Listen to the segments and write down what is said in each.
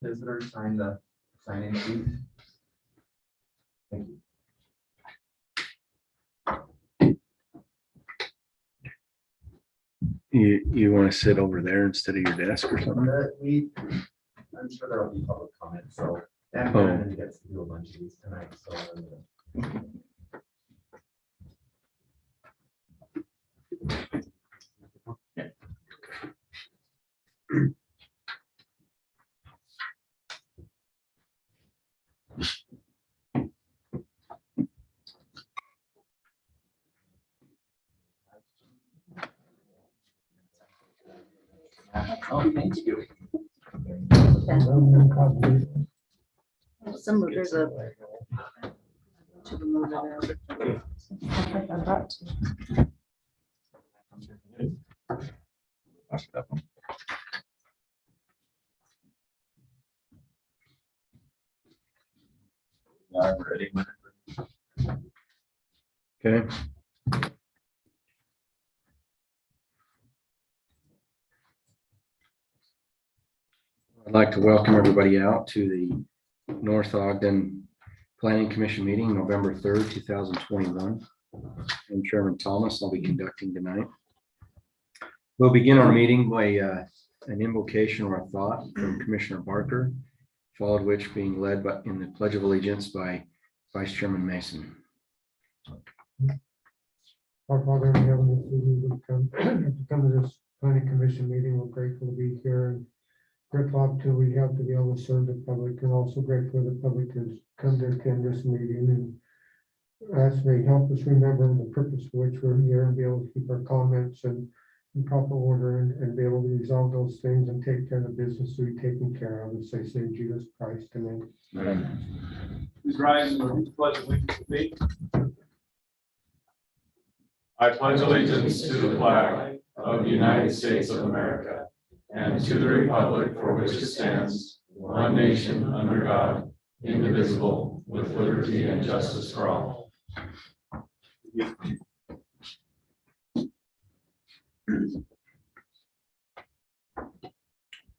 visitors sign the sign-in sheet? Thank you. You want to sit over there instead of your desk or something? I'm sure there will be public comment, so Dan Oh. Brandon gets to do a bunch of these tonight, so. Oh, thank you. Some there's a. To the motor there. I brought two. I'm ready. Okay. I'd like to welcome everybody out to the North Ogden Planning Commission meeting, November 3rd, 2021. I'm Chairman Thomas. I'll be conducting tonight. We'll begin our meeting by an invocation or a thought from Commissioner Barker, followed which being led by, in the Pledge of Allegiance by Vice Chairman Mason. Our Father in heaven, this evening we come to this planning commission meeting. We're grateful to be here and grateful opportunity we have to be able to serve the public, and also grateful for the public to come to attend this meeting. And ask may help us remember the purpose for which we're here and be able to keep our comments in proper order and be able to resolve those things and take care of the business to be taken care of. As I say, in Jesus Christ, amen. Please rise and repeat the pledge of allegiance with me. I pledge allegiance to the flag of the United States of America and to the republic for which it stands, one nation under God, indivisible, with liberty and justice for all.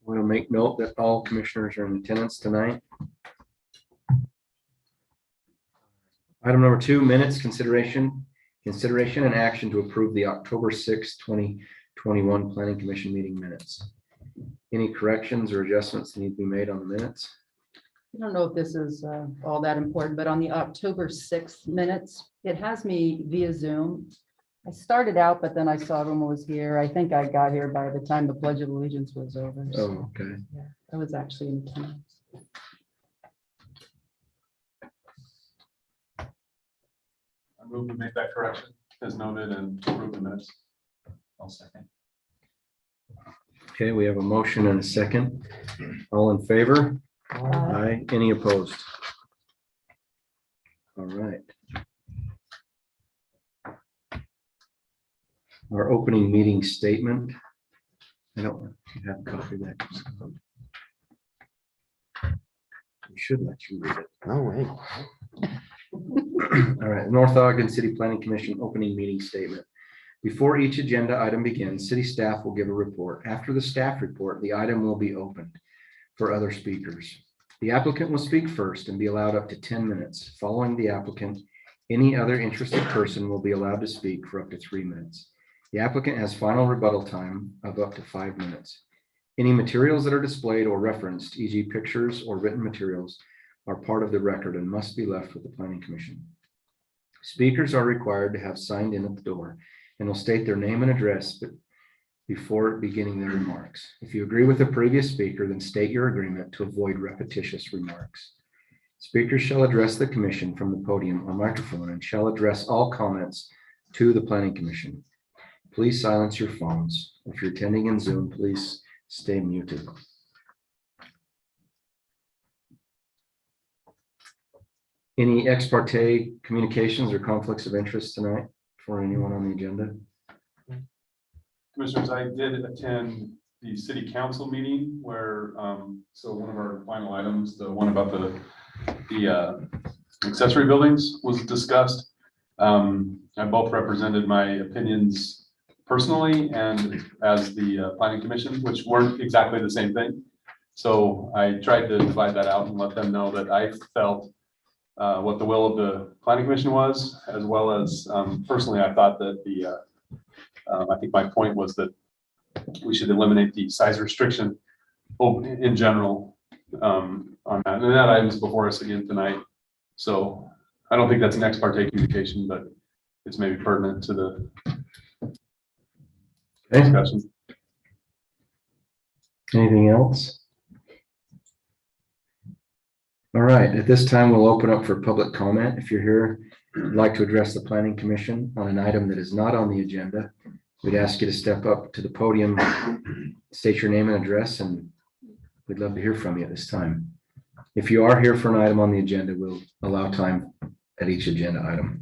We'll make note that all commissioners are in attendance tonight. Item number 2, minutes consideration and action to approve the October 6, 2021 Planning Commission meeting minutes. Any corrections or adjustments that need to be made on the minutes? I don't know if this is all that important, but on the October 6th minutes, it has me via Zoom. I started out, but then I saw everyone was here. I think I got here by the time the Pledge of Allegiance was over. So, Oh, okay. yeah, I was actually in attendance. I move to make that correction as noted and approve the minutes. I'll second. Okay, we have a motion and a second. All in favor? Aye. Any opposed? All right. Our opening meeting statement. I don't have a copy of that. We should let you read it. Oh, wait. All right, North Ogden City Planning Commission opening meeting statement. Before each agenda item begins, city staff will give a report. After the staff report, the item will be opened for other speakers. The applicant will speak first and be allowed up to 10 minutes. Following the applicant, any other interested person will be allowed to speak for up to 3 minutes. The applicant has final rebuttal time of up to 5 minutes. Any materials that are displayed or referenced, e.g. pictures or written materials, are part of the record and must be left with the Planning Commission. Speakers are required to have signed in at the door and will state their name and address before beginning their remarks. If you agree with the previous speaker, then state your agreement to avoid repetitious remarks. Speakers shall address the commission from the podium or microphone and shall address all comments to the Planning Commission. Please silence your phones. If you're attending in Zoom, please stay muted. Any ex parte communications or conflicts of interest tonight for anyone on the agenda? Commissioners, I did attend the city council meeting where, so one of our final items, the one about the accessory buildings was discussed. I both represented my opinions personally and as the planning commission, which weren't exactly the same thing. So I tried to divide that out and let them know that I felt what the will of the planning commission was, as well as personally, I thought that I think my point was that we should eliminate the size restriction in general on that. And that item's before us again tonight. So I don't think that's an ex parte communication, but it's maybe pertinent to the discussion. Anything else? All right, at this time, we'll open up for public comment. If you're here, would like to address the planning commission on an item that is not on the agenda, we'd ask you to step up to the podium, state your name and address, and we'd love to hear from you at this time. If you are here for an item on the agenda, we'll allow time at each agenda item.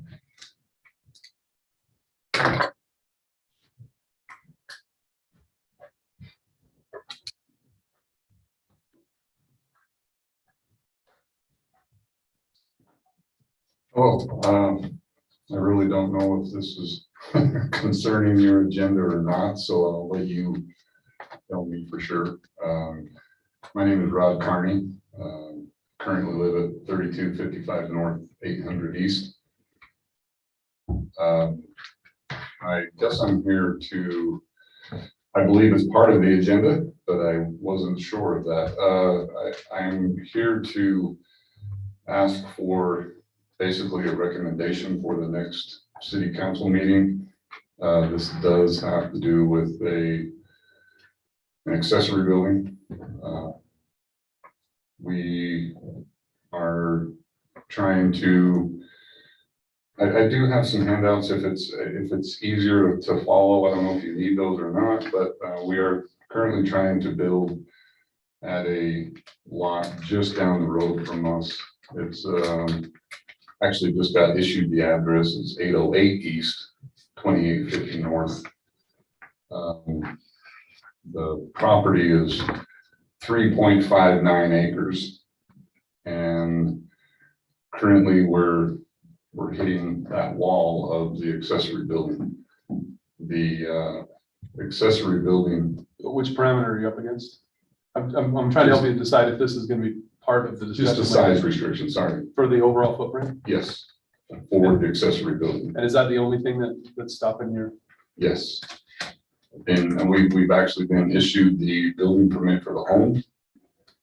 Well, I really don't know if this is concerning your agenda or not, so I'll let you tell me for sure. My name is Rod Carney. Currently live at 3255 North, 800 East. I guess I'm here to, I believe it's part of the agenda, but I wasn't sure of that. I'm here to ask for basically a recommendation for the next city council meeting. This does have to do with an accessory building. We are trying to, I do have some handouts if it's easier to follow. I don't know if you need those or not, but we are currently trying to build at a lot just down the road from us. It's actually just got issued the address. It's 808 East, 2850 North. The property is 3.59 acres, and currently we're hitting that wall of the accessory building. The accessory building. Which parameter are you up against? I'm trying to help you decide if this is going to be part of the discussion. Just a size restriction, sorry. For the overall footprint? Yes, for the accessory building. And is that the only thing that's stopping your? Yes. And we've actually been issued the building permit for the home,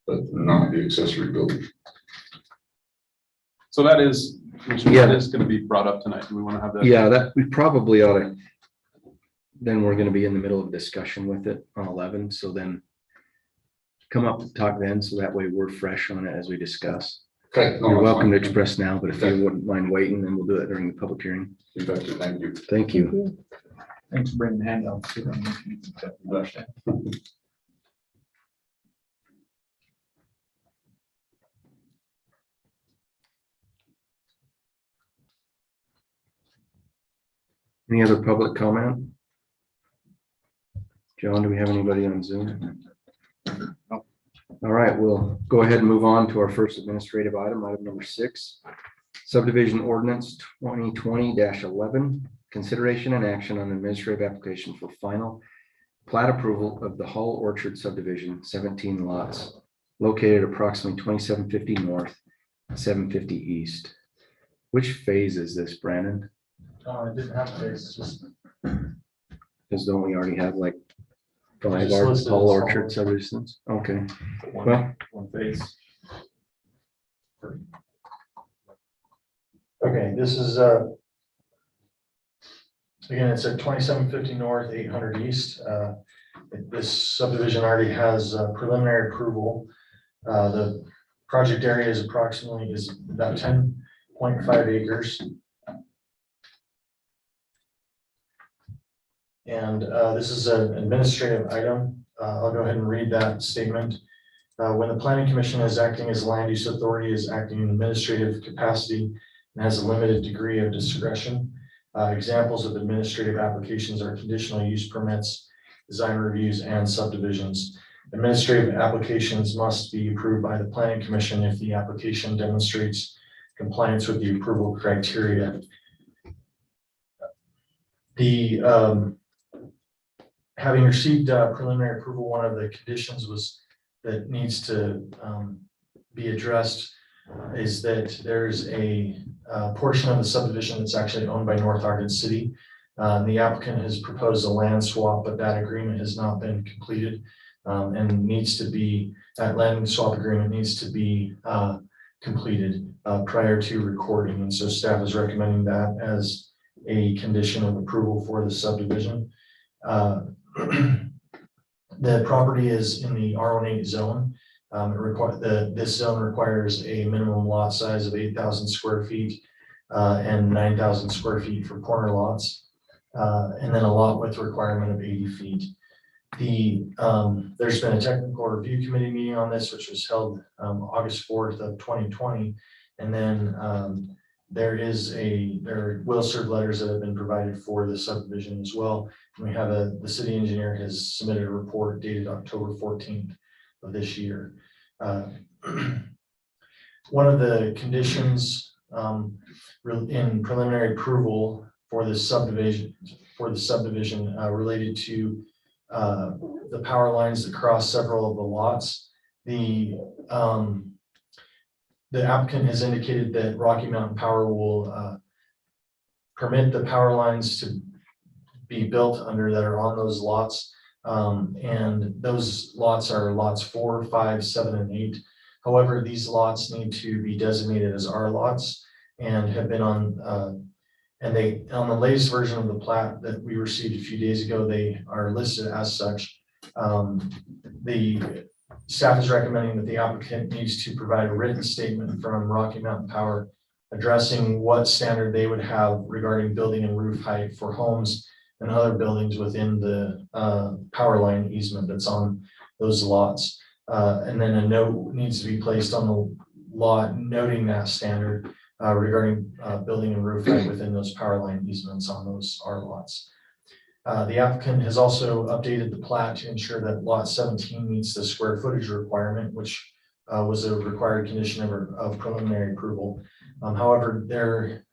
but not the accessory building. So that is, Yeah. that is going to be brought up tonight. Do we want to have that? Yeah, that we probably ought to. Then we're going to be in the middle of discussion with it on 11. So then come up to talk then. So that way we're fresh on it as we discuss. Okay. no, You're that's welcome to fine. express now, but if you wouldn't mind waiting, then we'll do it during the public hearing. You betcha. Thank you. Thank you. Thanks for bringing the handouts. Too. Any other public comment? John, do we have anybody on Zoom? All right, we'll go ahead and move on to our first administrative item, item number 6. Subdivision Ordinance 2020-11, consideration and action on administrative application for final plat approval of the Hull Orchard subdivision, 17 lots, located approximately 2750 north, 750 east. Which phase is this, Brandon? It didn't have to, it's just. Because don't we already have like 5 Just listed Hull as Orchard Hull. subdivisions? Okay, One, well, one phase. Okay, this is, again, it's at 2750 north, 800 east. This subdivision already has preliminary approval. The project area is approximately about 10.5 acres. And this is an administrative item. I'll go ahead and read that statement. When the planning commission is acting as land use authority, is acting in administrative capacity and has a limited degree of discretion. Examples of administrative applications are conditional use permits, design reviews, and subdivisions. Administrative applications must be approved by the planning commission if the application demonstrates compliance with the approval criteria. Having received preliminary approval, one of the conditions was that needs to be addressed is that there's a portion of the subdivision that's actually owned by North Ogden City. The applicant has proposed a land swap, but that agreement has not been completed, and needs to be, that land swap agreement needs to be completed prior to recording. And so staff is recommending that as a condition of approval for the subdivision. The property is in the R18 zone. This zone requires a minimum lot size of 8,000 square feet and 9,000 square feet for corner lots, and then a lot width requirement of 80 feet. There's been a technical review committee meeting on this, which was held August 4th of 2020, and then there are will serve letters that have been provided for the subdivision as well. And we have the city engineer has submitted a report dated October 14th of this year. One of the conditions in preliminary approval for the subdivision related to the power lines that cross several of the lots. The applicant has indicated that Rocky Mountain Power will permit the power lines to be built under that are on those lots. And those lots are lots 4, 5, 7, and 8. However, these lots need to be designated as R lots and have been on the latest version of the plat that we received a few days ago, they are listed as such. The staff is recommending that the applicant needs to provide a written statement from Rocky Mountain Power addressing what standard they would have regarding building and roof height for homes and other buildings within the power line easement that's on those lots. And then a note needs to be placed on the lot noting that standard regarding building and roof height within those power line easements on those R lots. The applicant has also updated the plat to ensure that lot 17 meets the square footage requirement, which was a required condition of preliminary approval. However,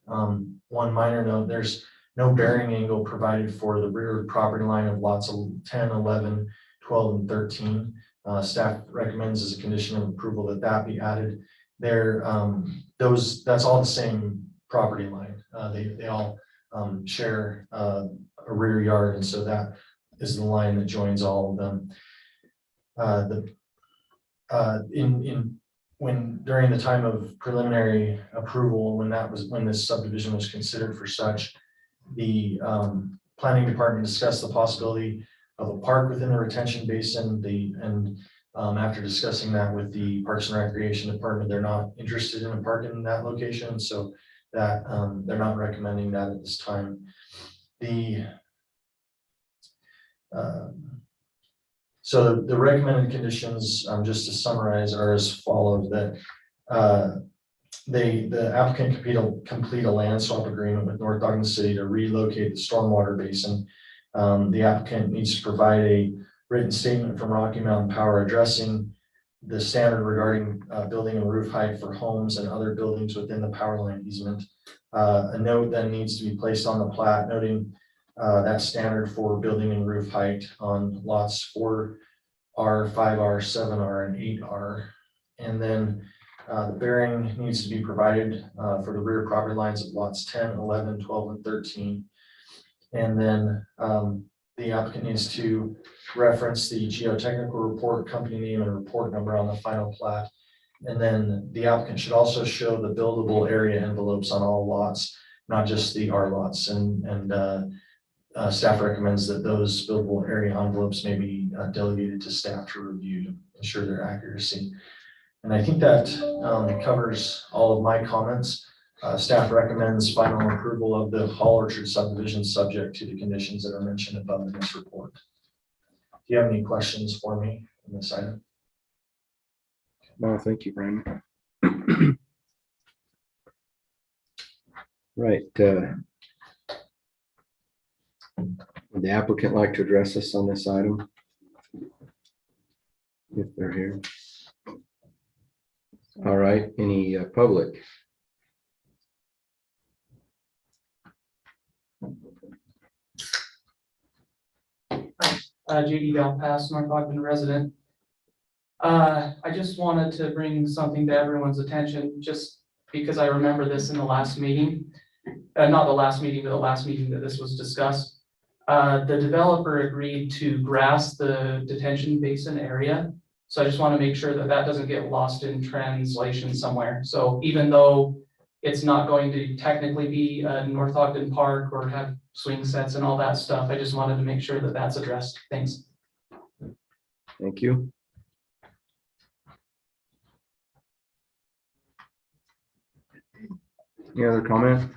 one minor note, there's no bearing angle provided for the rear property line of lots 10, 11, 12, and 13. Staff recommends as a condition of approval that be added there. That's all the same property line. They all share a rear yard, and so that is the line that joins all of them. During the time of preliminary approval, when this subdivision was considered for such, the planning department discussed the possibility of a park within the retention basin. After discussing that with the Parks and Recreation Department, they're not interested in a park in that location, so that they're not recommending that at this time. So the recommended conditions, just to summarize, are as follows: that the applicant complete a land swap agreement with North Ogden City to relocate the stormwater basin. The applicant needs to provide a written statement from Rocky Mountain Power addressing the standard regarding building and roof height for homes and other buildings within the power line easement. A note then needs to be placed on the plat noting that standard for building and roof height on lots 4R, 5R, 7R, and 8R. And then the bearing needs to be provided for the rear property lines of lots 10, 11, 12, and 13. And then the applicant needs to reference the geotechnical report, company name, and report number on the final plat. And then the applicant should also show the buildable area envelopes on all lots, not just the R lots. And staff recommends that those buildable area envelopes may be delegated to staff to review to ensure their accuracy. And I think that covers all of my comments. Staff recommends final approval of the Hall Orchard subdivision subject to the conditions that are mentioned above in this report. Do you have any questions for me on this item? No, thank you, Brandon. Right. Would the applicant like to address us on this item? If they're here. All right, any public? JD Pass, North Ogden resident. I just wanted to bring something to everyone's attention, just because I remember this in the last meeting. Not the last meeting, but the last meeting that this was discussed. The developer agreed to grass the detention basin area. So I just want to make sure that that doesn't get lost in translation somewhere. So even though it's not going to technically be North Ogden Park or have swing sets and all that stuff, I just wanted to make sure that that's addressed. Thanks. Thank you. Any other comment?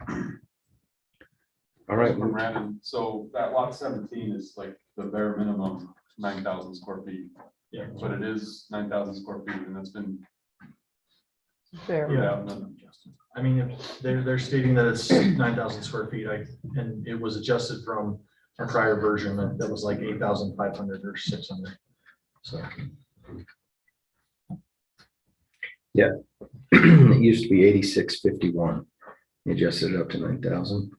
All right, From Randall. So that lot 17 is like the bare minimum 9,000 square feet. Yeah. But it is 9,000 square feet and that's been. Fair. Yeah. I mean, if they're stating that it's 9,000 square feet, and it was adjusted from our prior version that was like 8,500 or 600. So. it used to be 8651. They adjusted it up to 9,000.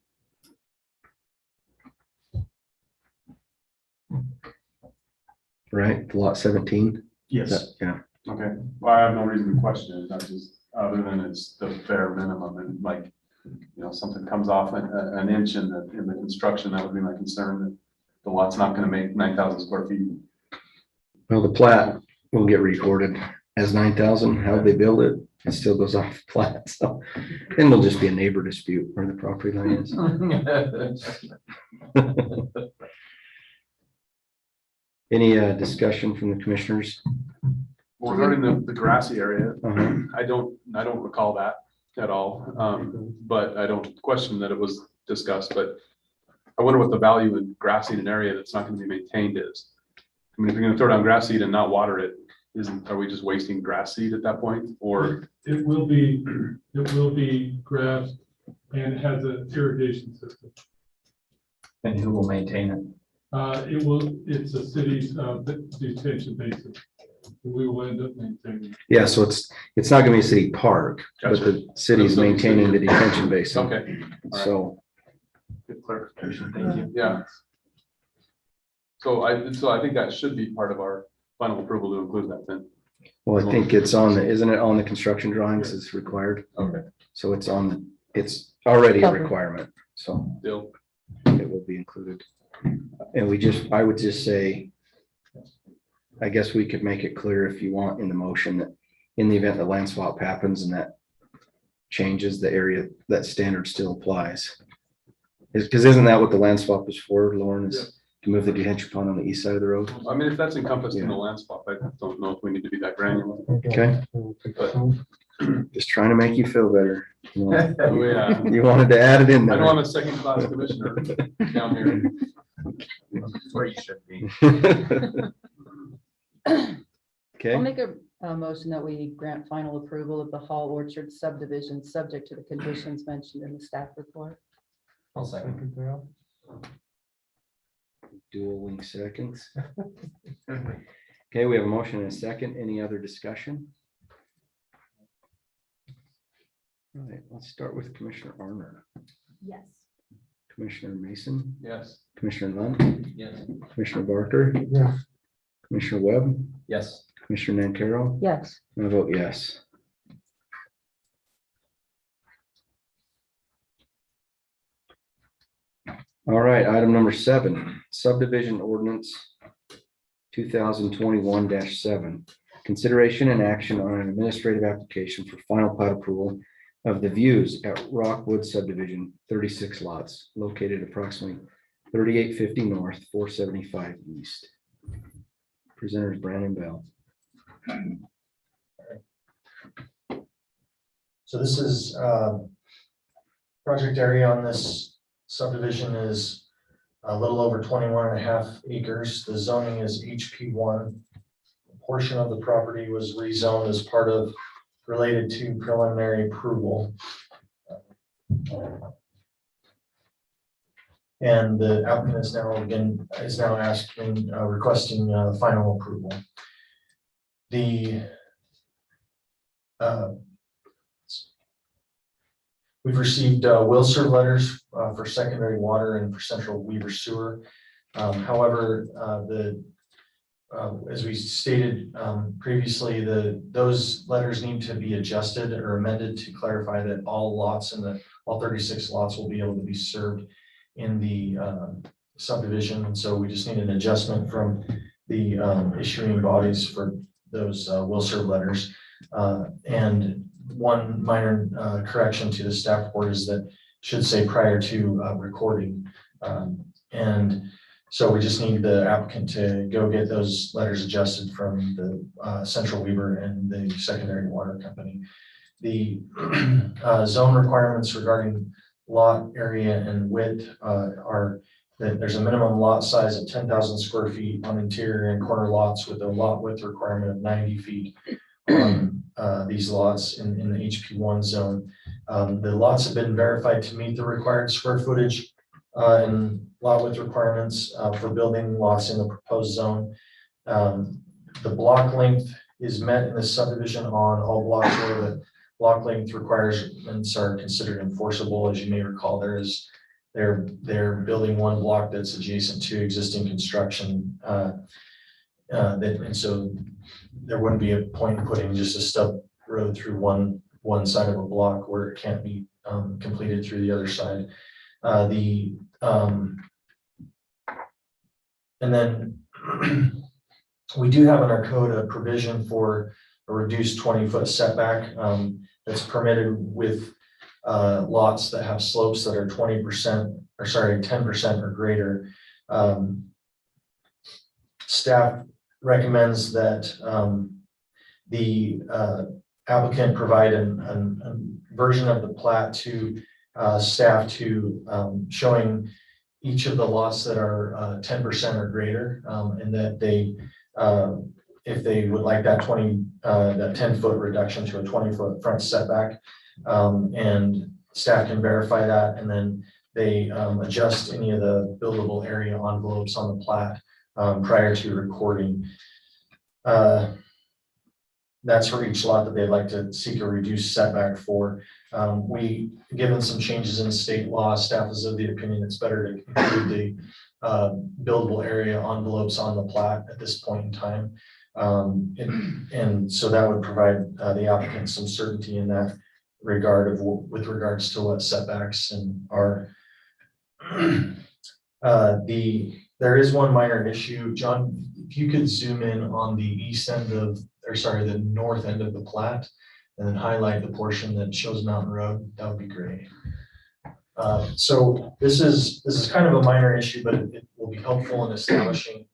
Right, lot 17. Yes. Yeah. Okay, well, I have no reason to question it, not just other than it's the bare minimum and like, something comes off an inch in the construction, that would be my concern that the lot's not gonna make 9,000 square feet. Well, the plat will get recorded as 9,000. How they build it, it still goes off the plat. So then it'll just be a neighbor dispute where the property line is. Any discussion from the commissioners? Well, regarding the grassy area, Uh-huh. I don't recall that at all. But I don't question that it was discussed, but I wonder what the value in grass seed an area that's not gonna be maintained is. I mean, if you're gonna throw down grass seed and not water it, are we just wasting grass seed at that point? Or, It will be grass and it has an irrigation system. And who will maintain it? It's a city's detention basin. We will end up maintaining. Yeah, so it's not gonna be a city park, but Gotcha. the city's So- maintaining the detention basin. okay, So, good clarification, thank you, yeah. So I think that should be part of our final approval to include that then. well, I think it's isn't it on the construction drawings is required? Okay. So it's already a Covered. requirement, so Still, it will be included. And I would just say, I guess we could make it clear if you want in the motion that in the event that land swap happens and that changes the area, that standard still applies. Because isn't that what the land swap is for, Lauren, is to move the detention pond on the east side of the road? I mean, if that's encompassed in the land swap, I don't know if we need to be that granular. Okay. Just trying to make you feel better. You know, Oh, yeah. You wanted to add it in I there. know I'm a second class commissioner down here. That's where you should be. I'll Okay, make a motion that we grant final approval of the Hall Orchard subdivision, subject to the conditions mentioned in the staff report. I'll second. dual wing seconds. Okay, we have a motion and a second. Any other discussion? All right, let's start with Commissioner Arner, Yes. Commissioner Mason, Yes. Commissioner Lund, Yes. Commissioner Barker, Yeah, Commissioner Webb, Yes. Commissioner Nancaro. Yes. I vote yes. All right, item number 7, subdivision ordinance 2021-7. Consideration and action on an administrative application for final plat approval of the views at Rockwood subdivision, 36 lots located approximately 3850 north, 475 east. Presenter is Brandon Bell. So this is project area on this subdivision is a little over 21.5 acres. The zoning is HP1. A portion of the property was rezoned as part of related to preliminary approval. And the applicant is now asking, requesting final approval. We've received will serve letters for secondary water and for central Weaver sewer. However, the as we stated previously, those letters need to be adjusted or amended to clarify that all lots in all 36 lots will be able to be served in the subdivision. And so we just need an adjustment from the issuing bodies for those will serve letters. And one minor correction to the staff report is that should say prior to recording. And so we just need the applicant to go get those letters adjusted from the Central Weaver and the secondary water company. The zone requirements regarding lot area and width are that there's a minimum lot size of 10,000 square feet on interior and corner lots with a lot width requirement of 90 feet on these lots in the HP1 zone. The lots have been verified to meet the required square footage and lot width requirements for building lots in the proposed zone. The block length is met in the subdivision on all blocks where the block length requirements are considered enforceable. As you may recall, they're building one block that's adjacent to existing construction. And so there wouldn't be a point in putting just a stub road through one side of a block where it can't be completed through the other side. And then we do have in our code a provision for a reduced 20-foot setback that's permitted with lots that have slopes that are 10% or greater. Staff recommends that the applicant provide a version of the plat to staff to showing each of the lots that are 10% or greater, and that they, if they would like that 10-foot reduction to a 20-foot front setback, and staff can verify that, and then they adjust any of the buildable area envelopes on the plat prior to recording. That's for each lot that they'd like to seek a reduced setback for. Given some changes in state law, staff is of the opinion it's better to include the buildable area envelopes on the plat at this point in time. And so that would provide the applicant some certainty in that regard with regards to what setbacks and are. There is one minor issue. John, if you could zoom in on the the north end of the plat and then highlight the portion that shows Mountain Road, that would be great. So this is kind of a minor issue, but it will be helpful in establishing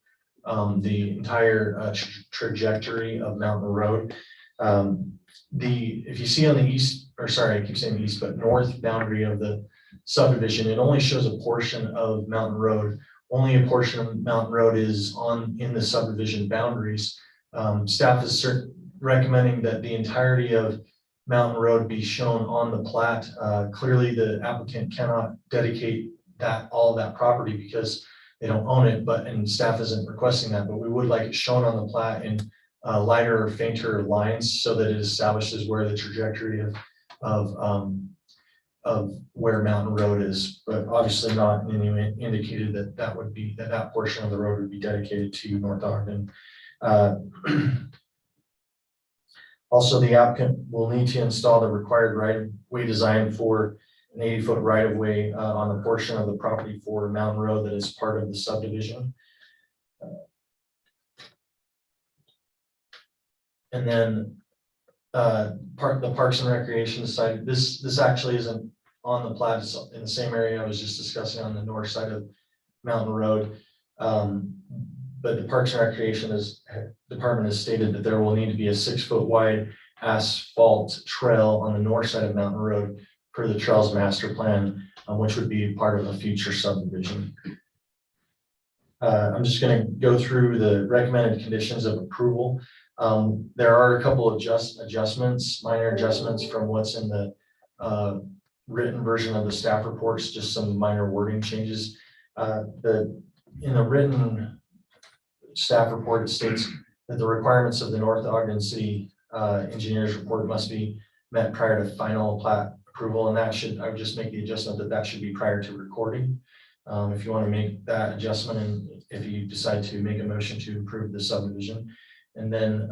the entire trajectory of Mountain Road. If you see on the east, or sorry, I keep saying east, but north boundary of the subdivision, it only shows a portion of Mountain Road. Only a portion of Mountain Road is in the subdivision boundaries. Staff is recommending that the entirety of Mountain Road be shown on the plat. Clearly, the applicant cannot dedicate all that property because they don't own it, and staff isn't requesting that, but we would like it shown on the plat in lighter or fainter lines so that it establishes where the trajectory of where Mountain Road is, but obviously not in any way indicated that portion of the road would be dedicated to North Ogden. Also, the applicant will need to install the required right-of-way design for an 80-foot right-of-way on a portion of the property for Mountain Road that is part of the subdivision. And then the Parks and Recreation side, this actually isn't on the plat, it's in the same area I was just discussing on the north side of Mountain Road. But the Parks and Recreation department has stated that there will need to be a 6-foot wide asphalt trail on the north side of Mountain Road per the Trails Master Plan, which would be part of a future subdivision. I'm just going to go through the recommended conditions of approval. There are a couple of minor adjustments from what's in the written version of the staff reports, just some minor wording changes. In the written staff report, it states that the requirements of the North Ogden City engineer's report must be met prior to final plat approval, and I would just make the adjustment that should be prior to recording. If you want to make that adjustment and if you decide to make a motion to approve the subdivision. And then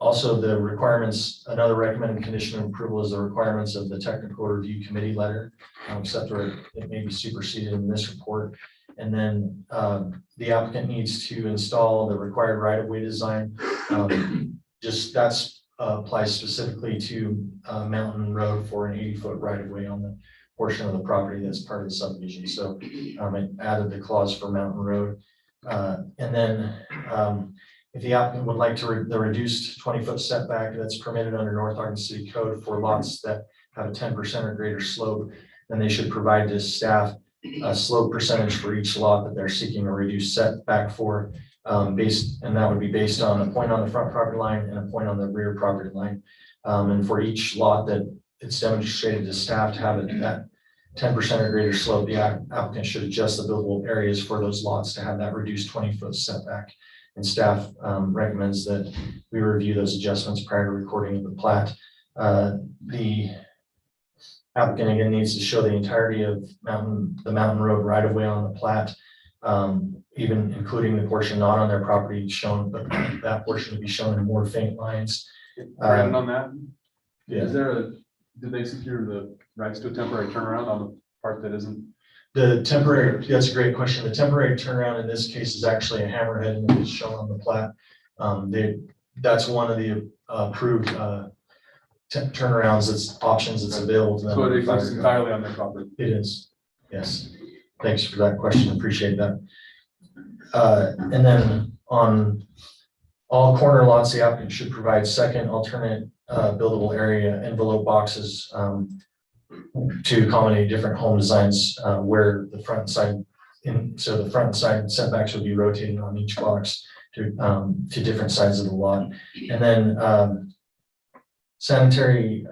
also the requirements, another recommended condition of approval is the requirements of the technical review committee letter, except for it may be superseded in this report. And then the applicant needs to install the required right-of-way design. Just that's applies specifically to Mountain Road for an 80-foot right-of-way on the portion of the property that's part of the subdivision. So it added the clause for Mountain Road. And then if the applicant would like to the reduced 20-foot setback that's permitted under North Arkansas City Code for lots that have a 10% or greater slope, then they should provide to staff a slope percentage for each lot that they're seeking a reduced setback for, and that would be based on a point on the front property line and a point on the rear property line. And for each lot that it's demonstrated to staff to have that 10% or greater slope, the applicant should adjust the buildable areas for those lots to have that reduced 20-foot setback. And staff recommends that we review those adjustments prior to recording of the plat. The applicant again needs to show the entirety of the Mountain Road right-of-way on the plat, even including the portion not on their property shown, but that portion to be shown in more faint lines. Brandon, on that, Yeah. Did they secure the rights to a temporary turnaround on the part that isn't? The temporary, that's a great question. The temporary turnaround in this case is actually a hammerhead and it is shown on the plat. That's one of the approved turnarounds, options that's available to them. So it exists entirely on their property? It is, yes. Thanks for that question, appreciate that. And then on all corner lots, the applicant should provide second alternate buildable area envelope boxes to accommodate different home designs where the front and side, so the front and side setbacks would be rotated on each box to different sides of the lot. And then the sanitary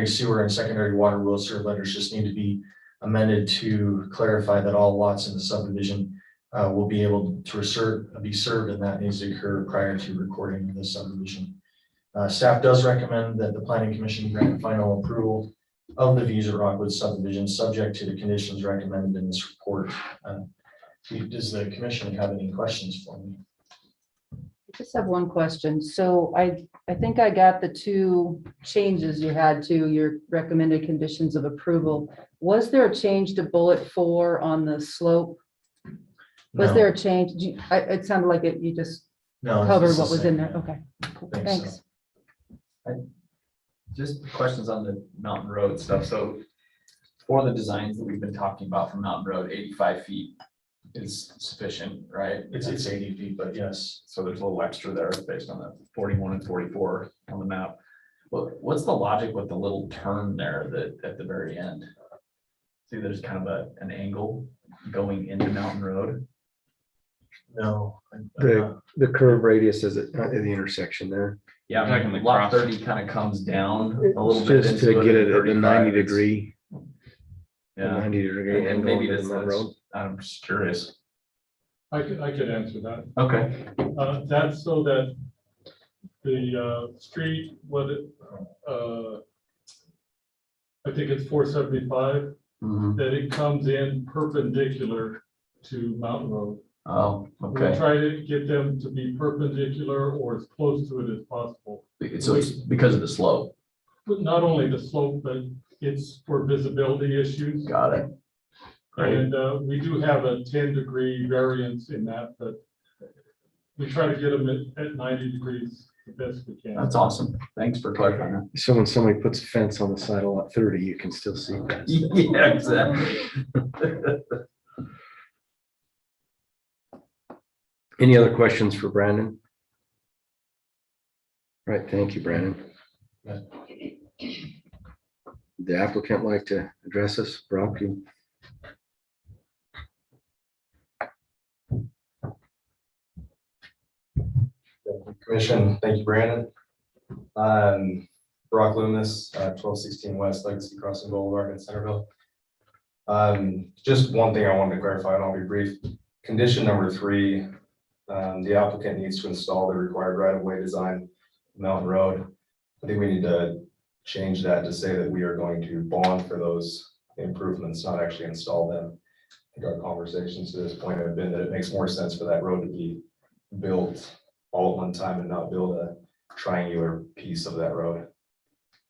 sewer and secondary water will serve letters just need to be amended to clarify that all lots in the subdivision will be able to be served, and that needs to occur prior to recording of the subdivision. Staff does recommend that the Planning Commission grant final approval of the Views at Rockwood subdivision, subject to the conditions recommended in this report. Does the commission have any questions for me? I just have one question. So I think I got the two changes you had to your recommended conditions of approval. Was there a change to bullet 4 on the slope? Was No. there a change? It sounded like you just No, it's covered the what was same, in there. yeah. Okay, cool. Think Thanks. Just questions on the Mountain Road stuff. So for the designs that we've been talking about for Mountain Road, 85 feet is sufficient, right? It's 80 feet, but yes. So there's a little extra there based on the 41 and 44 on the map. But what's the logic with the little turn there that at the very end? See, there's kind of an angle going into Mountain Road. No. The curve radius is at the intersection there. Yeah, I Talking mean, the lot cross- 30 kind of comes down a little bit. Just to into get it at the 35, 90 it's- degree, Yeah, 90-degree and angle maybe on that's, the road. I'm just curious. I could answer that. Okay. That's so that the street, I think it's 475, Mhm. that it comes in perpendicular to Mountain Road. Oh, We'll okay. try to get them to be perpendicular or as close to it as possible. So it's because of the slope. But not only the slope, but it's for visibility issues. Got it. Great. And we do have a 10-degree variance in that, but we try to get them at 90 degrees the best we can. That's awesome. Thanks for clarifying that. So when somebody puts a fence on the side of lot 30, you can still see that. Yeah, exactly. Any other questions for Brandon? Right, thank you, Brandon. The applicant like to address us, Brock? Commission, thank you, Brandon. Brock Loomis, 1216 West Legacy Crossing Boulevard in Centerville. Just one thing I wanted to clarify, and I'll be brief. Condition number 3, the applicant needs to install the required right-of-way design Mountain Road. I think we need to change that to say that we are going to bond for those improvements, not actually install them. I think our conversations to this point have been that it makes more sense for that road to be built all at one time and not build a triangular piece of that road.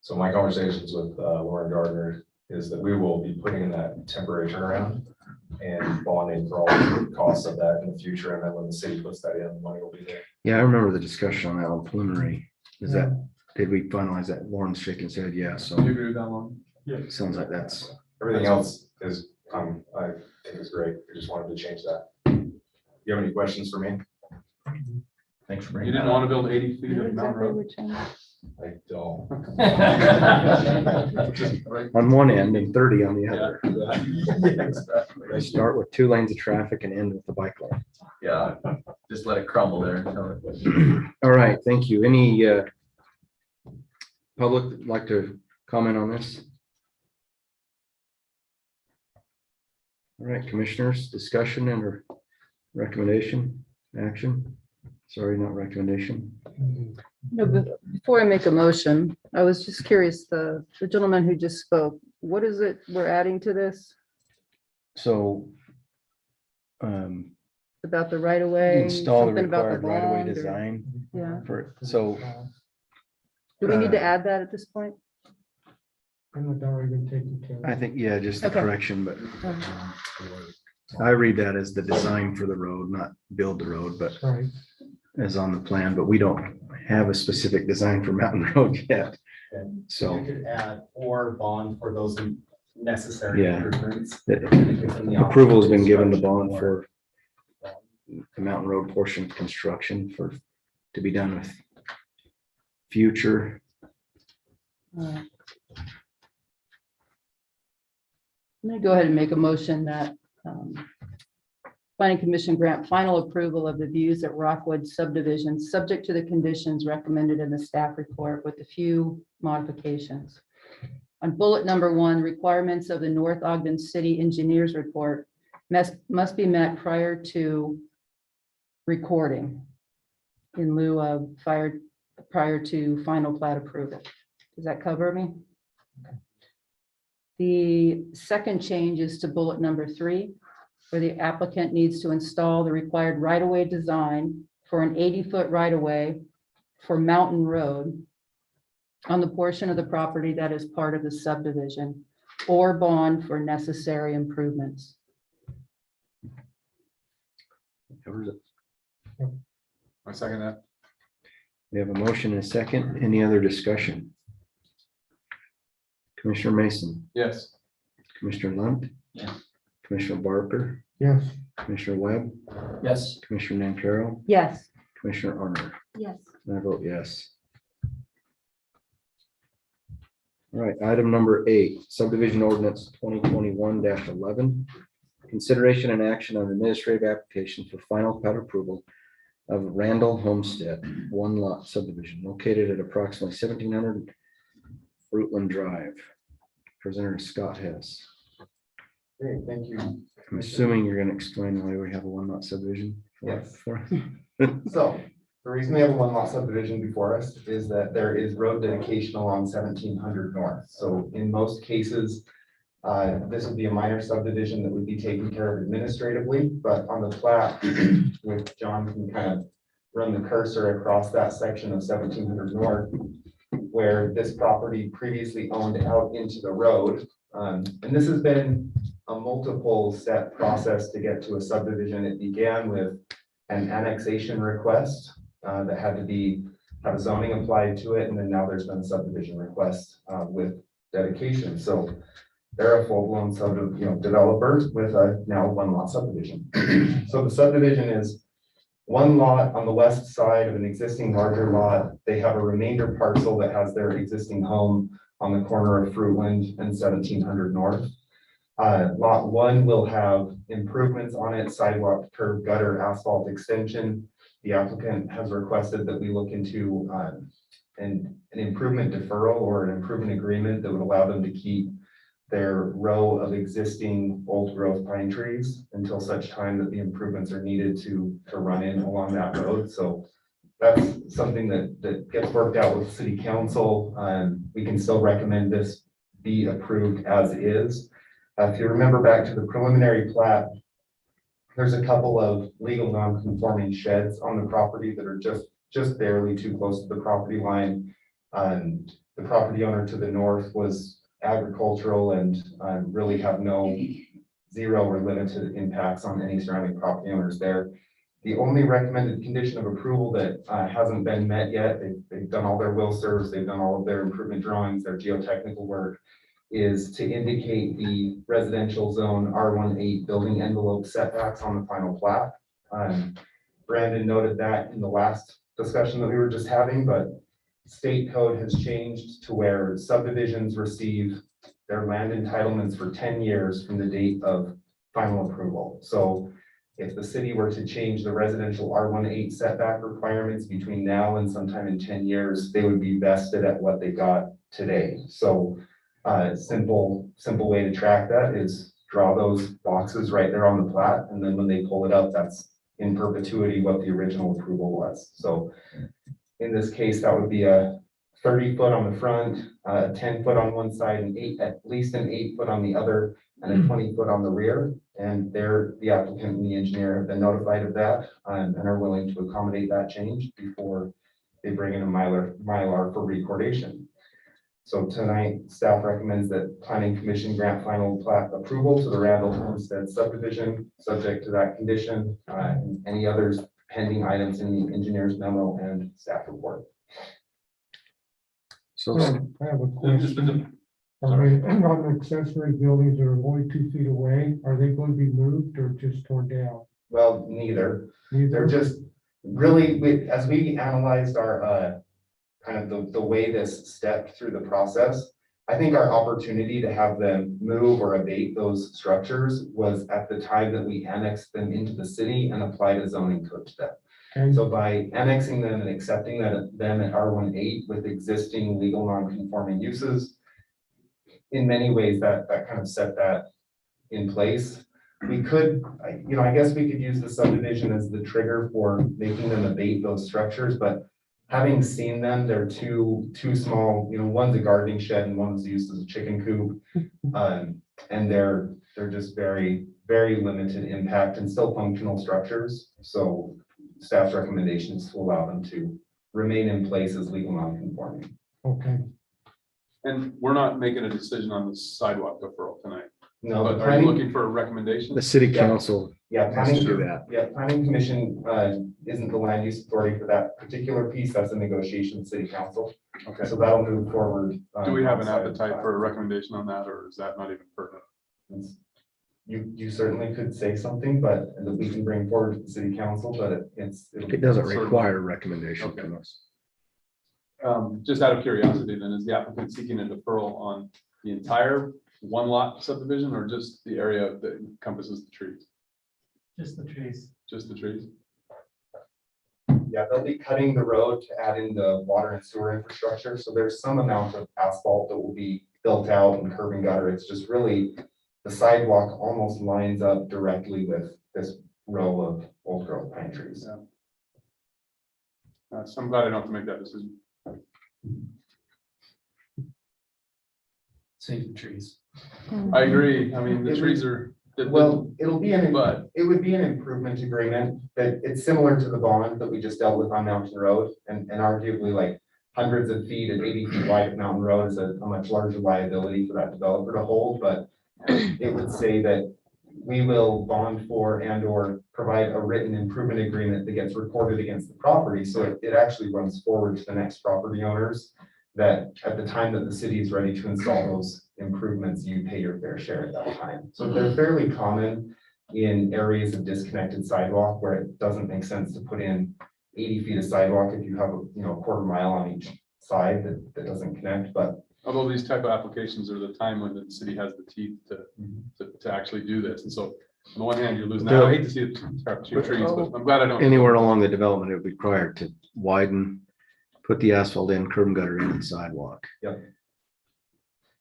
So my conversations with Lauren Gardner is that we will be putting in that temporary turnaround and bonding for all the costs of that in the future. And then when the city puts that in, the money will be there. Yeah, I remember the discussion on that on preliminary. Is that, did we finalize that? Lauren's shaking his head, yeah, so Do you agree with that one? sounds like that's, Everything else is, I think is great. We just wanted to change that. You have any questions for me? Thanks for You bringing didn't that want up. to build 80 feet of mountain road? I don't. on one end and 30 on the other. Yeah, exactly. They start with 2 lanes of traffic and end with the bike lane. Yeah, just let it crumble there until it. All right, thank you. Any public that'd like to comment on this? All right, commissioners, discussion and or recommendation, action? Sorry, not recommendation. No, but before I make a motion, I was just curious, the gentleman who just spoke, what is it we're adding to this So about the right of way? install the something about the required right-of-way bond, or- design Yeah, for, so do we need to add that at this point? I'm not already been taken care of. I think, yeah, just the Okay. correction, but I read that as the design for the road, not build the road, but Right, as on the plan, but we don't have a specific design for Mountain Road yet. So You could add or bond for those necessary Yeah. improvements. the approval has been given to bond for the Mountain Road portion of construction to be done with future. I'm gonna go ahead and make a motion that Planning Commission grant final approval of the views at Rockwood Subdivision, subject to the conditions recommended in the staff report with a few modifications. On bullet number 1, requirements of the North Ogden City Engineers Report must be met prior to recording in lieu of prior to final plat approval. Does that cover me? The second change is to bullet number 3, where the applicant needs to install the required right-of-way design for an 80-foot right-of-way for Mountain Road on the portion of the property that is part of the subdivision, or bond for necessary improvements. Covers it. I second that. We have a motion and a second. Any other discussion? Commissioner Mason, Yes. Commissioner Lunt. Yes. Commissioner Barker, yes, Commissioner Webb, Yes. Commissioner Nancarrow, Yes. Commissioner Arnold. Yes. And I vote yes. All right, item number 8, subdivision ordinance 2021-11. Consideration and action on administrative application for final plat approval of Randall Homestead, 1 lot subdivision located at approximately 1700 Fruitland Drive. Presenter is Scott Hess. Great, thank you. I'm assuming you're gonna explain why we have a 1 lot subdivision. Yes. for- So the reason we have a 1 lot subdivision before us is that there is road dedication along 1700 North. So in most cases, this would be a minor subdivision that would be taken care of administratively, but on the plat, with John can kind of run the cursor across that section of 1700 North, where this property previously owned out into the road. And this has been a multiple step process to get to a subdivision. It began with an annexation request that had to have a zoning applied to it, and then now there's been a subdivision request with dedication. So they're a full-blown developers with a now 1 lot subdivision. So the subdivision is 1 lot on the west side of an existing larger lot. They have a remainder parcel that has their existing home on the corner of Fruitland and 1700 North. Lot 1 will have improvements on it, sidewalk, curb, gutter, asphalt extension. The applicant has requested that we look into an improvement deferral or an improvement agreement that would allow them to keep their row of existing old growth pine trees until such time that the improvements are needed to run in along that road. So that's something that gets worked out with city council. We can still recommend this be approved as is. If you remember back to the preliminary plat, there's a couple of legal non-conforming sheds on the property that are just barely too close to the property line. The property owner to the north was agricultural and really have zero or limited impacts on any surrounding property owners there. The only recommended condition of approval that hasn't been met yet, they've done all their will serves, they've done all of their improvement drawings, their geotechnical work, is to indicate the residential zone R18 building envelope setbacks on the final plat. Brandon noted that in the last discussion that we were just having, but state code has changed to where subdivisions receive their land entitlements for 10 years from the date of final approval. So if the city were to change the residential R18 setback requirements between now and sometime in 10 years, they would be vested at what they got today. So simple way to track that is draw those boxes right there on the plat, and then when they pull it up, that's in perpetuity what the original approval was. So in this case, that would be a 30-foot on the front, 10-foot on one side, and at least an 8-foot on the other, and a 20-foot on the rear. And the applicant and the engineer have been notified of that and are willing to accommodate that change before they bring in a Mylar for recordation. So tonight, staff recommends that Planning Commission grant final plat approval to the Randall Homestead subdivision, subject to that condition, and any others pending items in the engineer's memo and staff report. So I have a question. On the accessory buildings that are only 2 feet away, are they going to be moved or just torn down? Well, neither. Neither? They're just really, as we analyzed our kind of the way this stepped through the process, I think our opportunity to have them move or abate those structures was at the time that we annexed them into the city and applied a zoning code to them. Okay. So by annexing them and accepting them at R18 with existing legal non-conforming uses, in many ways that kind of set that in place. We could, I guess we could use the subdivision as the trigger for making them abate those structures, but having seen them, they're too small. One's a gardening shed and one's used as a chicken coop. And they're just very, very limited impact and still functional structures. So staff's recommendation is to allow them to remain in place as legal non-conforming. Okay. And we're not making a decision on the sidewalk deferral tonight, No, but the are you planning, looking for a recommendation? the city council yeah, has to do planning, that. yeah, planning commission isn't the land use authority for that particular piece. That's a negotiation with city council. Okay. So that'll move forward. Do we have an outside of appetite that. for a recommendation on that, or is that not even pertinent? You certainly could say something, but that we can bring forward to the city council, but It doesn't require a recommendation Okay. from us. Just out of curiosity, then, is the applicant seeking a deferral on the entire one lot subdivision or just the area that encompasses the trees? Just the trees. Just the trees? Yeah, they'll be cutting the road to add in the water and sewer infrastructure. So there's some amount of asphalt that will be built out and curb and gutter. It's just really, the sidewalk almost lines up directly with this row of old growth pine trees. So I'm glad I don't have to make that decision. Save the trees. I agree. I mean, the trees are. Well, it would be an But improvement agreement that it's similar to the bond that we just dealt with on Mountain Road and arguably like hundreds of feet and 80 feet wide of Mountain Road is a much larger liability for that developer to hold, but it would say that we will bond for and or provide a written improvement agreement that gets recorded against the property. So it actually runs forward to the next property owners that at the time that the city is ready to install those improvements, you pay your fair share at that time. So they're fairly common in areas of disconnected sidewalk where it doesn't make sense to put in 80 feet of sidewalk if you have a quarter mile on each side that doesn't connect. But although these type of applications are the time when the city has the teeth to actually do this. And so on the one hand, you're losing, I hate to see it start two trees, but I'm glad I don't. Anywhere along the development, it would be required to widen, put the asphalt in, curb and gutter in, and sidewalk.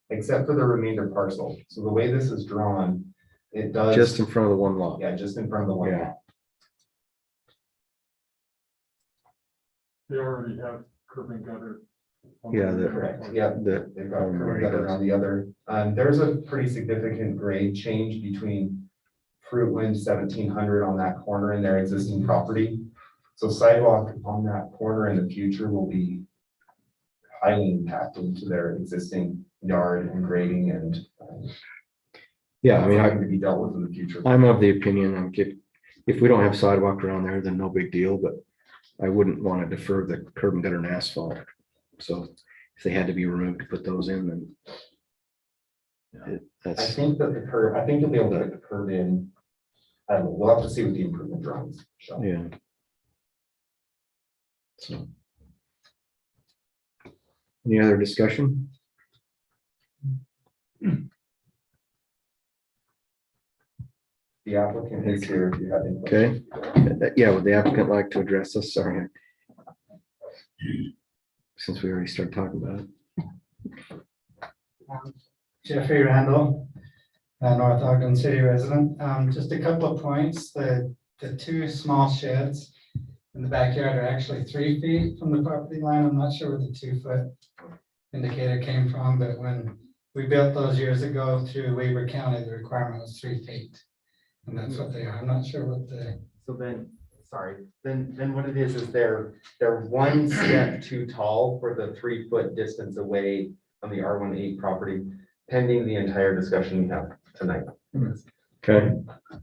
except for the remainder parcel. So the way this is drawn, it does. Just in front of the one lot. Yeah, just in front of the one Yeah. lot. They already have curb and gutter Yeah, Correct, yeah. the, They've got a curb gutter on the other. There's a pretty significant grade change between Fruitland 1700 on that corner and their existing property. So sidewalk on that corner in the future will be highly impactful to their existing yard and grading and. yeah, I mean, something to be dealt with in the future. I'm of the opinion, if we don't have sidewalk around there, then no big deal, but I wouldn't want to defer the curb and gutter and asphalt. So if they had to be removed to put those in, then I that's, think that the curb, I think you'll be able to get the curb in. I don't know, we'll have to see what the improvement drawings show. yeah. So. Any other discussion? The applicant is here if you have any. Okay, yeah, would the applicant like to address us? Sorry. Since we already started talking about it. Jeffrey Randall, a North Ogden City resident. Just a couple of points. The two small sheds in the backyard are actually 3 feet from the property line. I'm not sure where the 2-foot indicator came from, but when we built those years ago through Weber County, the requirement was 3 feet. And that's what they are. I'm not sure what the. So then, sorry, then what it is they're one step too tall for the 3-foot distance away on the R18 property, pending the entire discussion we have tonight. Okay,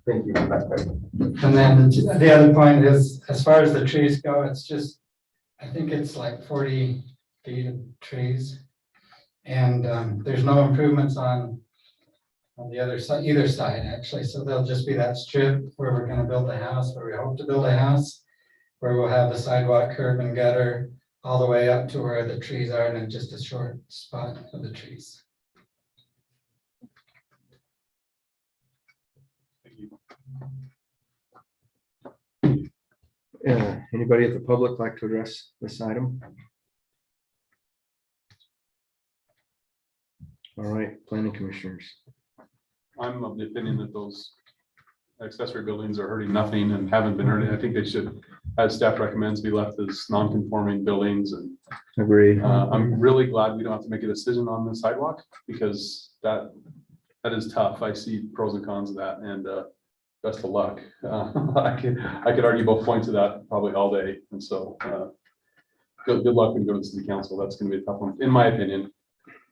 Thank you for that question. And then the other point is, as far as the trees go, it's just, I think it's like 40 feet of trees. And there's no improvements on the other side, either side, actually. So there'll just be that strip where we're gonna build the house, where we hope to build a house, where we'll have the sidewalk, curb and gutter all the way up to where the trees are, and then just a short spot of the trees. anybody at the public like to address this item? All right, planning commissioners. I'm of the opinion that those accessory buildings are hurting nothing and haven't been hurting. I think they should, as staff recommends, be left as non-conforming buildings. And Agree. I'm really glad we don't have to make a decision on the sidewalk, because that is tough. I see pros and cons of that, and best of luck. I could argue both points of that probably all day. And so good luck when you go to the city council. That's going to be a tough one, in my opinion.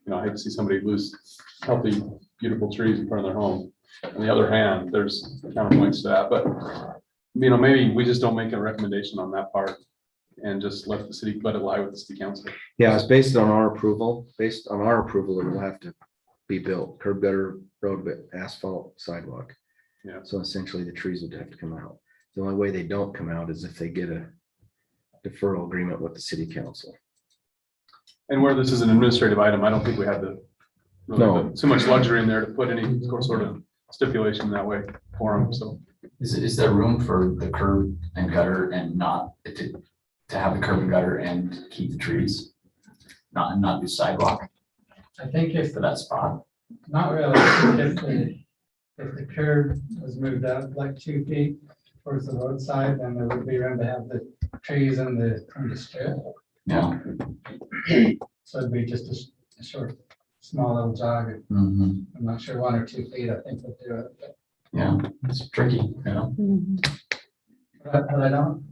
You know, I hate to see somebody lose healthy, beautiful trees in front of their home. On the other hand, there's counterpoints to that, but you know, maybe we just don't make a recommendation on that part and just let it lie with the city council. Yeah, it's based on our approval. Based on our approval, it will have to be built, curb, gutter, road, asphalt, sidewalk. Yeah. So essentially the trees would have to come out. The only way they don't come out is if they get a deferral agreement with the city council. And where this is an administrative item, I don't think we have No. too much luxury in there to put any sort of stipulation that way for them. So Is there room for the curb and gutter and not to have the curb and gutter and keep the trees? Not do sidewalk I think if, for that spot? not really, if the curb was moved up like 2 feet towards the roadside, then there would be room to have the trees in the strip. Yeah. So it'd be just a short, small little jog. Mhm. I'm not sure 1 or 2 feet, I think would do it, but Yeah, it's tricky, you know? but I don't.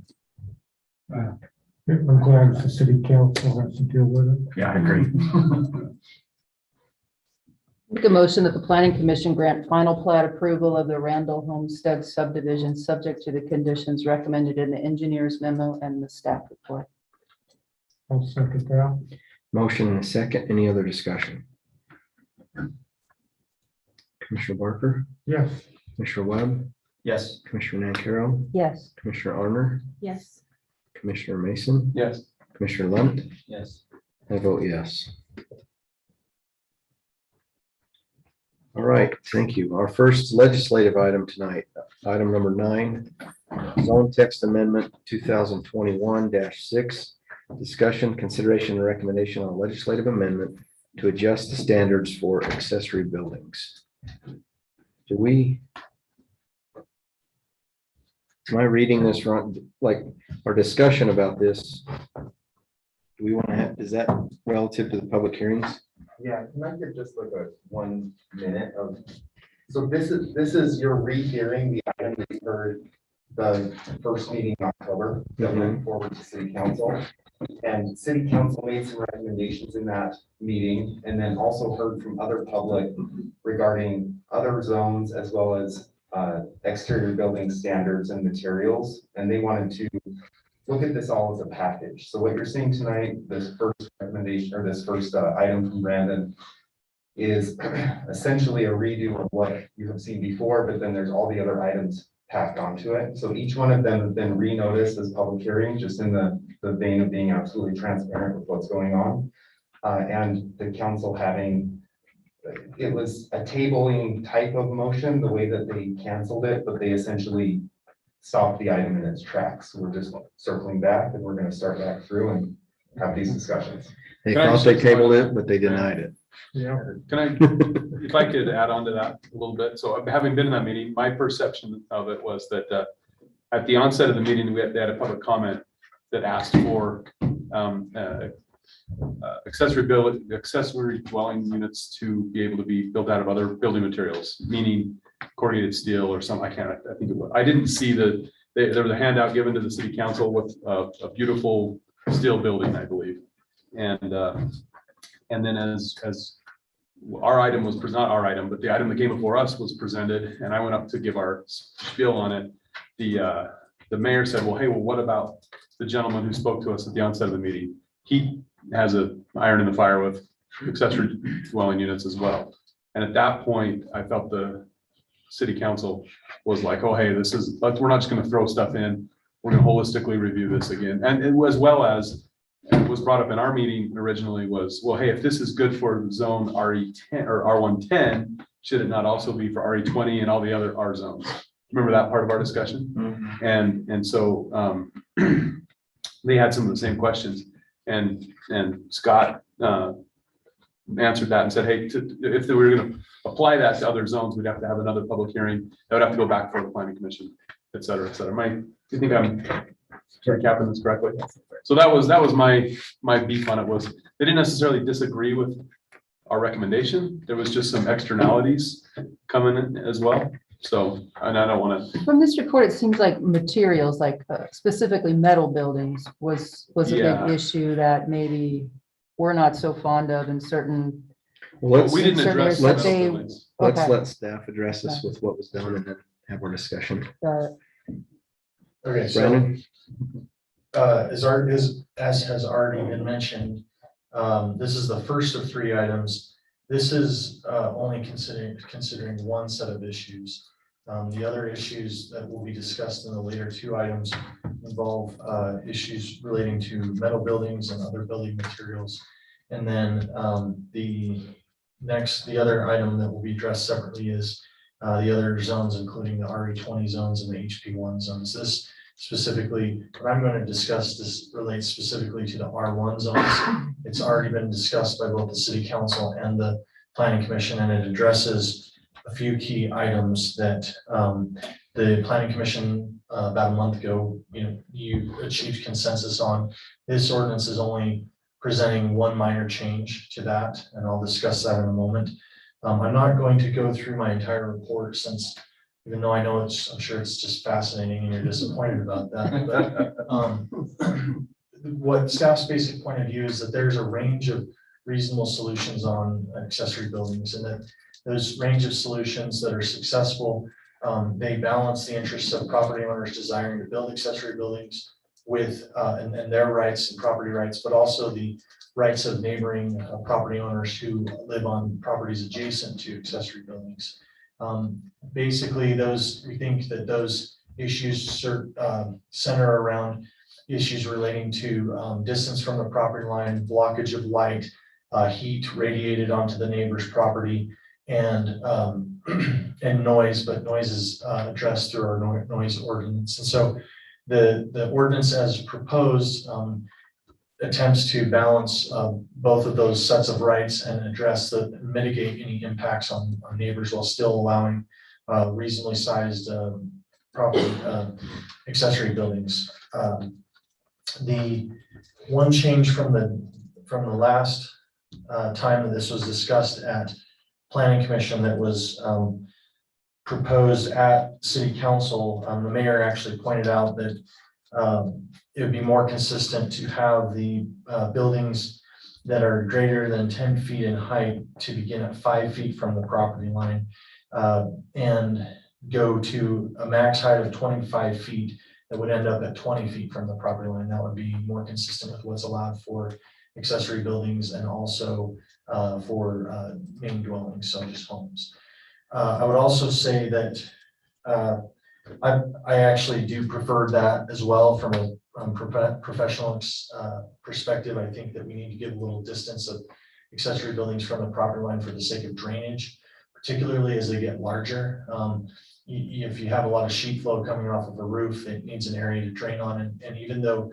Well, I'm glad the city council has to deal with it. Yeah, I agree. Make a motion that the planning commission grant final plat approval of the Randall Homestead subdivision, subject to the conditions recommended in the engineer's memo and the staff report. I'll second that. Motion and a second. Any other discussion? Commissioner Barker, Yes. Commissioner Webb, Yes. Commissioner Nancarrow, Yes. Commissioner Arner, Yes. Commissioner Mason, yes. Commissioner Lunt. Yes. I vote yes. All right, thank you. Our first legislative item tonight, item number 9, zone text amendment 2021-6. Discussion, consideration, and recommendation on legislative amendment to adjust the standards for accessory buildings. Am I reading this wrong? Like, our discussion about this Do we want to have, is that relative to the public hearings? Yeah, can I get just like a 1 minute of, so this is your rehearing the item that you heard the first meeting in October that went forward to city council. And city council made some recommendations in that meeting and then also heard from other public regarding other zones as well as exterior building standards and materials. And they wanted to look at this all as a package. So what you're seeing tonight, this first recommendation or this first item from Brandon is essentially a redo of what you have seen before, but then there's all the other items packed onto it. So each one of them have been re-noticed as public hearing, just in the vein of being absolutely transparent with what's going on. And the council having, it was a tabling type of motion, the way that they canceled it, but they essentially stopped the item in its tracks. So we're just circling back and we're going to start back through and have these discussions. They Can I thought just they explain- tabled it, but they denied it. Yeah. Can I, if I could add on to that a little bit. So having been in that meeting, my perception of it was that at the onset of the meeting, they had a public comment that asked for accessory dwelling units to be able to be built out of other building materials, meaning corrugated steel or some, I think it was. I didn't see there was a handout given to the city council with a beautiful steel building, I believe. And then as our item was, not our item, but the item that came before us was presented, and I went up to give our spiel on it. The mayor said, well, hey, what about the gentleman who spoke to us at the onset of the meeting? He has an iron in the fire with accessory dwelling units as well. And at that point, I felt the city council was like, oh, hey, we're not just going to throw stuff in. We're going to holistically review this again. And it was, well as it was brought up in our meeting originally was, well, hey, if this is good for zone RE10 or R110, should it not also be for RE20 and all the other R zones? Remember that part of our discussion? Mm-hmm. And so they had some of the same questions, and Scott answered that and said, hey, if they were going to apply that to other zones, we'd have to have another public hearing. That would have to go back for the planning commission, et cetera, et cetera. Do you think I'm capping this correctly? So that was my beef on it. Was they didn't necessarily disagree with our recommendation. There was just some externalities coming in as well. So, and I don't want to. From this report, it seems like materials, like specifically metal buildings was a Yeah. big issue that maybe we're not so fond of in certain. Well, let's, We didn't So address there's the a- metal buildings. let's Okay. let staff address this with what was done and then have our discussion. Okay, so Brandon? as has already been mentioned, this is the first of 3 items. This is only considering one set of issues. The other issues that will be discussed in the later 2 items involve issues relating to metal buildings and other building materials. And then the other item that will be addressed separately is the other zones, including the RE20 zones and the HP1 zones. This specifically, what I'm going to discuss, this relates specifically to the R1 zones. It's already been discussed by both the city council and the planning commission, and it addresses a few key items that the planning commission about a month ago, you achieved consensus on. This ordinance is only presenting one minor change to that, and I'll discuss that in a moment. I'm not going to go through my entire report, since even though I know I'm sure it's just fascinating and you're disappointed about that. But what staff's basic point of view is that there's a range of reasonable solutions on accessory buildings, and that those range of solutions that are successful, they balance the interests of property owners desiring to build accessory buildings with and their rights and property rights, but also the rights of neighboring property owners who live on properties adjacent to accessory buildings. Basically, we think that those issues center around issues relating to distance from the property line, blockage of light, heat radiated onto the neighbor's property, and noise, but noise is addressed through our noise ordinance. And so the ordinance as proposed attempts to balance both of those sets of rights and mitigate any impacts on neighbors while still allowing reasonably sized property accessory buildings. The one change from the last time that this was discussed at Planning Commission that was proposed at City Council, the mayor actually pointed out that it would be more consistent to have the buildings that are greater than 10 feet in height to begin at 5 feet from the property line and go to a max height of 25 feet that would end up at 20 feet from the property line. That would be more consistent with what's allowed for accessory buildings and also for main dwellings, so just homes. I would also say that I actually do prefer that as well from a professional perspective. I think that we need to give a little distance of accessory buildings from the property line for the sake of drainage, particularly as they get larger. If you have a lot of sheet flow coming off of a roof, it needs an area to drain on. And even though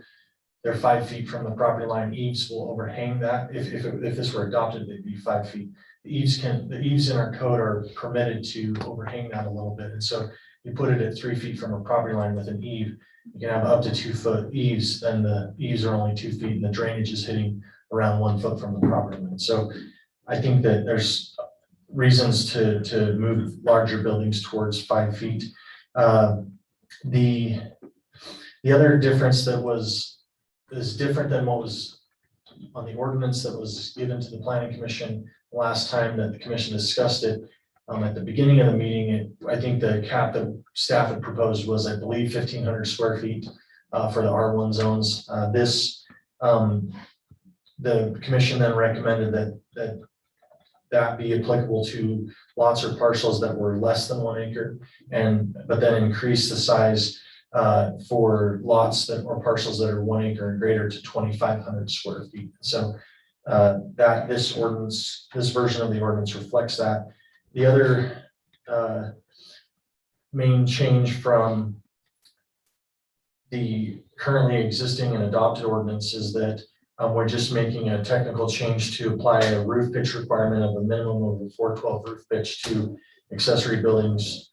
they're 5 feet from the property line, eaves will overhang that. If this were adopted, they'd be 5 feet. The eaves in our code are permitted to overhang that a little bit. And so you put it at 3 feet from a property line with an eave, you can have up to 2 foot eaves, then the eaves are only 2 feet and the drainage is hitting around 1 foot from the property line. So I think that there's reasons to move larger buildings towards 5 feet. The other difference that is different than what was on the ordinance that was given to the Planning Commission last time that the commission discussed it. At the beginning of the meeting, I think the cap that staff had proposed was, I believe, 1,500 square feet for the R1 zones. The commission then recommended that be applicable to lots or parcels that were less than 1 acre, but then increase the size for lots or parcels that are 1 acre and greater to 2,500 square feet. So this version of the ordinance reflects that. The other main change from the currently existing and adopted ordinance is that we're just making a technical change to apply a roof pitch requirement of a minimum of a 412 roof pitch to accessory buildings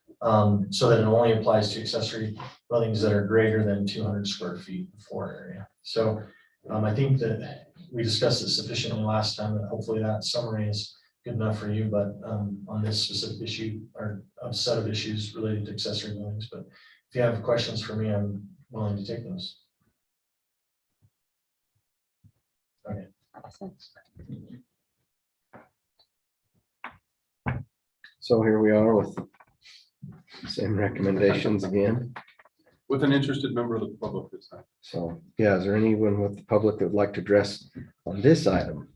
so that it only applies to accessory buildings that are greater than 200 square feet floor area. So I think that we discussed it sufficiently last time, and hopefully that summary is good enough for you, but on this specific issue or a set of issues related to accessory buildings. But if you have questions for me, I'm willing to take those. Okay. So here we are with same recommendations again. With an interested member of the public this time. So, yeah, is there anyone with the public that would like to address on this item?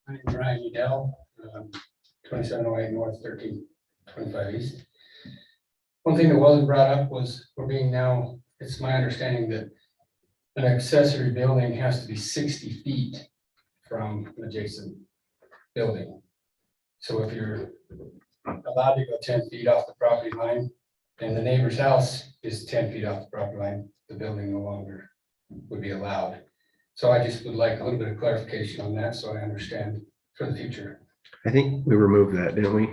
I'm Brian Udell, 2708 North, 1325 East. One thing that wasn't brought up was it's my understanding that an accessory building has to be 60 feet from an adjacent building. So if you're allowed to go 10 feet off the property line and the neighbor's house is 10 feet off the property line, the building no longer would be allowed. So I just would like a little bit of clarification on that, so I understand for the future. I think we removed that, didn't we?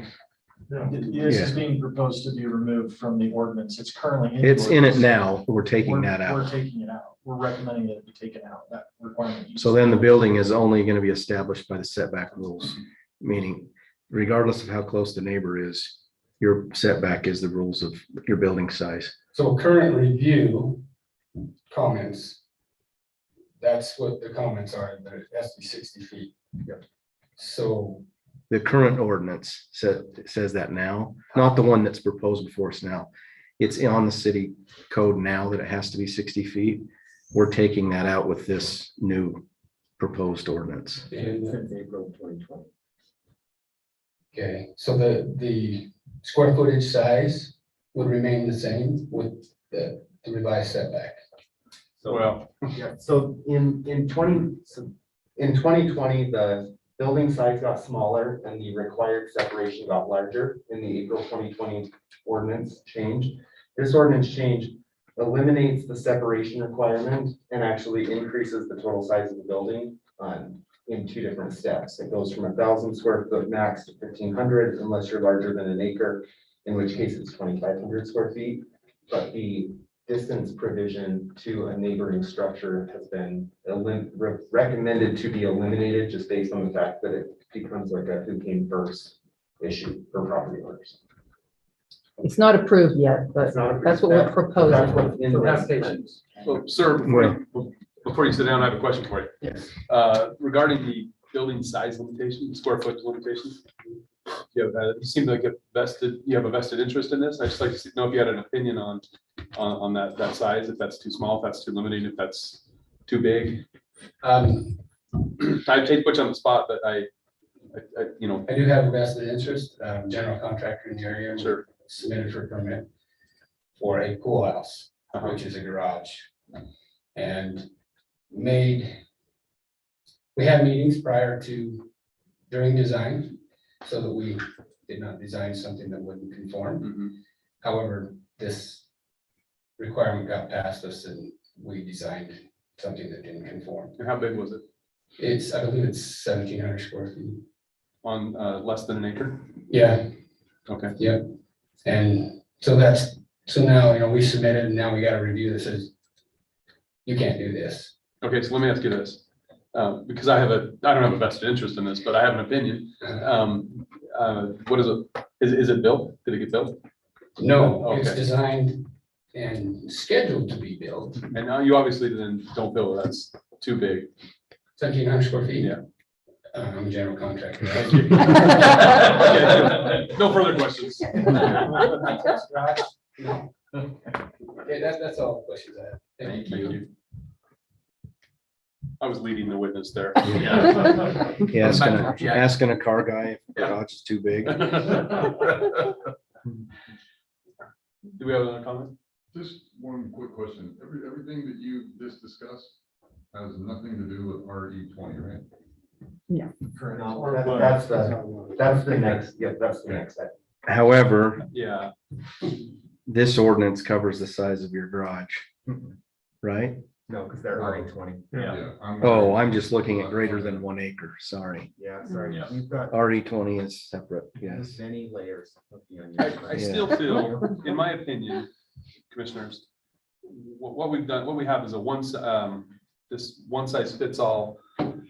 This is being proposed to be removed from the ordinance. It's currently. It's in it now. We're taking that out. We're taking it out. We're recommending that it be taken out, that requirement. So then the building is only going to be established by the setback rules, meaning regardless of how close the neighbor is, your setback is the rules of your building size. So current review comments, that's what the comments are, that it has to be 60 feet. Yep. So The current ordinance says that now, not the one that's proposed before us now. It's on the city code now that it has to be 60 feet. We're taking that out with this new proposed ordinance. April 2020. okay, so the square footage size would remain the same with the revised setback. Well, Yeah, so in 2020, the building size got smaller and the required separation got larger in the April 2020 ordinance change. This ordinance change eliminates the separation requirement and actually increases the total size of the building in two different steps. It goes from 1,000 square foot max to 1,500 unless you're larger than an acre, in which case it's 2,500 square feet. But the distance provision to a neighboring structure has been recommended to be eliminated just based on the fact that it becomes like a who came first issue for property owners. It's not approved yet, but It's not that's what we're That's proposing. what's in this. Well, sir, before you sit down, I have a question for you. Yes. Regarding the building size limitation, square foot limitation. You seem like you have a vested interest in this. I'd just like to know if you had an opinion on that size, if that's too small, if that's too limiting, if that's too big. I hate to put you on the spot, but I I do have a vested interest, general contractor in the area. Sure. Submitted for permit for a pool house, Uh-huh. which is a garage. And we had meetings prior to, during design, so that we did not design something that wouldn't conform. Mhm. However, this requirement got past us and we designed something that didn't conform. And how big was it? I believe it's 1,700 square feet. On less than an acre? Yeah, Okay. and so now, we submitted and now we got a review that says you can't do this. Okay, so let me ask you this, because I don't have a vested interest in this, but I have an opinion. What is it? Is it built? Did it get built? No, it's Okay. designed and scheduled to be built, And now you obviously then don't feel that's too big. 1,700 square feet. Yeah. I'm a general contractor. Thank you. No further questions. Okay, that's all the questions I have. Thank you. I was leading the witness there. Yeah, asking a car guy if the garage is too big. Do we have another comment? Just one quick question. Everything that you just discussed has nothing to do with RE20, right? No, that's the next, that's the next step. However, Yeah. this ordinance covers the size of your garage, right? No, because they're RE20. I'm just looking at greater than 1 acre, sorry. Yeah, sorry. Yeah. You've got RE20 is separate, yes. many layers of the onion. I still feel, in my opinion, commissioners, what we've done, what we have is this one size fits all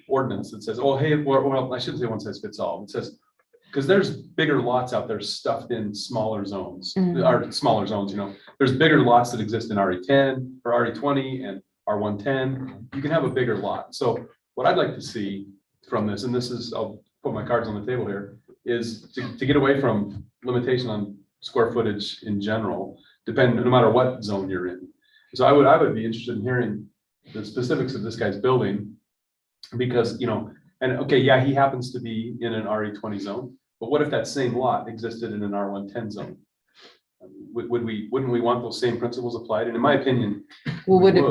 ordinance that says, oh, hey, well, I shouldn't say one size fits all. It says, because there's bigger lots out there stuffed in smaller zones, or smaller zones, there's bigger lots that exist in RE10 or RE20 and R110. You can have a bigger lot. So what I'd like to see from this, and this is, I'll put my cards on the table here, is to get away from limitation on square footage in general, no matter what zone you're in. So I would be interested in hearing the specifics of this guy's building, because, and okay, yeah, he happens to be in an RE20 zone, but what if that same lot existed in an R110 zone? Wouldn't we want those same principles applied? And in my opinion, Well, would it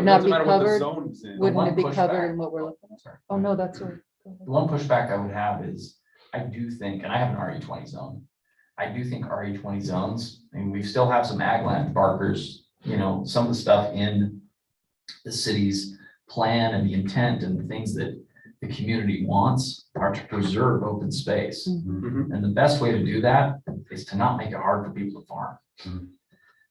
not doesn't be matter what the covered? zone is in. Wouldn't it be One pushback. covered in what we're looking at? Oh, no, that's right. Go ahead. The one pushback I would have is, I do think, and I have an RE20 zone. I do think RE20 zones, and we still have some ag land, Barkers, some of the stuff in the city's plan and the intent and the things that the community wants are to preserve open space. Mhm. And the best way to do that is to not make it hard for people to farm.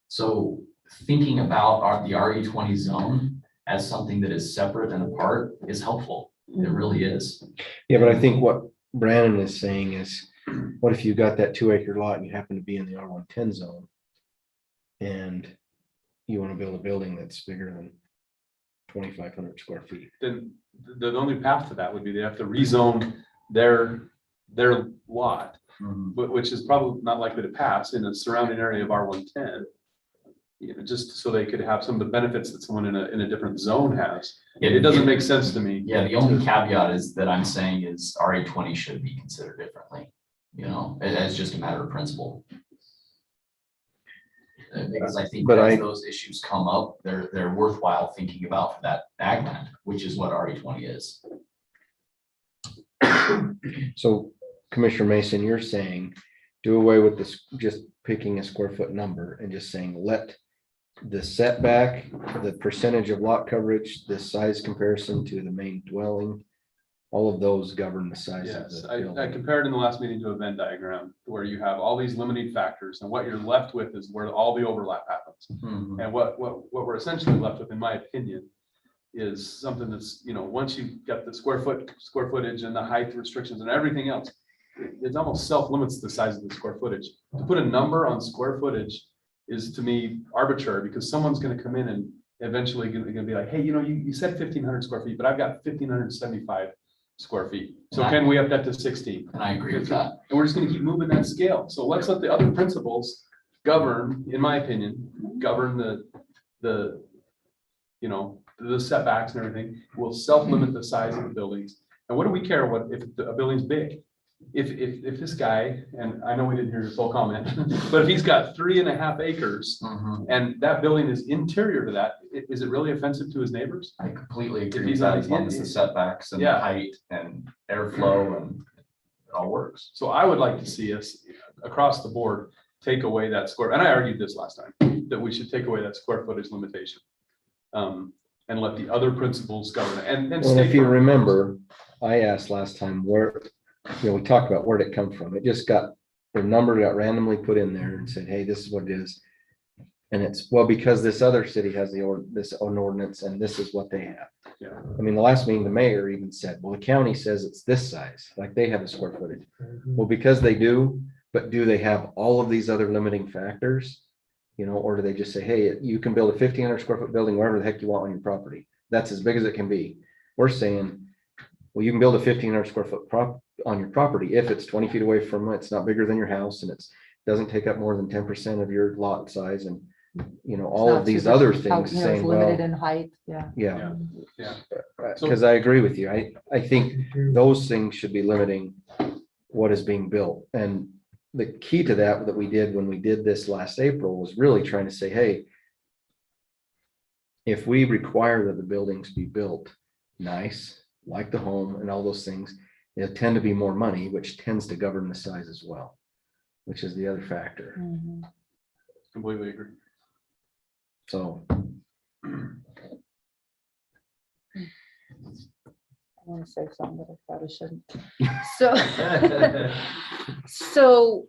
So thinking about the RE20 zone as something that is separate and apart is helpful. It really is. Yeah, but I think what Brandon is saying is, what if you got that 2 acre lot and you happen to be in the R110 zone? And you want to build a building that's bigger than 2,500 square feet. Then the only path to that would be they have to rezone their lot, which is probably not likely to pass in a surrounding area of R110. Just so they could have some of the benefits that someone in a different zone has. It doesn't make sense to me. Yeah, the only caveat is that I'm saying is RE20 should be considered differently, as just a matter of principle. Because I think as those issues come up, they're worthwhile thinking about for that ag land, which is what RE20 is. So Commissioner Mason, you're saying, do away with this, just picking a square foot number and just saying, let the setback, the percentage of lot coverage, the size comparison to the main dwelling, all of those govern the size of Yes, the I building. compared in the last meeting to a Venn diagram where you have all these limiting factors and what you're left with is where all the overlap happens. Mhm. And what we're essentially left with, in my opinion, is something that's, once you've got the square footage and the height restrictions and everything else, it almost self-limits the size of the square footage. To put a number on square footage is to me arbitrary because someone's gonna come in and eventually gonna be like, hey, you said 1,500 square feet, but I've got 1,575 square feet. So And I- can we up that to 16? And I agree with that. And we're just gonna keep moving that scale. So let's let the other principles govern, in my opinion, govern the setbacks and everything. We'll self-limit the size of the buildings. And what do we care if a building's big? If this guy, and I know we didn't hear your full comment, but if he's got 3.5 acres Mhm. and that building is interior to that, is it really offensive to his neighbors? I completely If agree he's with that on as the long as the setbacks and the Yeah. height and airflow and it all works. So I would like to see us across the board take away that square, and I argued this last time, that we should take away that square footage limitation. And let the other principles govern it. And And state if you farm- remember, I asked last time where, we talked about where'd it come from. It just got, the number got randomly put in there and said, hey, this is what it is. And it's, well, because this other city has this own ordinance and this is what they have. Yeah. I mean, the last meeting, the mayor even said, well, the county says it's this size, like they have a square footage. Well, because they do, but do they have all of these other limiting factors? Or do they just say, hey, you can build a 1,500 square foot building wherever the heck you want on your property. That's as big as it can be. We're saying, well, you can build a 1,500 square foot on your property if it's 20 feet away from it, it's not bigger than your house and doesn't take up more than 10% of your lot size and, all of these other things saying, It's limited well, in height, yeah. yeah. Yeah. Because I agree with you. I think those things should be limiting what is being built. And the key to that we did when we did this last April was really trying to say, hey, if we require that the buildings be built nice, like the home and all those things, it'll tend to be more money, which tends to govern the size as well, which is the other factor. Mhm. Completely agree. So I want to say something, but I probably shouldn't. So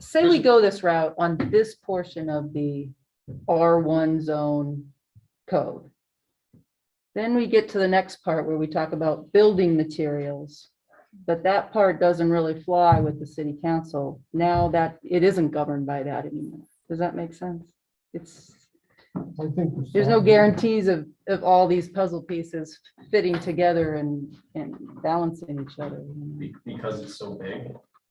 say we go this route on this portion of the R1 zone code. Then we get to the next part where we talk about building materials, but that part doesn't really fly with the city council. Now that it isn't governed by that anymore. Does that make sense? I think There's no guarantees of all these puzzle pieces fitting together and balancing each other. Because it's so big.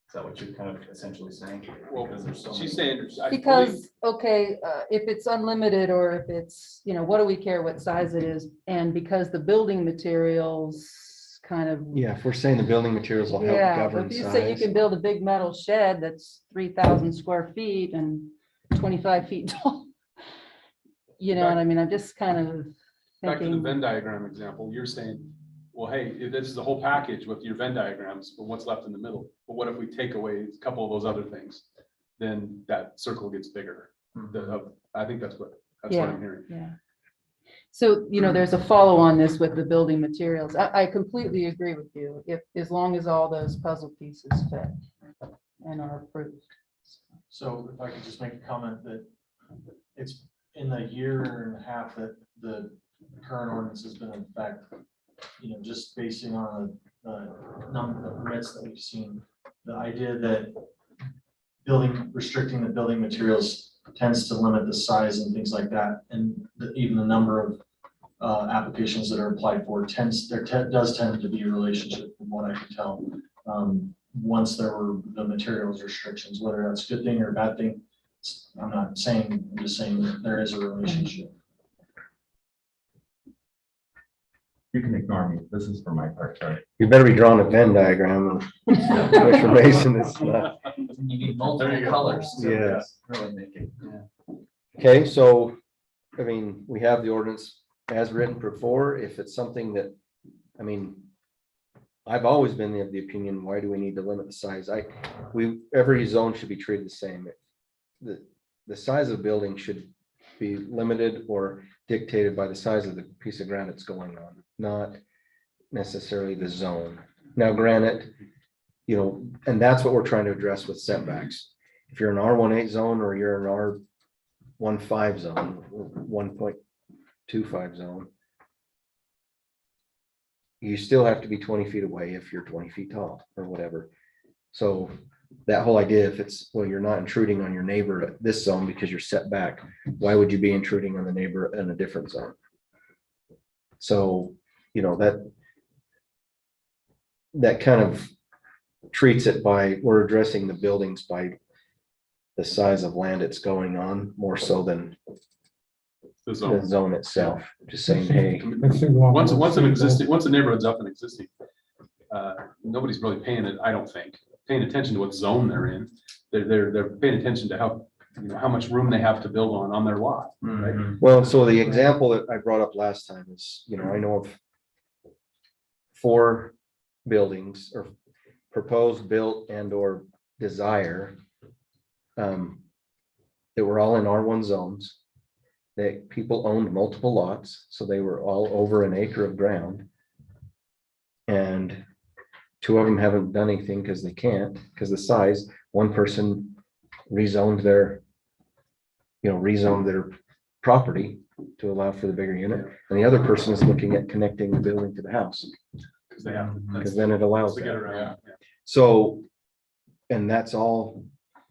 Is that what you're kind of essentially saying? Well, Because there's so she's many. saying. I believe- Because, okay, if it's unlimited or if it's, what do we care what size it is? And because the building materials kind of. yeah, if we're saying the building materials will help Yeah, govern if you say you size. can build a big metal shed that's 3,000 square feet and 25 feet tall. You know what I mean? I'm just kind of Back to the thinking, Venn diagram example, you're saying, well, hey, this is the whole package with your Venn diagrams, but what's left in the middle? But what if we take away a couple of those other things? Then that circle gets bigger. I think that's what I'm hearing. yeah. So, there's a follow on this with the building materials. I completely agree with you, as long as all those puzzle pieces fit and are approved. So if I could just make a comment that it's in the year and a half that the current ordinance has been in effect, just basing on the number of permits that we've seen, the idea that restricting the building materials tends to limit the size and things like that, and even the number of applications that are applied for does tend to be a relationship from what I can tell. Once there were the materials restrictions, whether that's a good thing or a bad thing, I'm just saying that there is a relationship. You can ignore me. This is for my part, sorry. You better be drawing a Venn diagram. Commissioner Mason is not. You need multiple colors. to Yes. Really make it. Yeah. Okay, so, we have the ordinance as written before. If it's something that, I've always been of the opinion, why do we need to limit the size? Every zone should be treated the same. The size of the building should be limited or dictated by the size of the piece of ground it's going on, not, necessarily the zone. Now granted, you know, and that's what we're trying to address with setbacks. If you're an R18 zone or you're an R15 zone, 1.25 zone, you still have to be 20 feet away if you're 20 feet tall or whatever. So that whole idea, if it's, well, you're not intruding on your neighbor at this zone because you're set back, why would you be intruding on the neighbor in a different zone? So, you know, that kind of treats it by, we're addressing the buildings by the size of land it's going on more so than The the zone itself. Just saying, hey, Once a neighborhood's up and existing, nobody's really paying it, I don't think, paying attention to what zone they're in. They're paying attention to how, you know, how much room they have to build on their lot, right? well, so the example that I brought up last time is, you know, I know of 4 buildings or proposed, built and or desire that were all in R1 zones, that people owned multiple lots, so they were all over an acre of ground. And 2 of them haven't done anything because they can't, because the size. One person rezoned their property to allow for the bigger unit, and the other person is looking at connecting the building to the house, Because they have. because then it allows To get that. around. Yeah. So, and that's all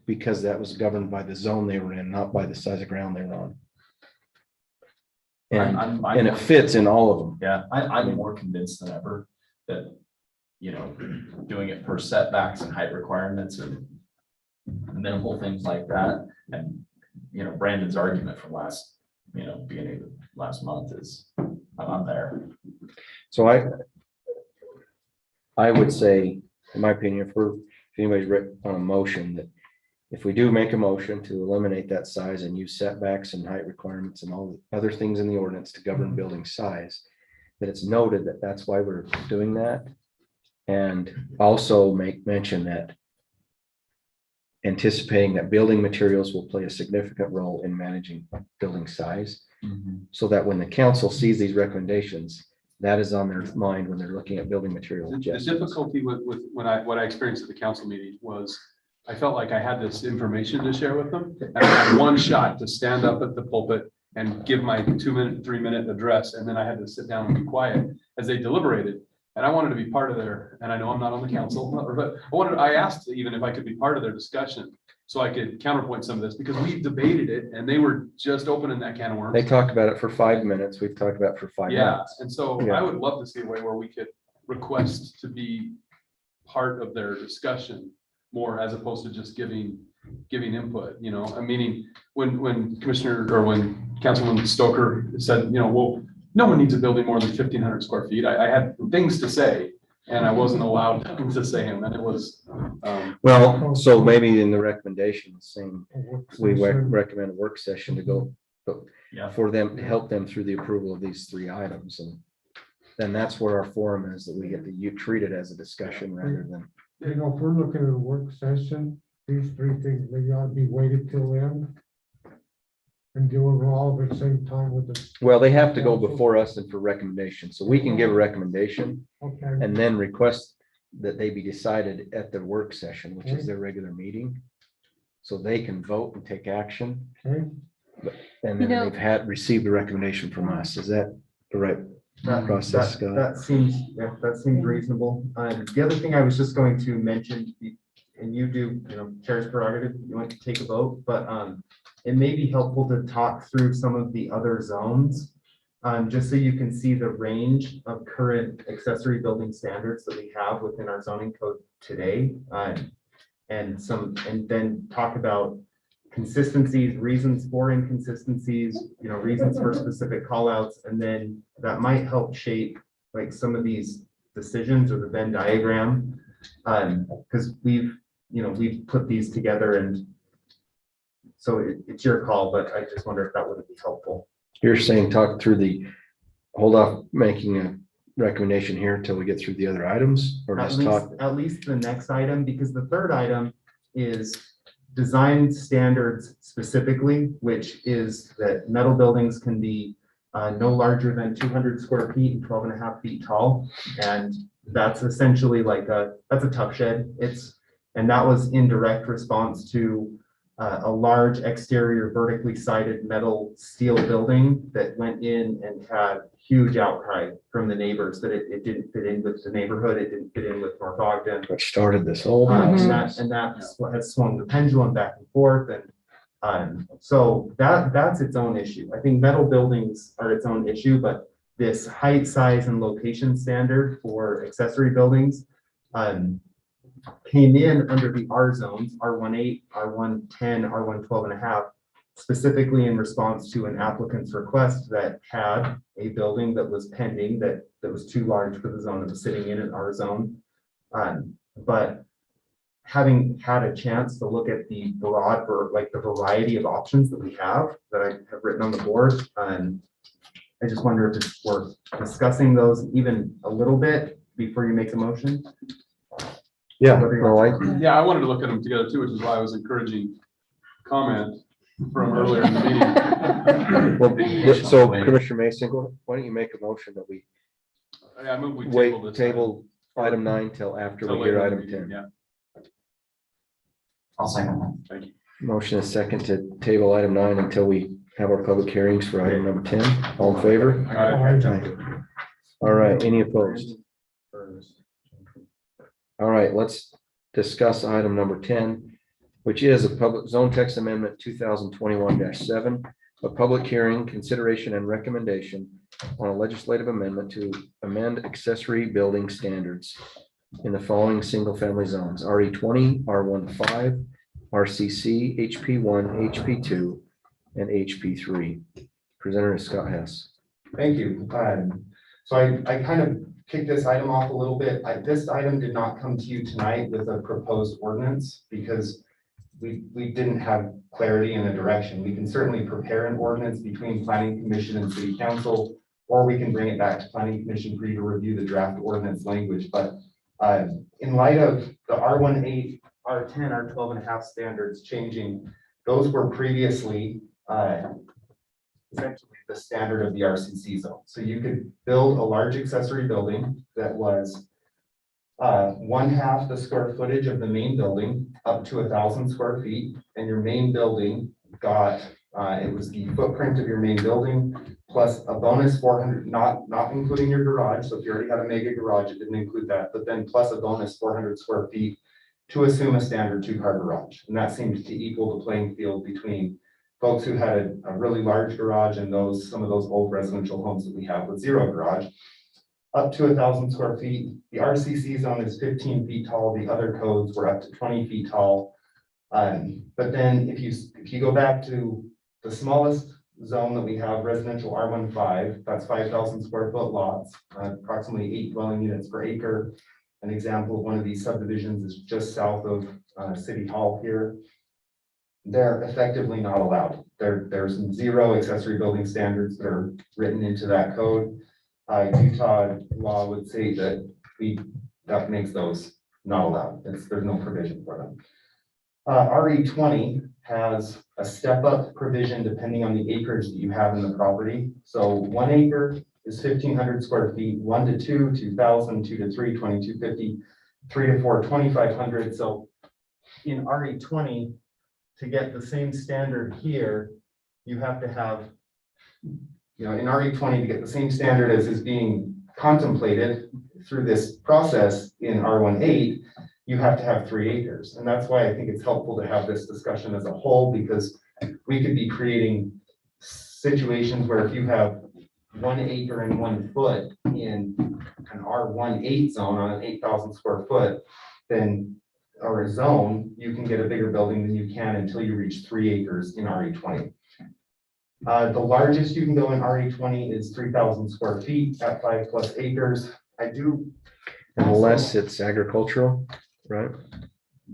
because that was governed by the zone they were in, not by the size of ground they were on. And it fits in all of them. Yeah, I'm more convinced than ever that, you know, doing it per setbacks and height requirements and minimal things like that. And, you know, Brandon's argument from beginning of last month is, I'm there. So I would say, in my opinion, if anybody's written on a motion, that if we do make a motion to eliminate that size and use setbacks and height requirements and all the other things in the ordinance to govern building size, that it's noted that that's why we're doing that. And also make mention that anticipating that building materials will play a significant role in managing building size. So that when the council sees these recommendations, that is on their mind when they're looking at building materials. The difficulty with what I experienced at the council meeting was I felt like I had this information to share with them. And I had one shot to stand up at the pulpit and give my 2-minute, 3-minute address. And then I had to sit down and be quiet as they deliberated. And I wanted to be part of and I know I'm not on the council, but I asked even if I could be part of their discussion so I could counterpoint some of this, because we debated it and they were just opening that can of worms. They talked about it for 5 minutes. We've talked about it for 5 minutes. And so Yeah. I would love to see a way where we could request to be part of their discussion more, as opposed to just giving input, you know, meaning when Councilman Stoker said, you know, well, no one needs a building more than 1,500 square feet. I had things to say and I wasn't allowed to say them, and it was. Well, so maybe in the recommendation, saying we recommend a work session to go, but for them to help them through the approval of these 3 items. And then that's where our forum is, that we get to treat it as a discussion rather than. You know, if we're looking at a work session, these 3 things, they ought to be weighted till then. And deal with all at the same time with the. Well, they have to go before us and for recommendation. So we can give a recommendation Okay. and then request that they be decided at the work session, which is their regular meeting. So they can vote and take action. Okay. And then they've received a recommendation from us. Is that the right process, Scott? That seems reasonable. The other thing I was just going to mention, and you do, you know, chair's prerogative, you want to take a vote, but it may be helpful to talk through some of the other zones, just so you can see the range of current accessory building standards that we have within our zoning code today. And then talk about consistencies, reasons for inconsistencies, you know, reasons for specific callouts, and then that might help shape like some of these decisions or the Venn diagram. Because we've put these together, and so it's your call, but I just wonder if that would be helpful. You're saying talk through hold off making a recommendation here until we get through the other items, or just talk? At least the next item, because the third item is design standards specifically, which is that metal buildings can be no larger than 200 square feet and 12 and a half feet tall. And that's essentially like that's a tough shed. And that was in direct response to a large exterior vertically sided metal steel building that went in and had huge outcry from the neighbors that it didn't fit in with the neighborhood. It didn't fit in with North Ogden. Which started this whole. And that's what has swung the pendulum back and forth. And so that's its own issue. I think metal buildings are its own issue, but this height, size, and location standard for accessory buildings came in under the R zones, R18, R110, R112 and a half, specifically in response to an applicant's request that had a building that was pending that was too large for the zone that was sitting in an R zone. But having had a chance to look at the broad, the variety of options that we have that I have written on the board, I just wonder if it's worth discussing those even a little bit before you make a motion. Yeah, Yeah, I wanted to look at them together too, which is why I was encouraging comment from earlier in the meeting. well, so Commissioner Mason, why don't you make a motion that we I move we wait, table this. table item 9 till after Till we hear later in item the meeting, 10. Yeah, I'll second that. thank you. Motion is second to table item 9 until we have our public hearings for item number 10. All in favor? Aye. All right, any opposed? All right, let's discuss item number 10, which is a public zone text amendment 2021-7, a public hearing, consideration and recommendation on a legislative amendment to amend accessory building standards in the following single-family zones: RE20, R15, RCC, HP1, HP2, and HP3. Presenter is Scott Hess. Thank you. So I kind of kicked this item off a little bit. This item did not come to you tonight with a proposed ordinance because we didn't have clarity in a direction. We can certainly prepare an ordinance between planning commission and city council, or we can bring it back to planning commission for you to review the draft ordinance language. But in light of the R18, R10, R12 and a half standards changing, those were previously essentially the standard of the RCC zone. So you could build a large accessory building that was 1/2 the square footage of the main building up to 1,000 square feet. And your main building got, it was the footprint of your main building plus a bonus 400, not including your garage. So if you already had a mega garage, it didn't include that, but then plus a bonus 400 square feet to assume a standard 2-car garage. And that seemed to equal the playing field between folks who had a really large garage and some of those old residential homes that we have with 0 garage. Up to 1,000 square feet. The RCC zone is 15 feet tall. The other codes were up to 20 feet tall. But then if you go back to the smallest zone that we have, residential R15, that's 5,000 square foot lots, approximately 8 dwelling units per acre. An example of one of these subdivisions is just south of City Hall here. They're effectively not allowed. There's 0 accessory building standards that are written into that code. Utah law would say that makes those not allowed. There's no provision for them. RE20 has a step-up provision depending on the acreage that you have in the property. So 1 acre is 1,500 square feet, 1 to 2, 2,000, 2 to 3, 2,250, 3 to 4, 2,500. So in RE20, to get the same standard here, you have to have, in RE20 to get the same standard as is being contemplated through this process in R18, you have to have 3 acres. And that's why I think it's helpful to have this discussion as a whole, because we could be creating situations where if you have 1 acre and 1 foot in an R18 zone on an 8,000 square foot, then or a zone, you can get a bigger building than you can until you reach 3 acres in RE20. The largest you can go in RE20 is 3,000 square feet at 5+ acres. Unless it's agricultural, right?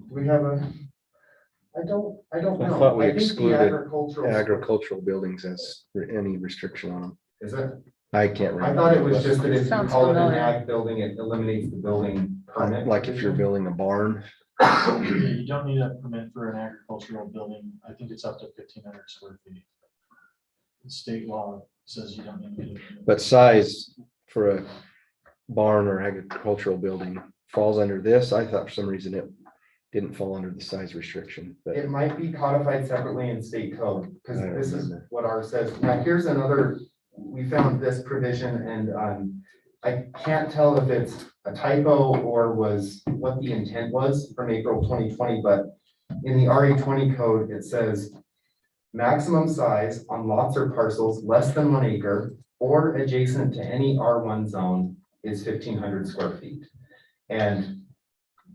We have I don't know. I thought we think the excluded agricultural agricultural buildings as any restriction on them. Is it? I can't remember. I thought it was just that if you Sounds call it an familiar. ag building, it eliminates the building permit. Like if you're building a barn. You don't need a permit for an agricultural building. I think it's up to 1,500 square feet. State law says you don't need to. But size for a barn or agricultural building falls under this. I thought for some reason it didn't fall under the size restriction, but It might be codified separately in state code, because I don't this is remember. what ours says. Now, here's another, we found this provision and I can't tell if it's a typo or was what the intent was from April 2020, but in the RE20 code, it says maximum size on lots or parcels less than 1 acre or adjacent to any R1 zone is 1,500 square feet. And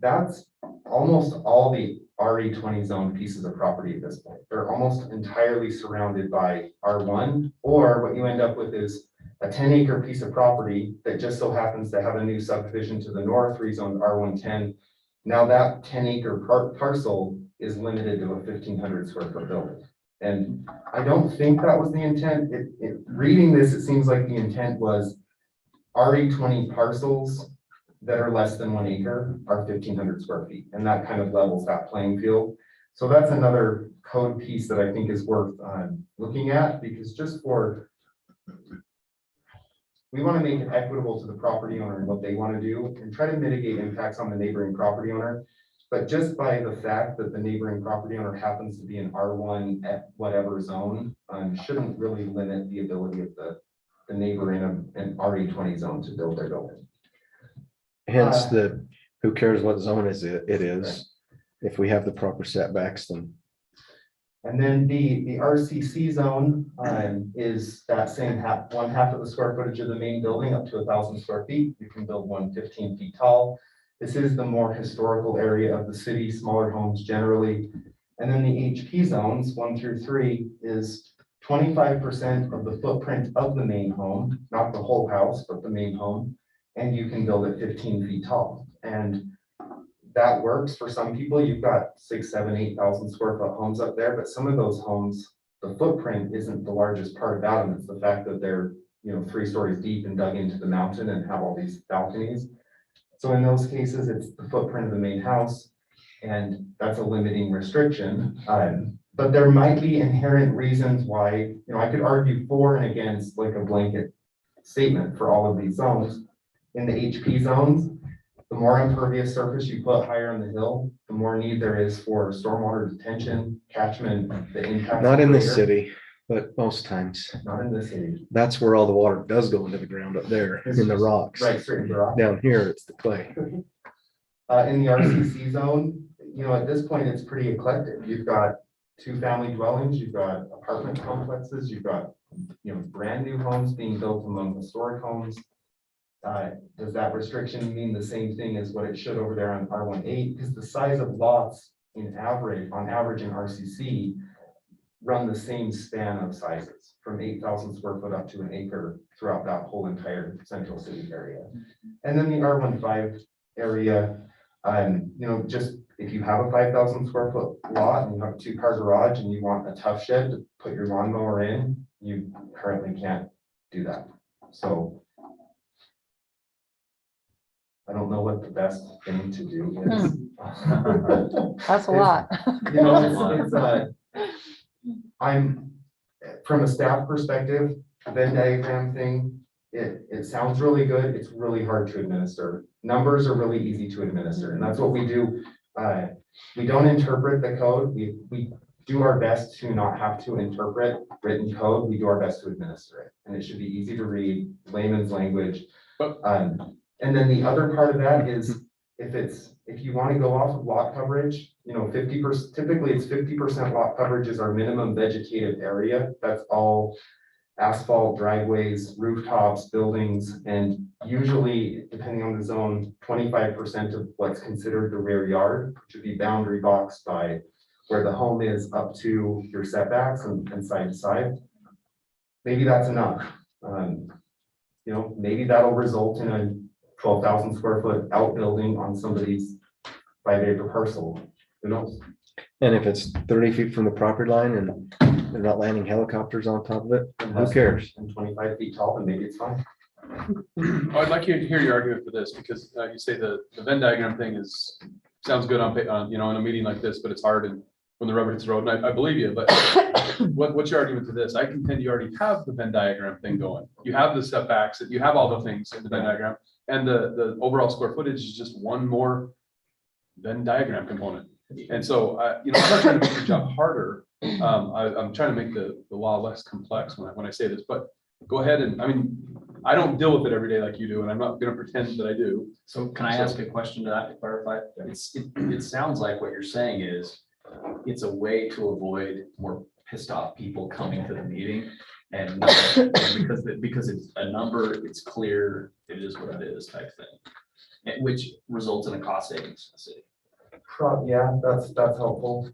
that's almost all the RE20 zone pieces of property at this point. They're almost entirely surrounded by R1, or what you end up with is a 10-acre piece of property that just so happens to have a new subdivision to the north, rezoned R110. Now that 10-acre parcel is limited to a 1,500 square foot building. And I don't think that was the intent. Reading this, it seems like the intent was RE20 parcels that are less than 1 acre are 1,500 square feet, and that kind of levels that playing field. So that's another code piece that I think is worth looking at, because just for, we want to make it equitable to the property owner and what they want to do and try to mitigate impacts on the neighboring property owner. But just by the fact that the neighboring property owner happens to be an R1 at whatever zone, shouldn't really limit the ability of the neighbor in an RE20 zone to build their building. hence the, who cares what zone it is? If we have the proper setbacks, then And then the RCC zone is that same one half of the square footage of the main building up to 1,000 square feet. You can build one 15 feet tall. This is the more historical area of the city, smaller homes generally. And then the HP zones 1 through 3 is 25% of the footprint of the main home, not the whole house, but the main home. And you can build it 15 feet tall. And that works for some people. You've got 6,000, 7,000, 8,000 square foot homes up there, but some of those homes, the footprint isn't the largest part about them. It's the fact that they're, 3 stories deep and dug into the mountain and have all these balconies. So in those cases, it's the footprint of the main house, and that's a limiting restriction. But there might be inherent reasons why, I could argue for and against like a blanket statement for all of these zones. In the HP zones, the more impervious surface you put higher on the hill, the more need there is for stormwater detention, catchment, the impact. not in this city, but most times. Not in this city. That's where all the water does go into the ground up there in the rocks. Right, straight in the rock. Down here, it's the clay. In the RCC zone, at this point, it's pretty eclectic. You've got 2 family dwellings, you've got apartment complexes, you've got, brand new homes being built among historic homes. Does that restriction mean the same thing as what it should over there on R18? Because the size of lots on average in RCC run the same span of sizes from 8,000 square foot up to 1 acre throughout that whole entire central city area. And then the R15 area, just if you have a 5,000 square foot lot and you have a 2-car garage and you want a tough shed to put your lawnmower in, you currently can't do that. So I don't know what the best thing to do is. That's a lot. I'm, from a staff perspective, the Venn diagram thing, it sounds really good. It's really hard to administer. Numbers are really easy to administer, and that's what we do. We don't interpret the code. We do our best to not have to interpret written code. We do our best to administer it, and it should be easy to read, layman's language. And then the other part of that is if you want to go off of lot coverage, 50%, typically it's 50% lot coverage is our minimum vegetative area. That's all asphalt, driveways, rooftops, buildings, and usually, depending on the zone, 25% of what's considered the rear yard, which would be boundary boxed by where the home is up to your setbacks and side to side. Maybe that's enough. Maybe that'll result in a 12,000 square foot outbuilding on somebody's 5-acre parcel. Who knows? And if it's 30 feet from the property line and they're not landing helicopters on top of it, who cares? And 25 feet tall, then maybe it's fine. I'd like you to hear your argument for this, because you say the Venn diagram thing sounds good on, in a meeting like this, but it's hard when the rubber hits the road, and I believe you, but what's your argument to this? I contend you already have the Venn diagram thing going. You have the setbacks, you have all the things in the Venn diagram, and the overall square footage is just one more Venn diagram component. And so, I'm not trying to make your job harder. I'm trying to make the law less complex when I say this, but go ahead and, I don't deal with it every day like you do, and I'm not gonna pretend that I do. So can I ask a question to that to clarify? It sounds like what you're saying is it's a way to avoid more pissed off people coming to the meeting and because it's a number, it's clear, it is what it is type thing, which results in a cost savings to the city. Yeah, that's helpful.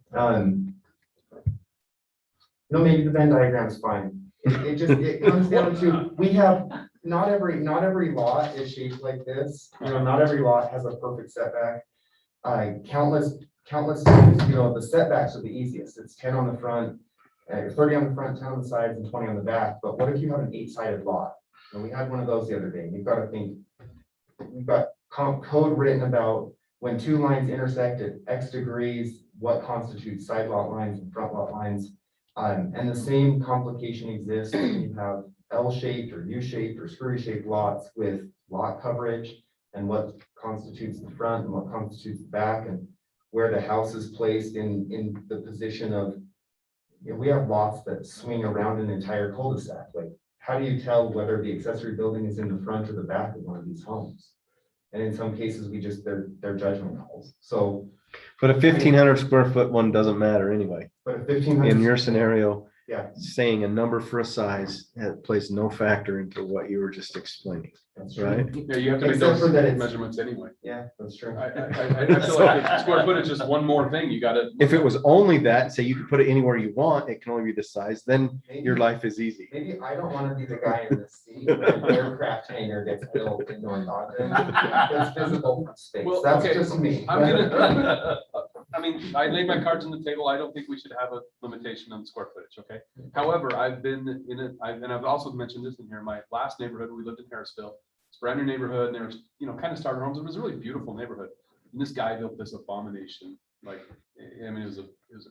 Maybe the Venn diagram is fine. It comes down to, we have, not every lot is shaped like this. Not every lot has a perfect setback. Countless, the setbacks are the easiest. It's 10 on the front, 30 on the front, 10 on the sides, and 20 on the back. But what if you have an 8-sided lot? And we had one of those the other day. You've got to think, we've got code written about when two lines intersect at X degrees, what constitutes side lot lines and front lot lines. And the same complication exists when you have L-shaped or U-shaped or screw-shaped lots with lot coverage and what constitutes the front and what constitutes the back and where the house is placed in the position of, we have lots that swing around an entire cul-de-sac. Like, how do you tell whether the accessory building is in the front or the back of one of these homes? And in some cases, they're judgment calls. So, But a 1,500 square foot one doesn't matter anyway. but a 1,500. In your scenario, Yeah, saying a number for a size plays no factor into what you were just explaining, that's true. right? Yeah, you have to make Except those for that it's- measurements anyway. Yeah, that's true. I feel like the square footage is just one more thing you gotta. If it was only that, say you could put it anywhere you want, it can only be this size, then your life is easy. Maybe I don't want to be the guy in the seat when an aircraft hangar gets built in North Ogden. It's visible from space. Well, That's okay, just me. I laid my cards on the table. I don't think we should have a limitation on the square footage, okay? However, I've been in it, and I've also mentioned this in here, my last neighborhood, we lived in Harrisville. It's a brand new neighborhood, and there was, kind of starter homes. It was a really beautiful neighborhood. And this guy built this abomination, it was a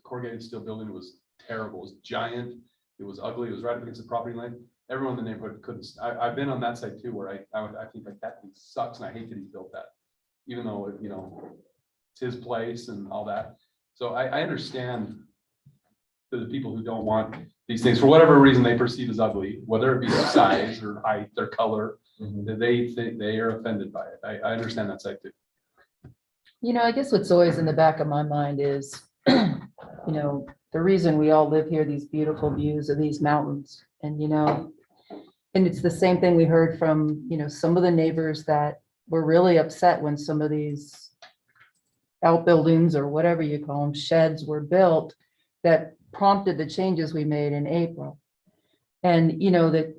corrugated steel building. It was terrible. It was giant. It was ugly. It was right up against the property line. Everyone in the neighborhood couldn't, I've been on that side too, where I think like that thing sucks, and I hate that he built that, even though, it's his place and all that. So I understand the people who don't want these things for whatever reason they perceive as ugly, whether it be their size or height, their color, that they are offended by it. I understand that side too. I guess what's always in the back of my mind is, the reason we all live here, these beautiful views of these mountains. And, and it's the same thing we heard from, some of the neighbors that were really upset when some of these outbuildings or whatever you call them, sheds were built that prompted the changes we made in April. And, that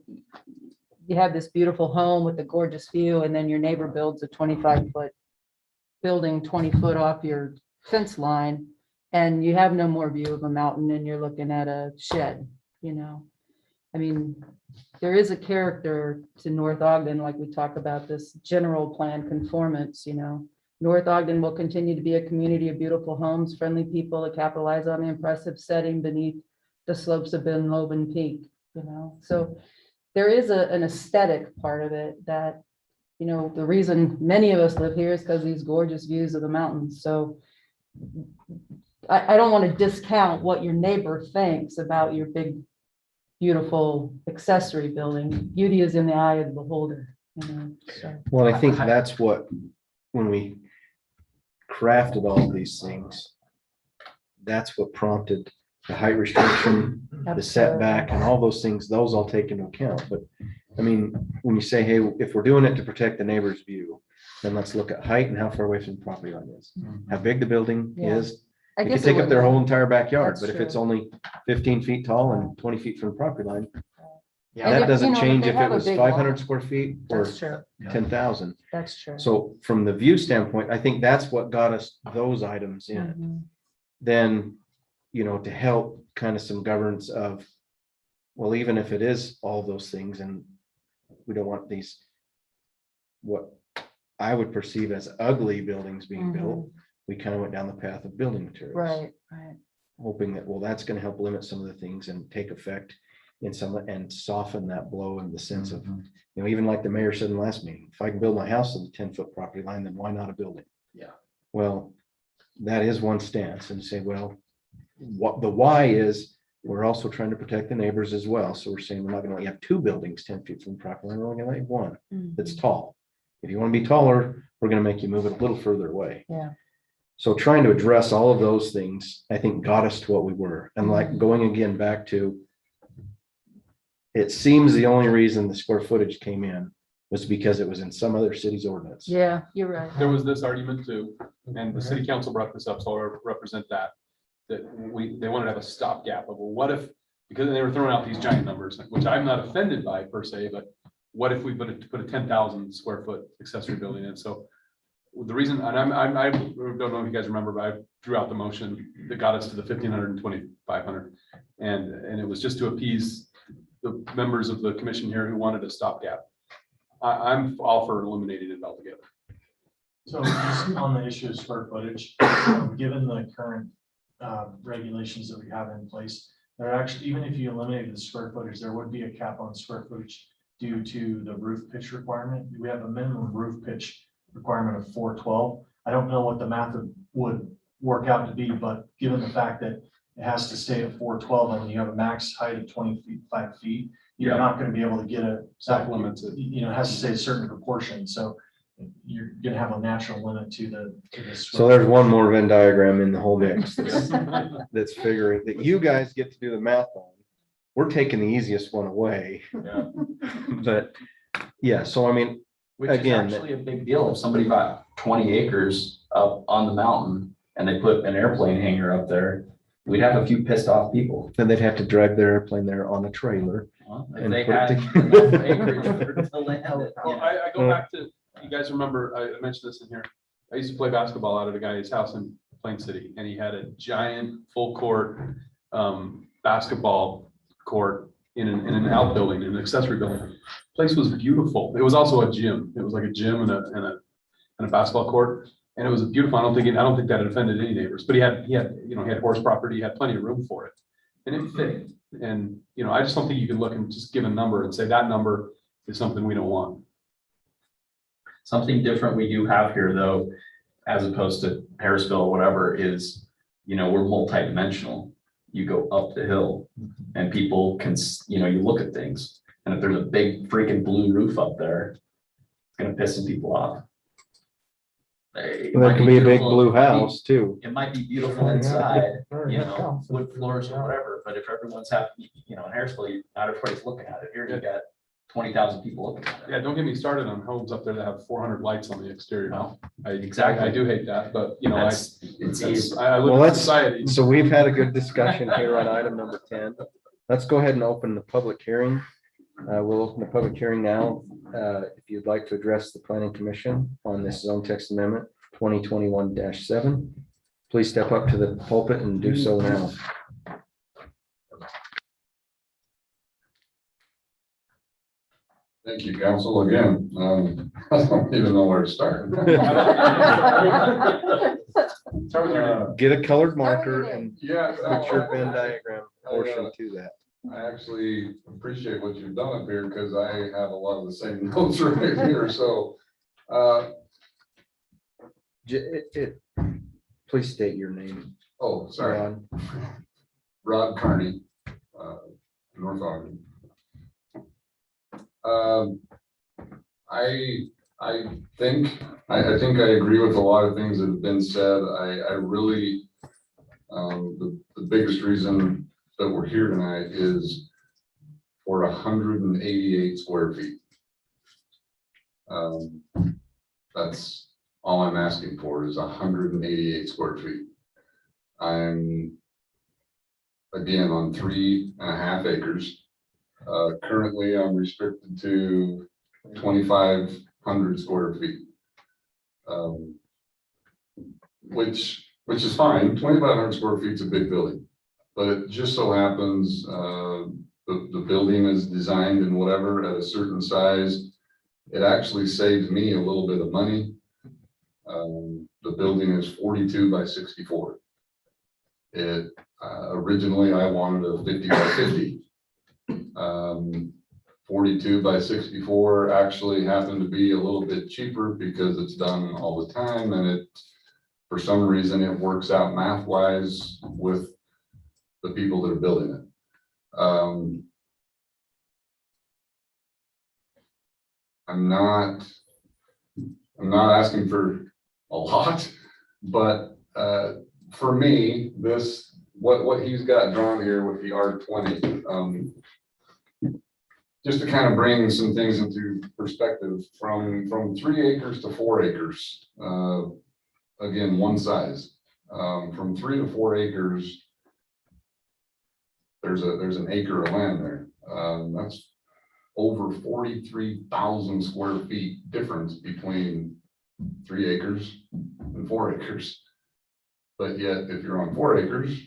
you have this beautiful home with a gorgeous view, and then your neighbor builds a 25-foot building 20 foot off your fence line, and you have no more view of a mountain and you're looking at a shed, there is a character to North Ogden, like we talk about this general plan conformance, North Ogden will continue to be a community of beautiful homes, friendly people that capitalize on the impressive setting beneath the slopes of Ben Lobin Peak, So there is an aesthetic part of it that, the reason many of us live here is because these gorgeous views of the mountains. So I don't want to discount what your neighbor thinks about your big, beautiful accessory building. Beauty is in the eye of the beholder. So. Well, I think that's what, when we crafted all these things, that's what prompted the height restriction, the setback, and all those things, those all take into account. But when you say, hey, if we're doing it to protect the neighbor's view, then let's look at height and how far away from the property line is, how big the building is. I It guess could take it up their would- whole entire backyard, That's but if true. it's only 15 feet tall and 20 feet from the property line, Yeah, that if, doesn't if change they if have it a was big 500 lot, square feet or That's true. 10,000. That's true. So from the view standpoint, I think that's what got us those items in. Mhm. Then, to help kind of some governance of, well, even if it is all those things and we don't want these, what I would perceive as ugly buildings being built, we kind of went down the path of building materials. Right, right. hoping that, well, that's gonna help limit some of the things and take effect in some, and soften that blow in the sense of, even like the mayor said in the last meeting, if I can build my house on the 10-foot property line, then why not a building? Yeah. Well, that is one stance, and say, well, what the why is, we're also trying to protect the neighbors as well. So we're saying we're not gonna let you have 2 buildings 10 feet from the property line, we're only gonna let you have 1 that's tall. If you wanna be taller, we're gonna make you move it a little further away. Yeah. So trying to address all of those things, I think got us to what we were. And like going again back to, it seems the only reason the square footage came in was because it was in some other city's ordinance. Yeah, you're right. There was this argument too, and the city council brought this up, so I'll represent that. That they wanted to have a stopgap of, well, what if, because they were throwing out these giant numbers, which I'm not offended by per se, but what if we put a 10,000 square foot accessory building in? So the reason, and I don't know if you guys remember, but I drew out the motion that got us to the 1,500 and 2,500. And it was just to appease the members of the commission here who wanted a stopgap. I'm all for eliminating it altogether. So just on the issue of square footage, given the current regulations that we have in place, there are actually, even if you eliminated the square footage, there would be a cap on square footage due to the roof pitch requirement. We have a minimum roof pitch requirement of 412. I don't know what the math would work out to be, but given the fact that it has to stay at 412 and you have a max height of 25 feet, you're not going to be able to get a Supplements it. It has to stay a certain proportion. So you're going to have a natural limit to the. So there's one more Venn diagram in the whole mix that's figuring that you guys get to do the math on. We're taking the easiest one away. Yeah. But yeah, so I mean, Which again, is actually a big deal. If somebody bought 20 acres up on the mountain and they put an airplane hangar up there, we'd have a few pissed off people. then they'd have to drag their airplane there on a trailer. Well, if And they put it had together. enough acreage to land it, you Well, know. I go back to, you guys remember, I mentioned this in here. I used to play basketball out at a guy's house in Plain City, and he had a giant full court basketball court in an outbuilding, in an accessory building. Place was beautiful. It was also a gym. It was like a gym and a basketball court. And it was beautiful. I don't think that offended any neighbors, but he had horse property, he had plenty of room for it. And it fit. And, I just don't think you can look and just give a number and say that number is something we don't want. Something different we do have here though, as opposed to Harrisville or whatever, is, we're multidimensional. You go up the hill and people can, you look at things. And if there's a big freaking blue roof up there, it's gonna piss some people off. It There might could be a big beautiful, blue it might be- house too. It might be beautiful inside, wood floors or whatever, but if everyone's happy, in Harrisville, not everybody's looking at it. Here you got 20,000 people looking at it. Yeah, don't get me started on homes up there that have 400 lights on the exterior. No, Exactly. I do hate that, but it's easy. I Well, live in let's- society. So we've had a good discussion here on item number 10. Let's go ahead and open the public hearing. We'll open the public hearing now. If you'd like to address the planning commission on this zone text amendment 2021-7, please step up to the pulpit and do so now. Thank you, council, again. I don't even know where to start. Start with your name. Get a colored marker and Yeah. put your Venn diagram portion to that. I actually appreciate what you've done up here because I have a lot of the same notes right here, so. Please state your name. Oh, sorry, Ron. Rod Carney, North Ogden. I think I agree with a lot of things that have been said. I really, the biggest reason that we're here tonight is for 188 square feet. That's all I'm asking for is 188 square feet. I'm again on 3.5 acres. Currently I'm restricted to 2,500 square feet. Which is fine. 2,500 square feet is a big building, but it just so happens the building is designed and whatever at a certain size. It actually saves me a little bit of money. The building is 42 by 64. It Originally, I wanted a 50 by 50. 42 by 64 actually happened to be a little bit cheaper because it's done all the time, and it, for some reason, it works out math wise with the people that are building it. I'm not asking for a lot, but for me, this, what he's got drawn here with the R20, just to kind of bring some things into perspective, from 3 acres to 4 acres, again, one size, from 3 to 4 acres, there's an acre of land there. That's over 43,000 square feet difference between 3 acres and 4 acres. But yet, if you're on 4 acres,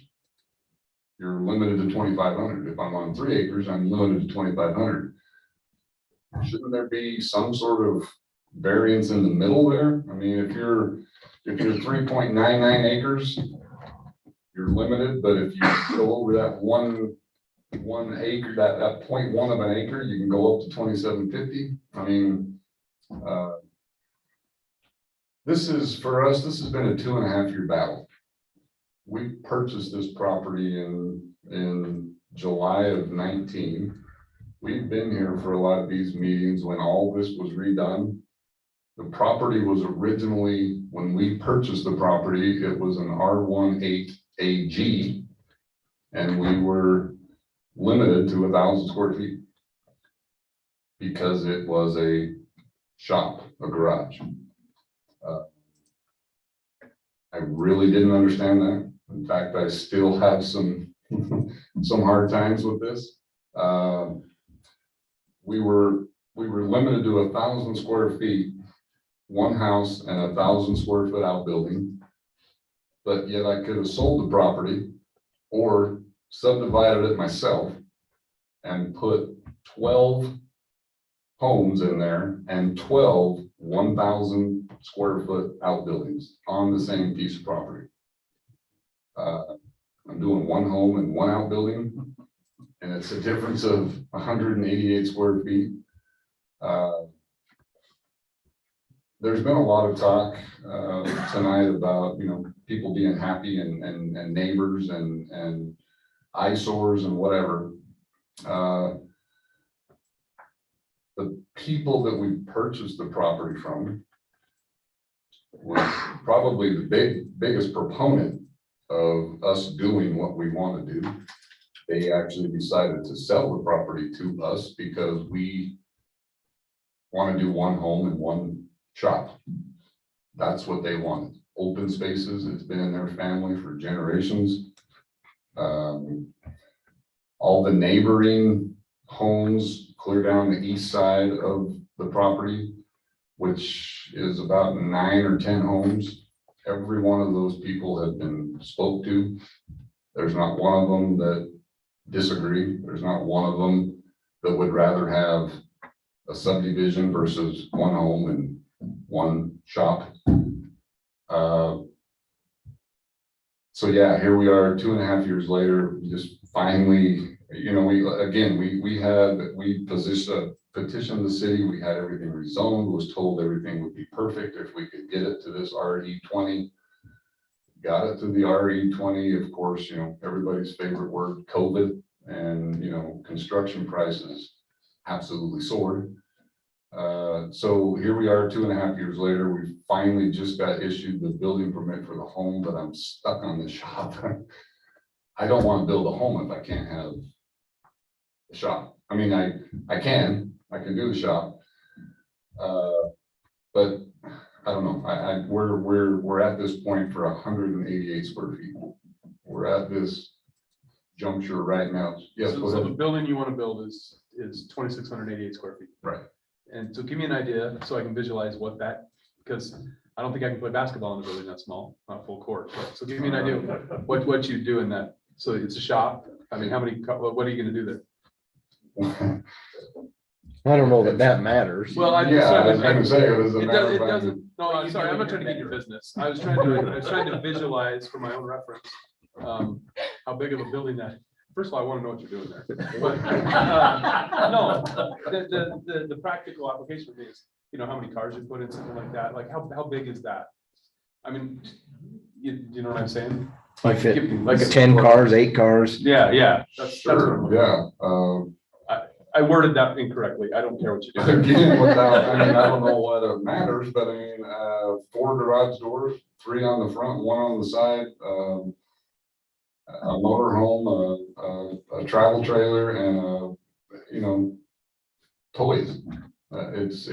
you're limited to 2,500. If I'm on 3 acres, I'm limited to 2,500. Shouldn't there be some sort of variance in the middle there? I mean, if you're 3.99 acres, you're limited, but if you go over that one acre, that 0.1 of an acre, you can go up to 2,750. I mean, this is, for us, this has been a 2.5-year battle. We purchased this property in July of 19. We've been here for a lot of these meetings when all this was redone. The property was originally, when we purchased the property, it was an R18 AG, and we were limited to 1,000 square feet because it was a shop, a garage. I really didn't understand that. In fact, I still have some hard times with this. We were limited to 1,000 square feet, one house and 1,000 square foot outbuilding. But yet I could have sold the property or subdivided it myself and put 12 homes in there and 12 1,000 square foot outbuildings on the same piece of property. I'm doing one home and one outbuilding, and it's a difference of 188 square feet. There's been a lot of talk tonight about, you know, people being happy and neighbors and eyesores and whatever. The people that we purchased the property from was probably the biggest proponent of us doing what we want to do. They actually decided to sell the property to us because we want to do one home and one shop. That's what they wanted. Open spaces. It's been in their family for generations. All the neighboring homes clear down the east side of the property, which is about 9 or 10 homes. Every one of those people have been spoke to. There's not one of them that disagree. There's not one of them that would rather have a subdivision versus one home and one shop. So yeah, here we are 2.5 years later. We just finally, you know, we petitioned the city. We had everything rezoned, was told everything would be perfect if we could get it to this RE20. Got it to the RE20. Of course, you know, everybody's favorite word, COVID, and, you know, construction prices absolutely soared. So here we are 2.5 years later. We finally just got issued the building permit for the home, but I'm stuck on the shop. I don't want to build a home if I can't have a shop. I mean, I can do the shop. But I don't know. We're at this point for 188 square feet. We're at this juncture right now. Yes. So the building you want to build is 2,688 square feet. Right. And so give me an idea so I can visualize what that, because I don't think I can play basketball in a building that small, not full court. So give me an idea of what you do in that. So it's a shop. I mean, what are you going to do there? I don't know that matters. Well, I was going to say it was a matter it of doesn't, no, I'm sorry, I'm not trying to get your business. I was trying to visualize for my own reference, how big of a building that, first of all, I want to know what you're doing there. But, no, the practical application is, you know, how many cars you put in, something like that, like how big is that? I mean, you know what I'm saying? Like Give- like a- 10 cars, 8 cars. Yeah, yeah. That's what I'm Sure, looking yeah. at. I worded that incorrectly. I don't care what you do. Again, without, I mean, I don't know what it matters, but I mean, 4 garage doors, 3 on the front, 1 on the side, a motor home, a travel trailer, and you know, toys. It's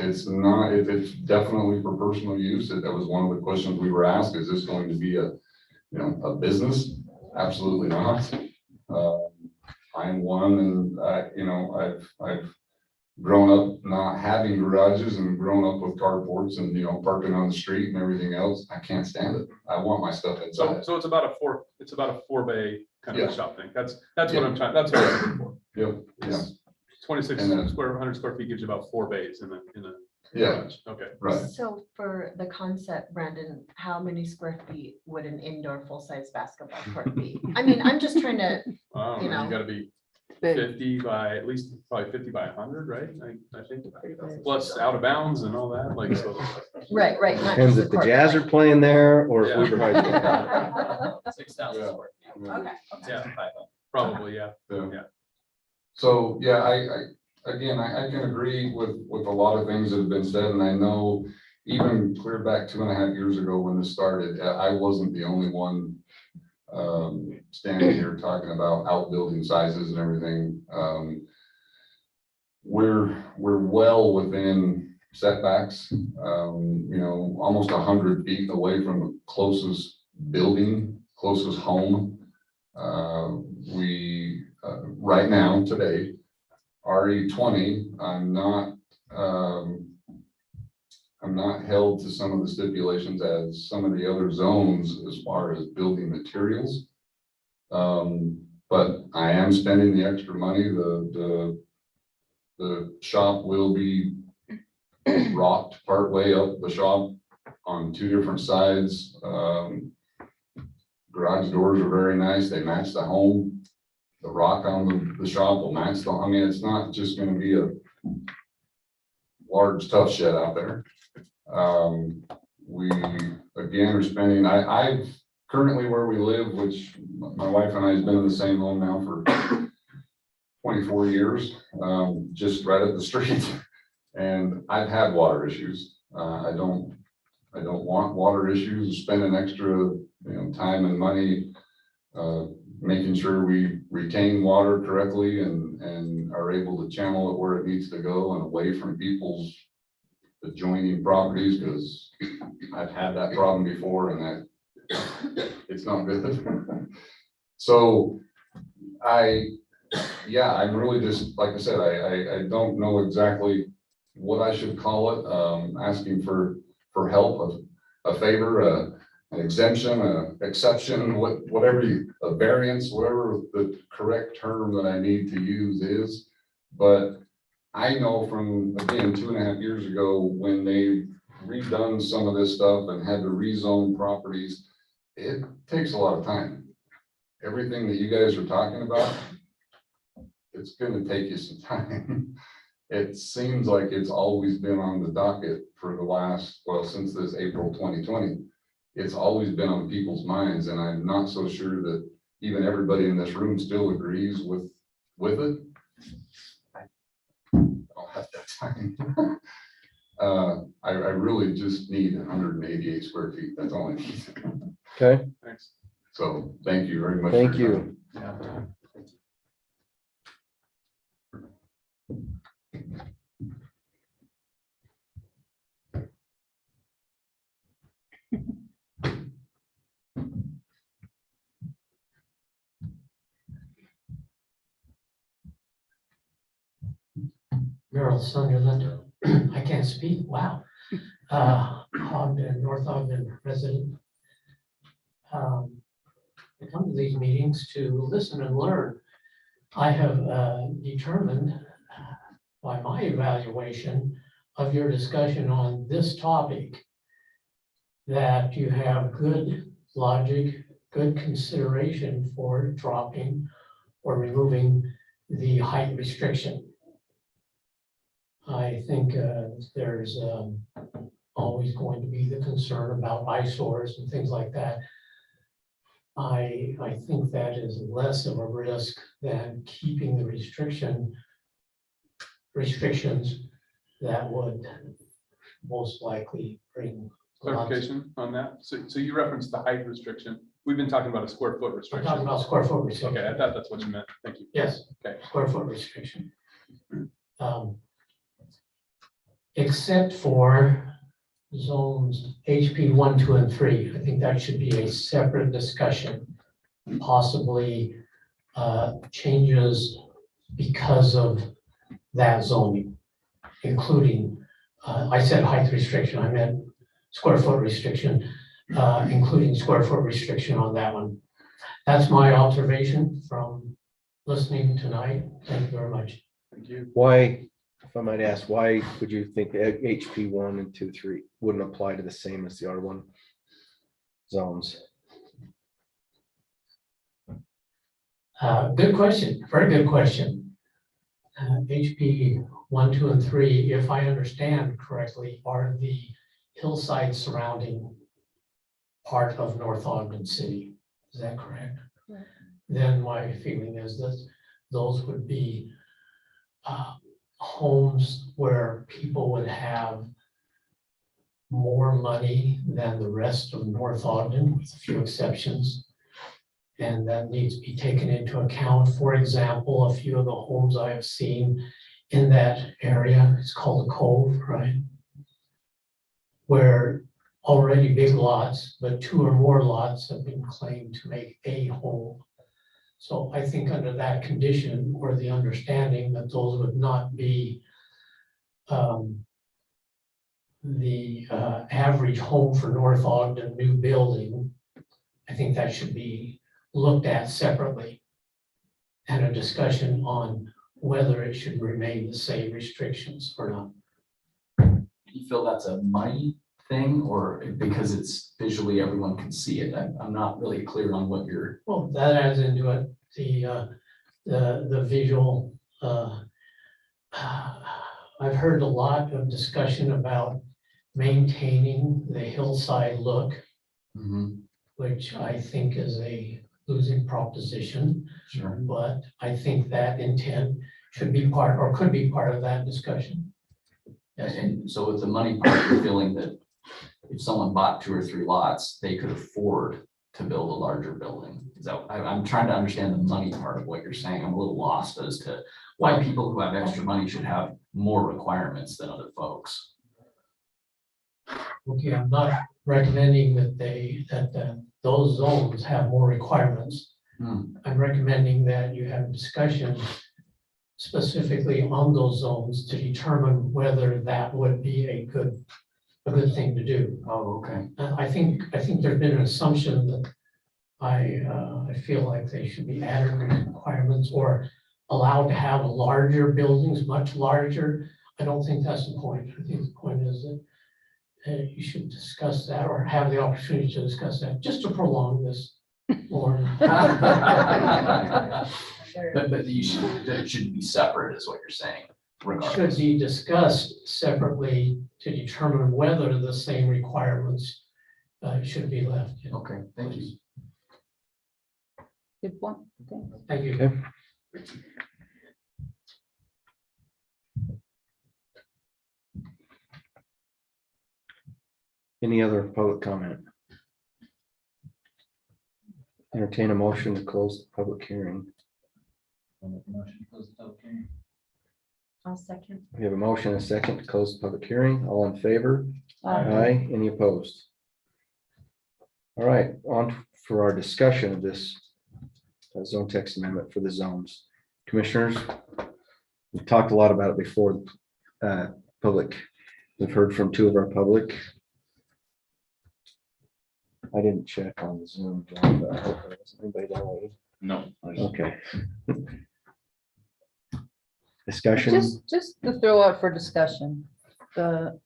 definitely for personal use. That was one of the questions we were asked. Is this going to be a business? Absolutely not. I'm one, and you know, I've grown up not having garages and grown up with carports and, you know, parking on the street and everything else. I can't stand it. I want my stuff inside. So it's about a 4 bay kind of Yeah. a shop thing. That's what I'm trying, that's what I'm looking for. Yep, yeah, 26 And then- square, 100 square feet gives you about 4 bays in a yeah, garage. Okay. right. So for the concept, Brandon, how many square feet would an indoor full-size basketball court be? I mean, I'm just trying to, I don't You know, know. you gotta be Big. 50 by, at least probably 50 by 100, right? I think, plus out of bounds and all that, like, so. right. not Depends just if the court, Jazz are like- playing there or if Yeah. Weaver High. 6,000 Yeah. square feet. Okay. Yeah, probably, yeah. Yeah. So, yeah, I can agree with a lot of things that have been said, and I know even clear back 2.5 years ago when this started, I wasn't the only one standing here talking about outbuilding sizes and everything. We're well within setbacks, you know, almost 100 feet away from the closest building, closest home. We right now, today, RE20, I'm not held to some of the stipulations as some of the other zones as far as building materials. But I am spending the extra money. The shop will be rocked part way up the shop on 2 different sides. Garage doors are very nice. They match the home. The rock on the shop will match I mean, it's not just gonna be a large tough shed out there. We, again, are spending, I've currently where we live, which my wife and I has been in the same home now for 24 years, just right up the street. And I've had water issues. I don't want water issues, spending extra, time and money, making sure we retain water correctly and are able to channel it where it needs to go and away from people's adjoining properties, because I've had that problem before and it's not good. So I'm really just, like I said, I don't know exactly what I should call it. Asking for help, a favor, an exemption, a exception, whatever a variance, whatever the correct term that I need to use is. But I know from, again, 2.5 years ago, when they redone some of this stuff and had to rezone properties, it takes a lot of time. Everything that you guys are talking about, it's gonna take you some time. It seems like it's always been on the docket for the last, since this April 2020. It's always been on people's minds, and I'm not so sure that even everybody in this room still agrees with it. I don't have that time. I really just need 188 square feet. That's all I need. Okay, Thanks. So thank you very much. thank for your you. time. Merrill Sunderland. I can't speak. Wow. Ogden, North Ogden resident. I come to these meetings to listen and learn. I have determined by my evaluation of your discussion on this topic that you have good logic, good consideration for dropping or removing the height restriction. I think there's always going to be the concern about eyesores and things like that. I think that is less of a risk than keeping the restrictions that would most likely bring. Clarification on that. So you referenced the height restriction. We've been talking about a square foot We're restriction. talking about square foot restriction. Okay, I thought that's what you meant. Thank you. Yes. Okay. Square foot restriction. Except for zones HP 1, 2, and 3. I think that should be a separate discussion. Possibly changes because of that zoning, including, I said height restriction, I meant square foot restriction, including square foot restriction on that one. That's my observation from listening tonight. Thank you very much. Thank you. Why, if I might ask, why would you think HP 1 and 2, 3 wouldn't apply to the same as the R1 zones? Good question, very good question. HP 1, 2, and 3, if I understand correctly, are the hillside surrounding part of North Ogden City. Is that correct? Correct. Then my feeling is that those would be homes where people would have more money than the rest of North Ogden, with a few exceptions. And that needs to be taken into account. For example, a few of the homes I have seen in that area, it's called a cove, right? Where already big lots, but 2 or more lots have been claimed to make a home. So I think under that condition, or the understanding that those would not be the average home for North Ogden new building, I think that should be looked at separately, and a discussion on whether it should remain the same restrictions or not. Do you feel that's a money thing, or because it's visually everyone can see it? I'm not really clear on what you're. Well, that adds into it, the visual. I've heard a lot of discussion about maintaining the hillside look, which I think is a losing proposition. Sure. But I think that intent should be part, or could be part of that discussion. Yes. And so with the money part, you're feeling that if someone bought 2 or 3 lots, they could afford to build a larger building. Is that, I'm trying to understand the money part of what you're saying. I'm a little lost as to why people who have extra money should have more requirements than other folks. Okay, I'm not recommending that those zones have more requirements. I'm recommending that you have a discussion specifically on those zones to determine whether that would be a good thing to do. Oh, okay. I think there's been an assumption that I feel like they should be added requirements or allowed to have larger buildings, much larger. I don't think that's the point. I think the point is that you should discuss that or have the opportunity to discuss that, just to prolong this more. But you should, that it shouldn't be separate is what you're saying. Should be discussed separately to determine whether the same requirements should be left. Okay, thank you. Good point. Okay. Thank you. Okay. Any other public comment? Entertain a motion to close the public hearing. I'll second. We have a motion and a second to close the public hearing. All in favor? Aye. Any opposed? All right, on for our discussion of this zone text amendment for the zones. Commissioners, we've talked a lot about it before. Public, we've heard from 2 of our public. I didn't check on the Zoom. John, but I hope there wasn't anybody that way. No. Okay. Discussion. Just to throw out for discussion, the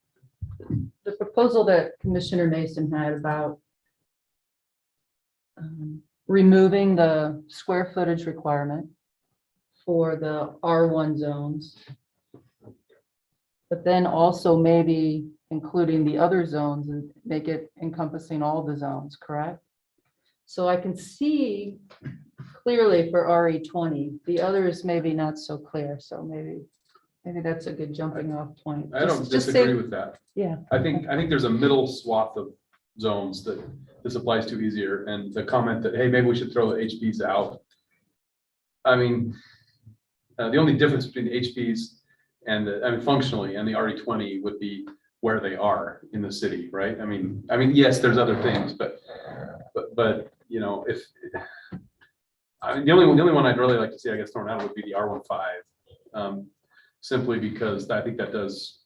proposal that Commissioner Mason had about removing the square footage requirement for the R1 zones. But then also maybe including the other zones and make it encompassing all the zones, correct? So I can see clearly for RE20, the others maybe not so clear, so maybe that's a good jumping off point. I don't Just say- disagree with that. Yeah, I think there's a middle swath of zones that this applies to easier, and the comment that, hey, maybe we should throw the HPs out. I mean, the only difference between the HPs and functionally, and the RE20 would be where they are in the city, right? I mean, yes, there's other things, but, you know, if, the only one I'd really like to see, I guess, thrown out would be the R15. Simply because I think that does,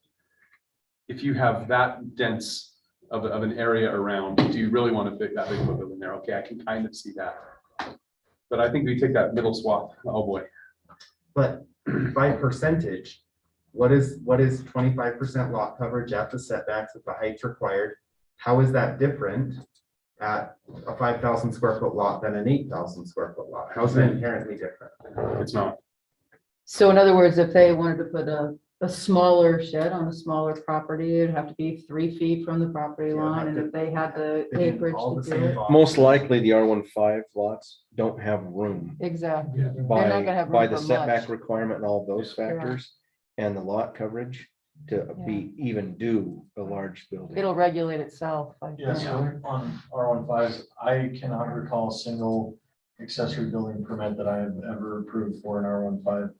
if you have that dense of an area around, do you really want to pick that big of a building there? Okay, I can kind of see that. But I think we take that middle swath, oh boy. But by percentage, what is 25% lot coverage at the setbacks with the heights required? How is that different at a 5,000 square foot lot than an 8,000 square foot lot? How is it inherently different? It's not. so in other words, if they wanted to put a smaller shed on a smaller property, it'd have to be 3 feet from the property line, and if they had the They need acreage all to the do same it. boxes. Most likely, the R15 lots don't have room Exactly. They're not by, gonna have by room the for setback much. requirement and all those factors and the lot coverage to be even do a large building. It'll regulate itself, I think. Yes, on R15s, I cannot recall a single accessory building permit that I have ever approved for an R15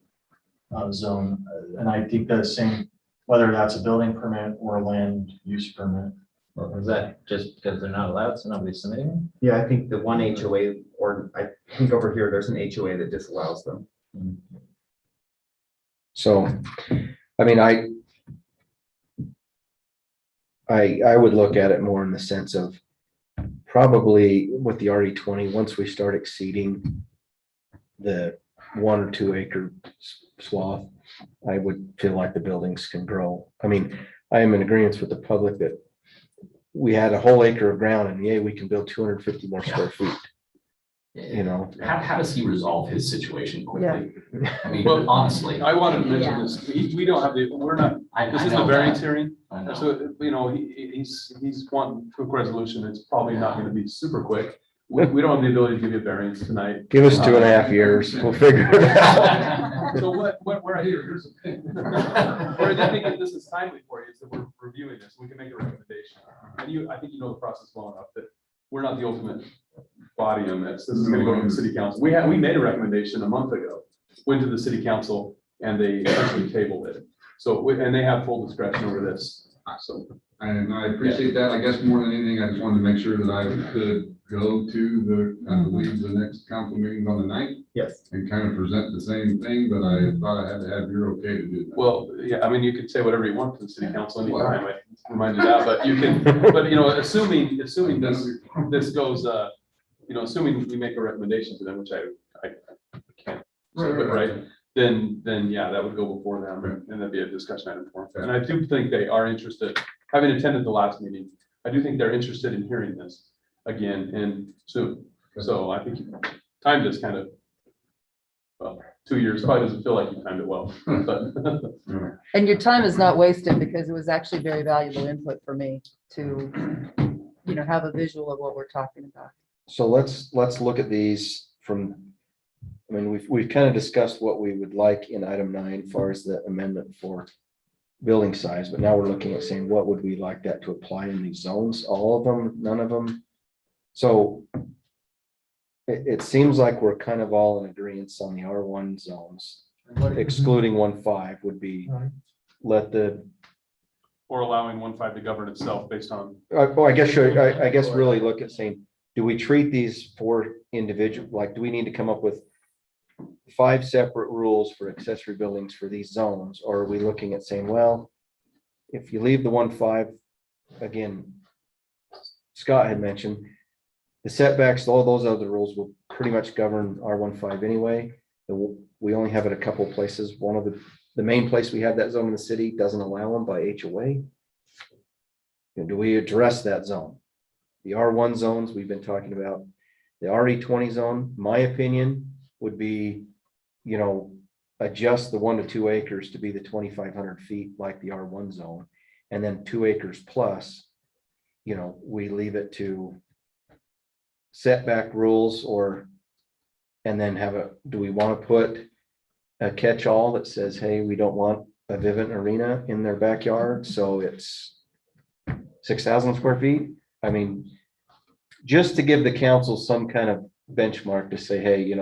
zone. And I think the same, whether that's a building permit or a land use permit. Or is that just because they're not allowed, so nobody's submitting them? Yeah, I think the one HOA, or I think over here, there's an HOA that disallows them. So, I mean, I would look at it more in the sense of probably with the RE20, once we start exceeding the 1 or 2 acre swath, I would feel like the buildings can grow. I mean, I am in agreement with the public that we had a whole acre of ground and we can build 250 more square feet. You know, How does he resolve his situation quickly? I mean, Well, honestly. I wanted to Yeah. mention this, we don't have we're not, this is the variance hearing. So, you know, he's wanting quick resolution. It's probably not gonna be super quick. We don't have the ability to give you a variance tonight. give us 2.5 years, we'll figure it out. So where I here's the thing. Where I think that this is timely for you is that we're reviewing this, we can make a recommendation. And I think you know the process well enough that we're not the ultimate body on this. This is gonna go to the city council. We made a recommendation a month ago, went to the city council and they actually tabled it. So, and they have full discretion over this, so. And I appreciate that. I guess more than anything, I just wanted to make sure that I could go to I believe, the next council meeting on the 9th Yes. and kind of present the same thing, but I thought I had to have your okay to do that. Well, yeah, I mean, you could say whatever you want to the city council anytime, I remind you that, but you can, but you know, assuming this goes, you know, assuming we make a recommendation to them, which I can't. say, but right, then, yeah, that would go before them and that'd be a discussion item for them. And I do think they are interested, having attended the last meeting, I do think they're interested in hearing this again and soon. So I think time just kind of, well, 2 years probably doesn't feel like you timed it well, but. And your time is not wasted because it was actually very valuable input for me to, you know, have a visual of what we're talking about. So let's look at these from, I mean, we've kind of discussed what we would like in item 9 as far as the amendment for building size, but now we're looking at saying, what would we like that to apply in these zones? All of them, none of them? So it seems like we're kind of all in agreement on the R1 zones, excluding 1.5 would be let the. Or allowing 1.5 to govern itself based on. Oh, I guess really look at saying, do we treat these 4 individual, like, do we need to come up with 5 separate rules for accessory buildings for these zones? Or are we looking at saying, well, if you leave the 1.5, again, Scott had mentioned, the setbacks, all those other rules will pretty much govern R15 anyway. We only have it a couple of places. One of the main place we have that zone in the city doesn't allow them by HOA. And do we address that zone? The R1 zones we've been talking about, The RE20 zone, my opinion, would be, adjust the 1 to 2 acres to be the 2,500 feet like the R1 zone. And then 2 acres plus, we leave it to setback rules and then do we want to put a catch-all that says, hey, we don't want a Vivint arena in their backyard, so it's 6,000 square feet? I mean, just to give the council some kind of benchmark to say, hey,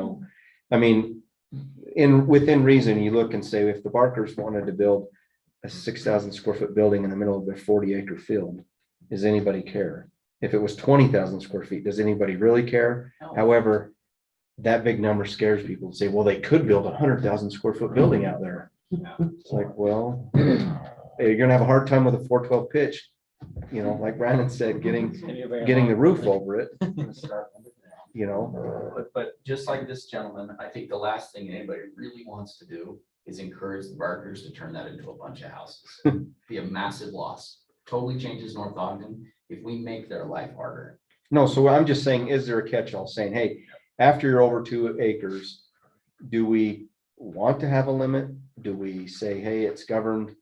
within reason, you look and say, if the Barkers wanted to build a 6,000 square foot building in the middle of their 40-acre field, does anybody care? If it was 20,000 square feet, does anybody really care? No. However, that big number scares people to say, well, they could build a 100,000 square foot building out there. It's like, well, you're gonna have a hard time with a 412 pitch, like Brandon said, getting the roof over it, But just like this gentleman, I think the last thing anybody really wants to do is encourage the Barkers to turn that into a bunch of houses. Be a massive loss. Totally changes North Ogden if we make their life harder. No, so I'm just saying, is there a catch-all saying, hey, after you're over 2 acres, do we want to have a limit? Do we say, hey, it's governed?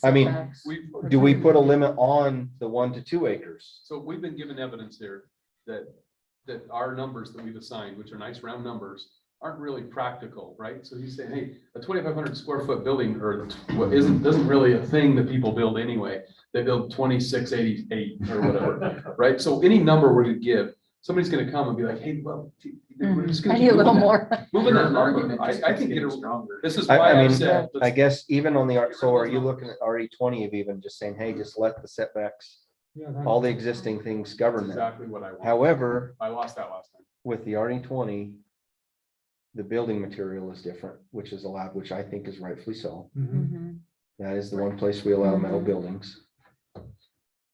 I mean, Setbacks. do we put a limit on the 1 to 2 acres? So we've been given evidence here that our numbers that we've assigned, which are nice round numbers, aren't really practical, right? So he's saying, hey, a 2,500 square foot building or what isn't really a thing that people build anyway. They build 2688 or whatever, right? So any number we're gonna give, somebody's gonna come and be like, hey, well, we're just I gonna need a keep little moving more. moving that number. Argument I just think keeps it'll, getting stronger. this is I why I mean, said. I guess even on so are you looking at RE20 of even just saying, hey, just let the setbacks, all the existing things govern that? Exactly what I want. However, I lost that last time. with the RE20, the building material is different, which is allowed, which I think is rightfully so. Mhm. That is the one place we allow metal buildings.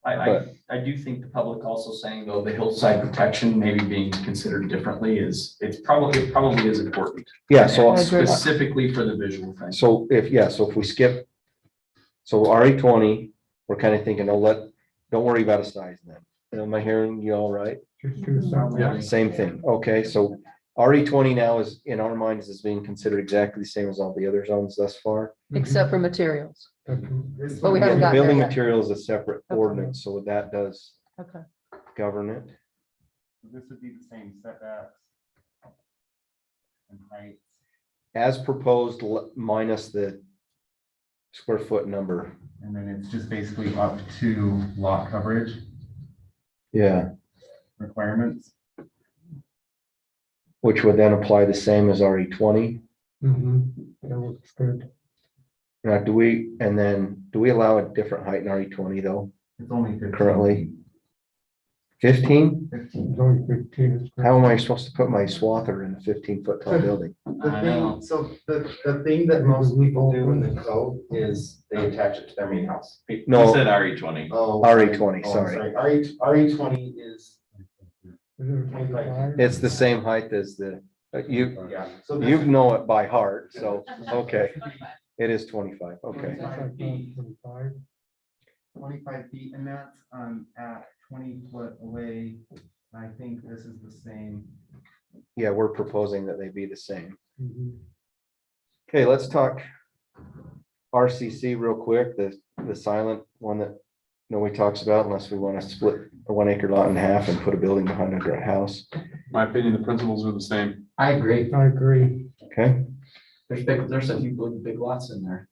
I do think the public also saying though, the hillside protection maybe being considered differently it probably is important. Yeah, so, And specifically for the visual thing. so if we skip, so RE20, we're kind of thinking, don't worry about a size then. Am I hearing you all right? Just do something. Yeah. Same thing. Okay, so RE20 now is, in our minds, is being considered exactly the same as all the other zones thus far. Except for materials. This But we one haven't here- gotten there Building yet. material is a separate Okay. ordinance, so that does Okay. govern it. This would be the same setbacks and heights. As proposed, minus the square foot number. And then it's just basically up to lot coverage Yeah, requirements. which would then apply the same as RE20. That looks good. Now, do we allow a different height in RE20 though? It's only 15. Currently 15? 15. It's only 15. It's great. How am I supposed to put my swather in a 15-foot tall building? The thing, so the thing that most people do in the code is they attach it to their main house. No, RE20. Oh, RE20, oh, I'm sorry. RE20 is, Is it 25? It's the same height as the, you so know it by heart, so, okay. It is 25, okay. It's like 25. 25 feet, and that's at 20 foot away. I think this is the same. Yeah, we're proposing that they be the same. Mhm. Okay, let's talk RCC real quick, the silent one that nobody talks about unless we want to split a 1 acre lot in half and put a building behind a house. My opinion, the principles are the same. I agree. I agree. Okay, There's a few big lots in there.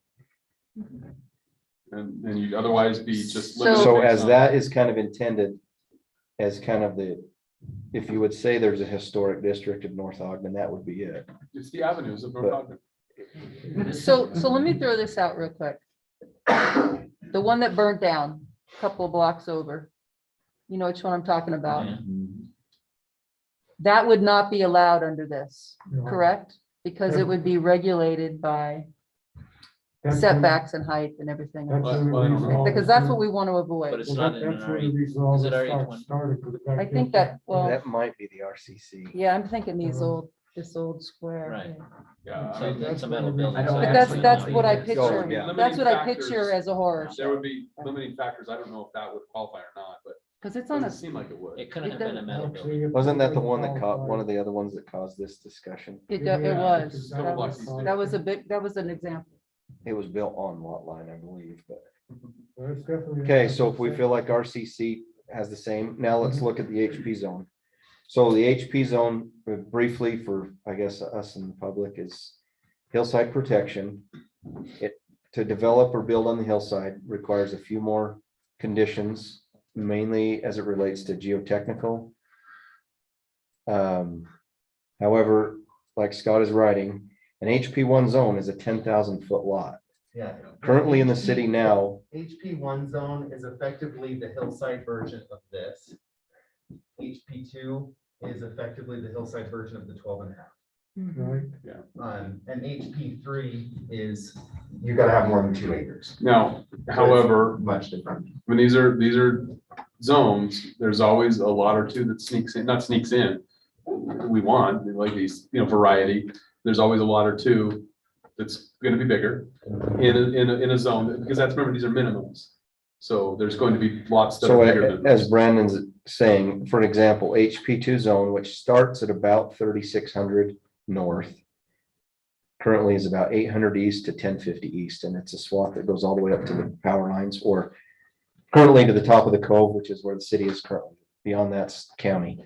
And you'd otherwise be just. So- limited so based as on- that is kind of intended as kind of if you would say there's a historic district of North Ogden, that would be it. It's the avenues of North Ogden. So let me throw this out real quick. The one that burnt down a couple of blocks over. You know which one I'm talking about? That would not be allowed under this, No. correct? Because it would be regulated by That's setbacks and height and everything. That's else. when Well, I don't know. resolve- Because that's what we want to But avoid. it's Well, not that- in an that's where RE. the resolve Is it starts- started. 'cause back I then- think that, well, That might be the RCC. yeah, I'm thinking this old square. Right. Yeah, I So mean, that's a metal building. I don't But actually that's know what I either. picture. Oh, yeah. That's what I Limiting picture as a horror there show. would be limiting factors. I don't know if that would qualify or not, but Because it's on a, Doesn't seem like it would. It couldn't It have been a doesn't- metal building. Actually, if Wasn't that the they one that caught, qualify- one of the other ones that caused this discussion? it Yeah, was, because Double block these that was a big, that was an example. It was built on lot line, I believe, but. Well, it's definitely- Okay, so if we feel like RCC has the same, now let's look at the HP zone. So the HP zone, briefly for, I guess, us and the public, is hillside protection. It, to develop or build on the hillside requires a few more conditions, mainly as it relates to geotechnical. However, like Scott is writing, an HP1 zone is a 10,000-foot lot. Yeah. Currently in the city now, HP1 zone is effectively the hillside version of this. HP2 is effectively the hillside version of the 12.5. Right, And HP3 is, you gotta have more than 2 acres. Now, however, Much different. when these are zones, there's always a lot or two that sneaks in, not sneaks in. We want, like these, variety. There's always a lot or two that's gonna be bigger in a zone, because that's, remember, these are minimums. So there's going to be lots that so are bigger than. as Brandon's saying, for an example, HP2 zone, which starts at about 3,600 north, currently is about 800 east to 1050 east, and it's a swath that goes all the way up to the power lines, or currently to the top of the cove, which is where the city is currently. Beyond that's county.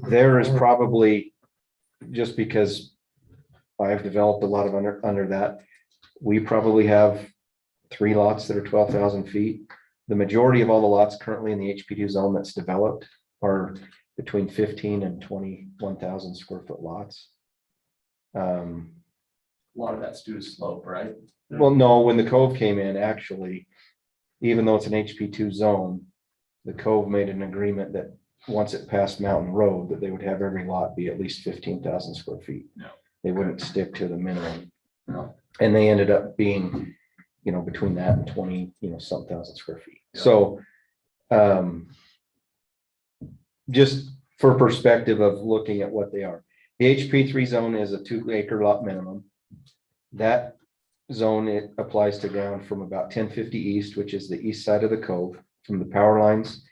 There is probably, just because I've developed a lot of under that, we probably have 3 lots that are 12,000 feet. The majority of all the lots currently in the HP2 zone that's developed are between 15 and 21,000 square foot lots. A lot of that's due to slope, right? Well, no, when the cove came in, actually, even though it's an HP2 zone, the cove made an agreement that once it passed Mountain Road, that they would have every lot be at least 15,000 square feet. Yeah. They wouldn't stick to the minimum. No. And they ended up being, between that and 20, some thousand square feet. So, just for perspective of looking at what they are. The HP3 zone is a 2 acre lot minimum. That zone, it applies to ground from about 1050 east, which is the east side of the cove, from the power lines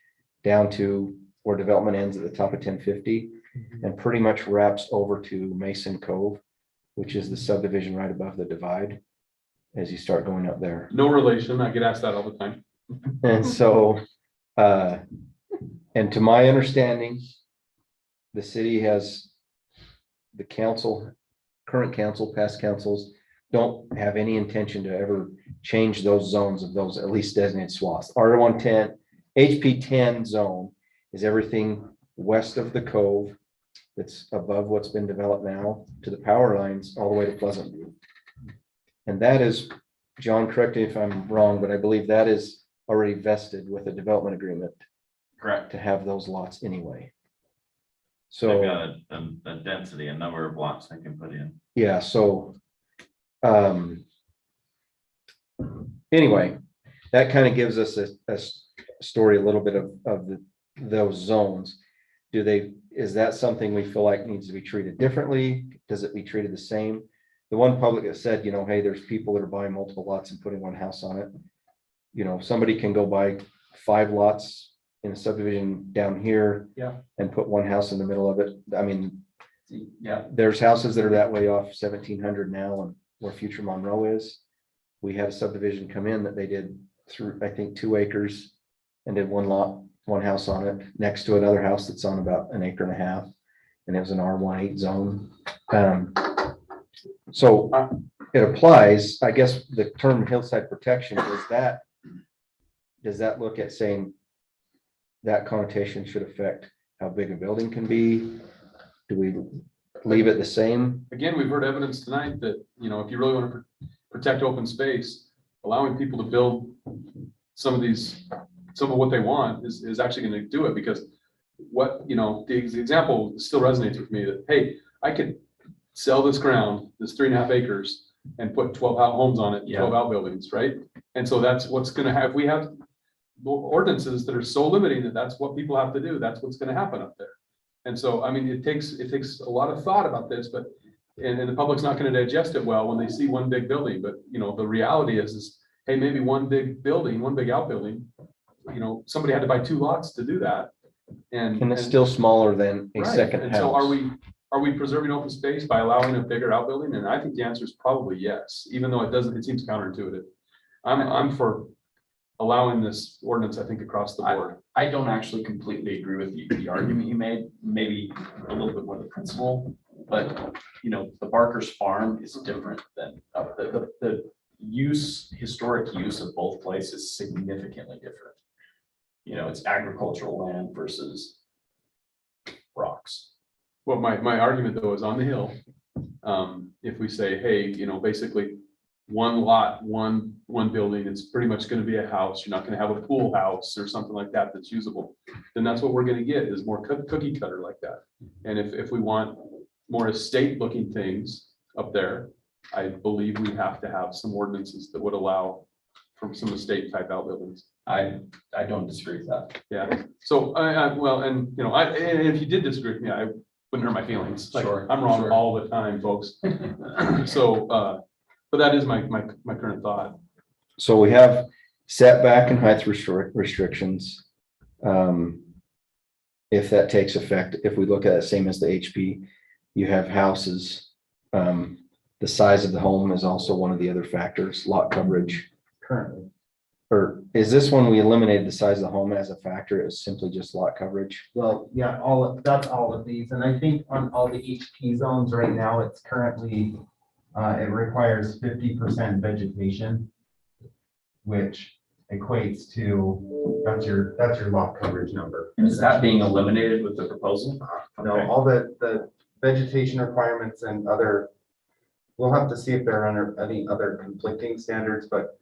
down to where development ends at the top of 1050, and pretty much wraps over to Mason Cove, which is the subdivision right above the divide as you start going up there. No relation. I get asked that all the time. And so, and to my understanding, the city has, the council, current council, past councils, don't have any intention to ever change those zones of those at least designated swaths. R110, HP10 zone is everything west of the cove that's above what's been developed now to the power lines all the way to Pleasant View. And that is, John, correct me if I'm wrong, but I believe that is already vested with a development agreement Correct. to have those lots anyway. They've So, got a density, a number of lots they can put in. yeah, so, anyway, that kind of gives us a story, a little bit of those zones. Is that something we feel like needs to be treated differently? Does it be treated the same? The one public that said, hey, there's people that are buying multiple lots and putting one house on it. Somebody can go buy 5 lots in a subdivision down here. Yeah. And put one house in the middle of it. I mean, Yeah, there's houses that are that way off 1700 now and where Future Monroe is. We had a subdivision come in that they did through, I think, 2 acres and did one lot, one house on it next to another house that's on about 1.5 acres. And it was an R18 zone. So it applies, I guess the term hillside protection, does that look at saying that connotation should affect how big a building can be? Do we leave it the same? Again, we've heard evidence tonight that, if you really want to protect open space, allowing people to build some of what they want is actually going to do it, because the example still resonates with me that, hey, I could sell this ground, this 3.5 acres, and put 12 homes on it, 12 outbuildings, right? And so that's what's going to have, we have ordinances that are so limiting that that's what people have to do. That's what's going to happen up there. And so, I mean, it takes a lot of thought about this, but, and the public's not going to digest it well when they see one big building. But, the reality is, hey, maybe one big building, one big outbuilding somebody had to buy 2 lots to do that. And it's still smaller than a Right, second and so are house. we preserving open space by allowing a bigger outbuilding? And I think the answer is probably yes, even though it seems counterintuitive. I'm for allowing this ordinance, I think, across the board. I don't actually completely agree with the argument you made, maybe a little bit more the principle, but, the Barker's farm is different than, the historic use of both places is significantly different. It's agricultural land versus rocks. Well, my argument though is on the hill. If we say, hey, basically 1 lot, one building, it's pretty much gonna be a house. You're not gonna have a pool house or something like that that's usable. Then that's what we're gonna get is more cookie cutter like that. And if we want more estate looking things up there, I believe we have to have some ordinances that would allow from some estate type outbuildings. I don't disagree with that. Yeah, so and if you did disagree with me, I wouldn't hurt my feelings. Like, Sure, I'm wrong sure. all the time, folks. So, but that is my current thought. So we have setback and height restrictions. If that takes effect, if we look at it same as the HP, you have houses. The size of the home is also one of the other factors, lot coverage. Currently. Or is this one we eliminated the size of the home as a factor? It was simply just lot coverage? Well, yeah, that's all of these, and I think on all the HP zones right now, it's currently, it requires 50% vegetation, which equates to, that's your lot coverage number. Is that being eliminated with the proposal? No, Okay. all the vegetation requirements and other, we'll have to see if there are any other conflicting standards, but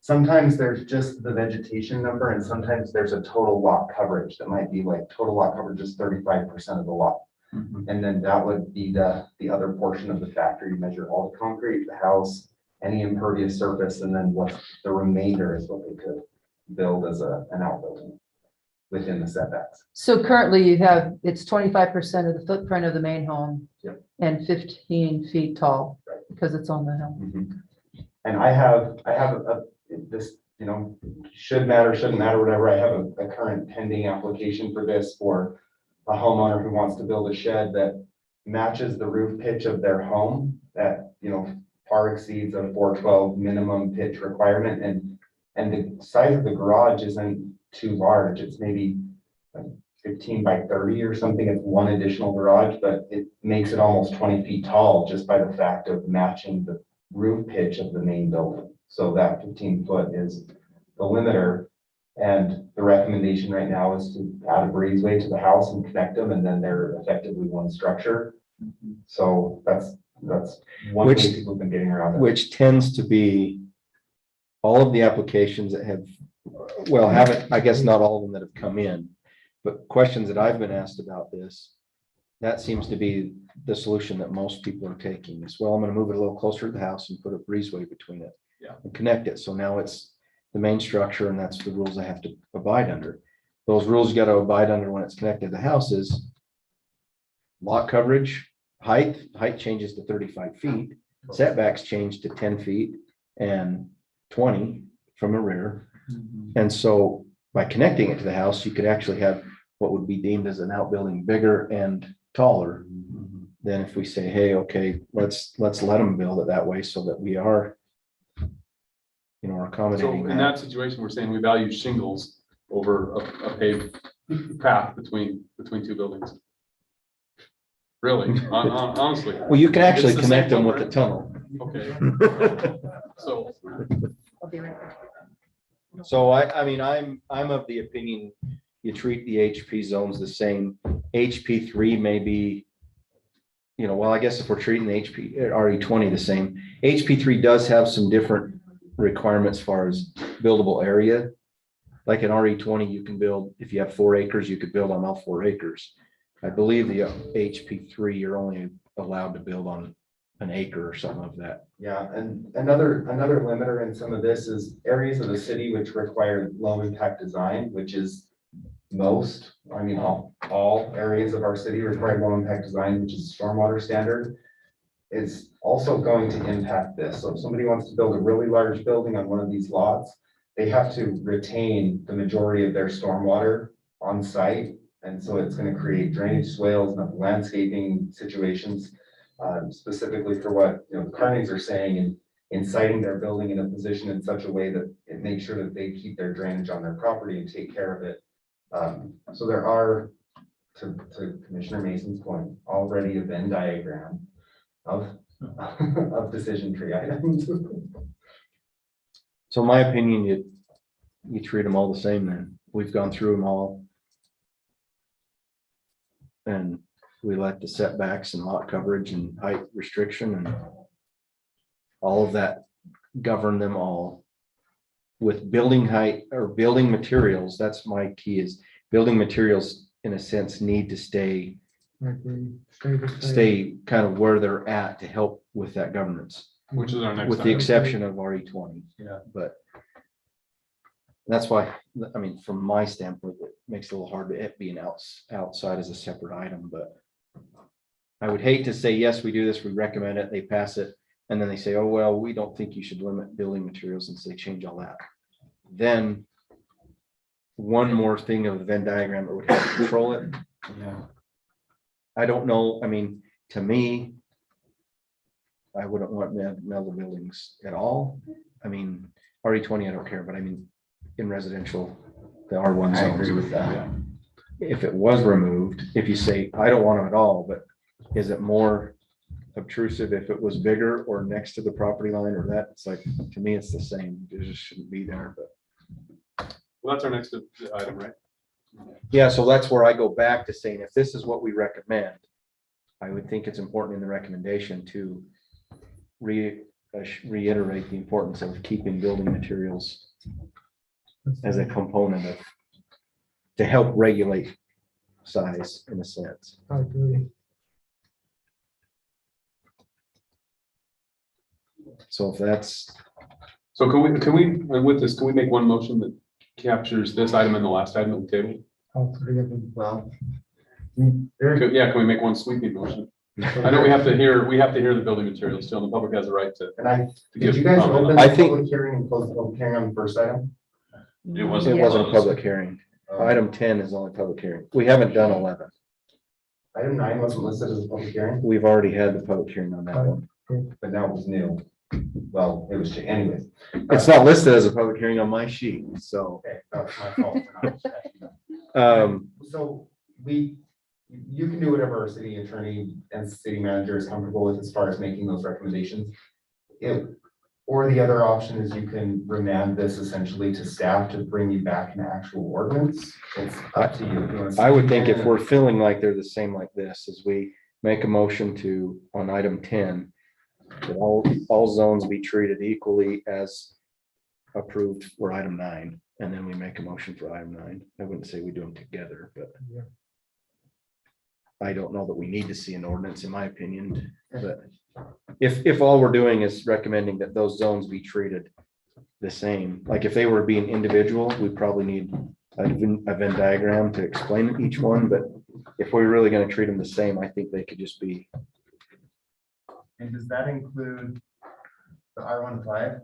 sometimes there's just the vegetation number and sometimes there's a total lot coverage that might be like total lot coverage is 35% of the lot. Mhm. And then that would be the other portion of the factor. You measure all the concrete, the house, any impervious surface, and then what the remainder is what they could build as an outbuilding within the setbacks. So currently you have, it's 25% of the footprint of the main home. Yep. And 15 feet tall, Right. because it's on the hill. And I have this, should matter, shouldn't matter, whatever. I have a current pending application for this for a homeowner who wants to build a shed that matches the roof pitch of their home that, far exceeds a 412 minimum pitch requirement. And the size of the garage isn't too large. It's maybe like 15 by 30 or something. It's one additional garage, but it makes it almost 20 feet tall just by the fact of matching the roof pitch of the main building. So that 15 foot is the limiter. And the recommendation right now is to add a breezeway to the house and connect them, and then they're effectively one structure. So that's one way people have been getting around it. Which tends to be all of the applications that have, well, haven't, I guess not all of them that have come in, but questions that I've been asked about this, that seems to be the solution that most people are taking is, well, I'm gonna move it a little closer to the house and put a breezeway between it. Yeah. And connect it. So now it's the main structure and that's the rules I have to abide under. Those rules you gotta abide under when it's connected to houses. Lot coverage, height changes to 35 feet, setbacks change to 10 feet and 20 from the rear. And so by connecting it to the house, you could actually have what would be deemed as an outbuilding bigger and taller than if we say, hey, okay, let's let them build it that way so that we are, So accommodating in that situation, we're saying we value shingles over a paved path between 2 buildings. Really, honestly. Well, you can actually It's the connect same them with the number. tunnel. Okay. So, I'll be right back. So I mean, I'm of the opinion you treat the HP zones the same. HP3 may be, well, I guess if we're treating the RE20 the same, HP3 does have some different requirements as far as buildable area. Like in RE20, you can build, if you have 4 acres, you could build on all 4 acres. I believe the HP3, you're only allowed to build on an acre or something of that. Yeah, and another limiter in some of this is areas of the city which require low impact design, which is all areas of our city require low impact design, which is stormwater standard, is also going to impact this. So if somebody wants to build a really large building on one of these lots, they have to retain the majority of their stormwater on site. And so it's gonna create drainage swales and landscaping situations, specifically for what, you know, the Carneys are saying, and inciting their building in a position in such a way that it makes sure that they keep their drainage on their property and take care of it. So there are, to Commissioner Mason's point, already a Venn diagram of, of decision tree items. So in my opinion, you treat them all the same then. We've gone through them all. And we let the setbacks and lot coverage and height restriction and all of that govern them all. With building height or building materials, that's my key, is building materials in a sense need to stay kind of where they're at to help with that governance. Which is our next. With the item. exception of RE20. Yeah. But that's why, I mean, from my standpoint, it makes it a little hard to it being outside as a separate item, but I would hate to say, yes, we do this, we recommend it, they pass it, and then they say, oh, well, we don't think you should limit building materials, and so they change all that. Then one more thing of the Venn diagram that would help control it. Yeah. I don't know, I mean, to me, I wouldn't want metal buildings at all. I mean, RE20, I don't care, but I mean, in residential, the R1 I zones. agree with that. If it was removed, if you say, I don't want them at all, but is it more obtrusive if it was bigger or next to the property line or that? It's like, to me, it's the same. It just shouldn't be there, but. Well, that's our next item, right? Yeah, so that's where I go back to saying, if this is what we recommend, I would think it's important in the recommendation to reiterate the importance of keeping building materials as a component of, to help regulate size in a sense. I agree. So if that's, So can we, with this, can we make one motion that captures this item and the last item on the table? All three of them. Well, Yeah, can we make one sweeping motion? I know we have to hear the building materials still, and the public has a right to. and to did give you guys comment on open it. the public hearing and close the public hearing on the first item? It it wasn't. wasn't a closed. public hearing. Item 10 is only public hearing. We haven't done 11. Item 9 wasn't listed as a public hearing, We've already had the public hearing on that one. but now it was new. Well, it was, anyways. It's not listed as a public hearing on my sheet, so. Okay, that's my fault. for not checking that. So you can do whatever our city attorney and city manager is comfortable with as far as making those recommendations. Or the other option is you can remand this essentially to staff to bring you back an actual ordinance. It's up to you. If you wanna I would see think if it. we're feeling like they're the same like this, is we make a motion to, on item 10, that all zones be treated equally as approved for item 9, and then we make a motion for item 9. I wouldn't say we do them together, but Yeah. I don't know that we need to see an ordinance, in my opinion, but if all we're doing is recommending that those zones be treated the same, like if they were being individual, we probably need a Venn diagram to explain each one, but if we're really gonna treat them the same, I think they could just be. And does that include the R15?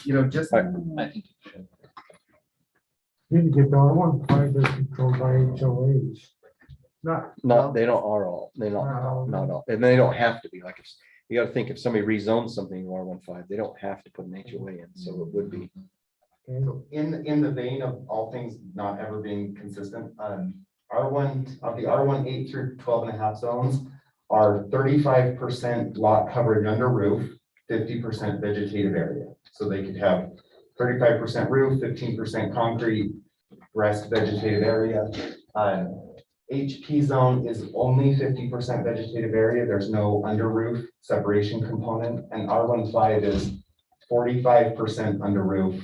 You know, just. I think it should. You can get the R15 that's controlled by HOAs. Not, they don't are all, they don't, not all, and they don't have to be, like, if, you gotta think if somebody rezones something in R15, they don't have to put an HOA in, so it would be. So in the vein of all things not ever being consistent, R1, of the R1 8 through 12.5 zones are 35% lot coverage under roof, 50% vegetative area. So they could have 35% roof, 15% concrete, rest vegetative area. HP zone is only 50% vegetative area. There's no under roof separation component, and R15 is 45% under roof,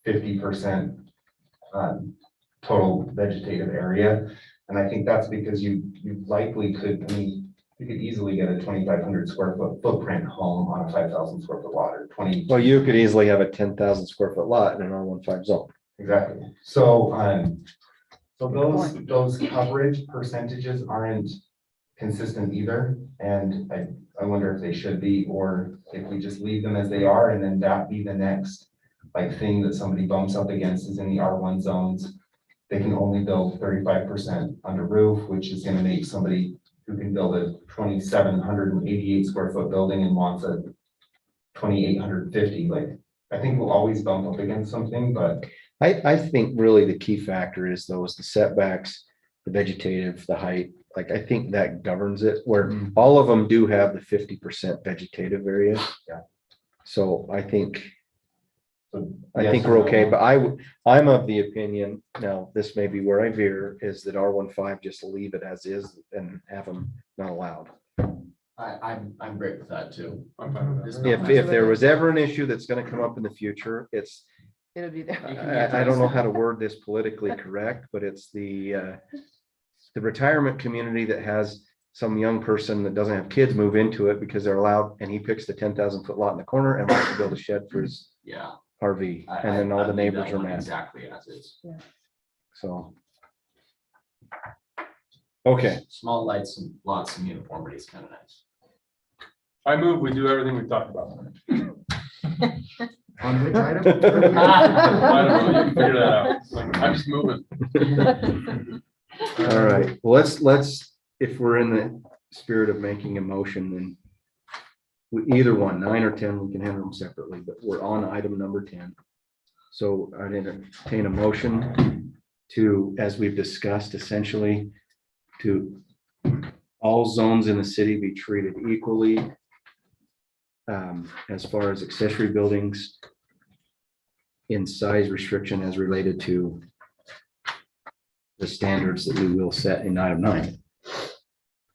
50% total vegetative area. And I think that's because you likely could, I mean, you could easily get a 2,500 square foot footprint home on a 5,000 square foot lot, or 20. Well, you could easily have a 10,000 square foot lot in an R15 zone. Exactly. So, so those coverage percentages aren't consistent either. And I wonder if they should be, or if we just leave them as they are, and then that be the next like thing that somebody bumps up against is in the R1 zones. They can only build 35% under roof, which is gonna make somebody who can build a 2,788 square foot building and wants a 2,850, like, I think we'll always bump up against something, but I think really the key factor is those, the setbacks, the vegetative, the height, like, I think that governs it, where all of them do have the 50% vegetative area. Yeah. So I think yes or we're no? okay, but I'm of the opinion, now, this may be where I veer, is that R15, just leave it as is and have them not allowed. I'm great with that too. I'm fine with that. If there was ever an issue that's gonna come up in the future, it's, It'll be there. I don't know how to word this politically correct, but it's the retirement community that has some young person that doesn't have kids move into it because they're allowed, and he picks the 10,000 foot lot in the corner and wants to build a shed for his Yeah. RV, and then all the neighbors are mad. Exactly as is. So. Okay, Small lights and lots of uniformity is kind of nice. I move, we do everything we talked about. On which item? I don't know, you can figure that out. Like, I'm just moving. all right, well, let's, if we're in the spirit of making a motion, then either one, 9 or 10, we can handle them separately, but we're on item number 10. So I'd entertain a motion to, as we've discussed, essentially, to all zones in the city be treated equally as far as accessory buildings in size restriction as related to the standards that we will set in item 9,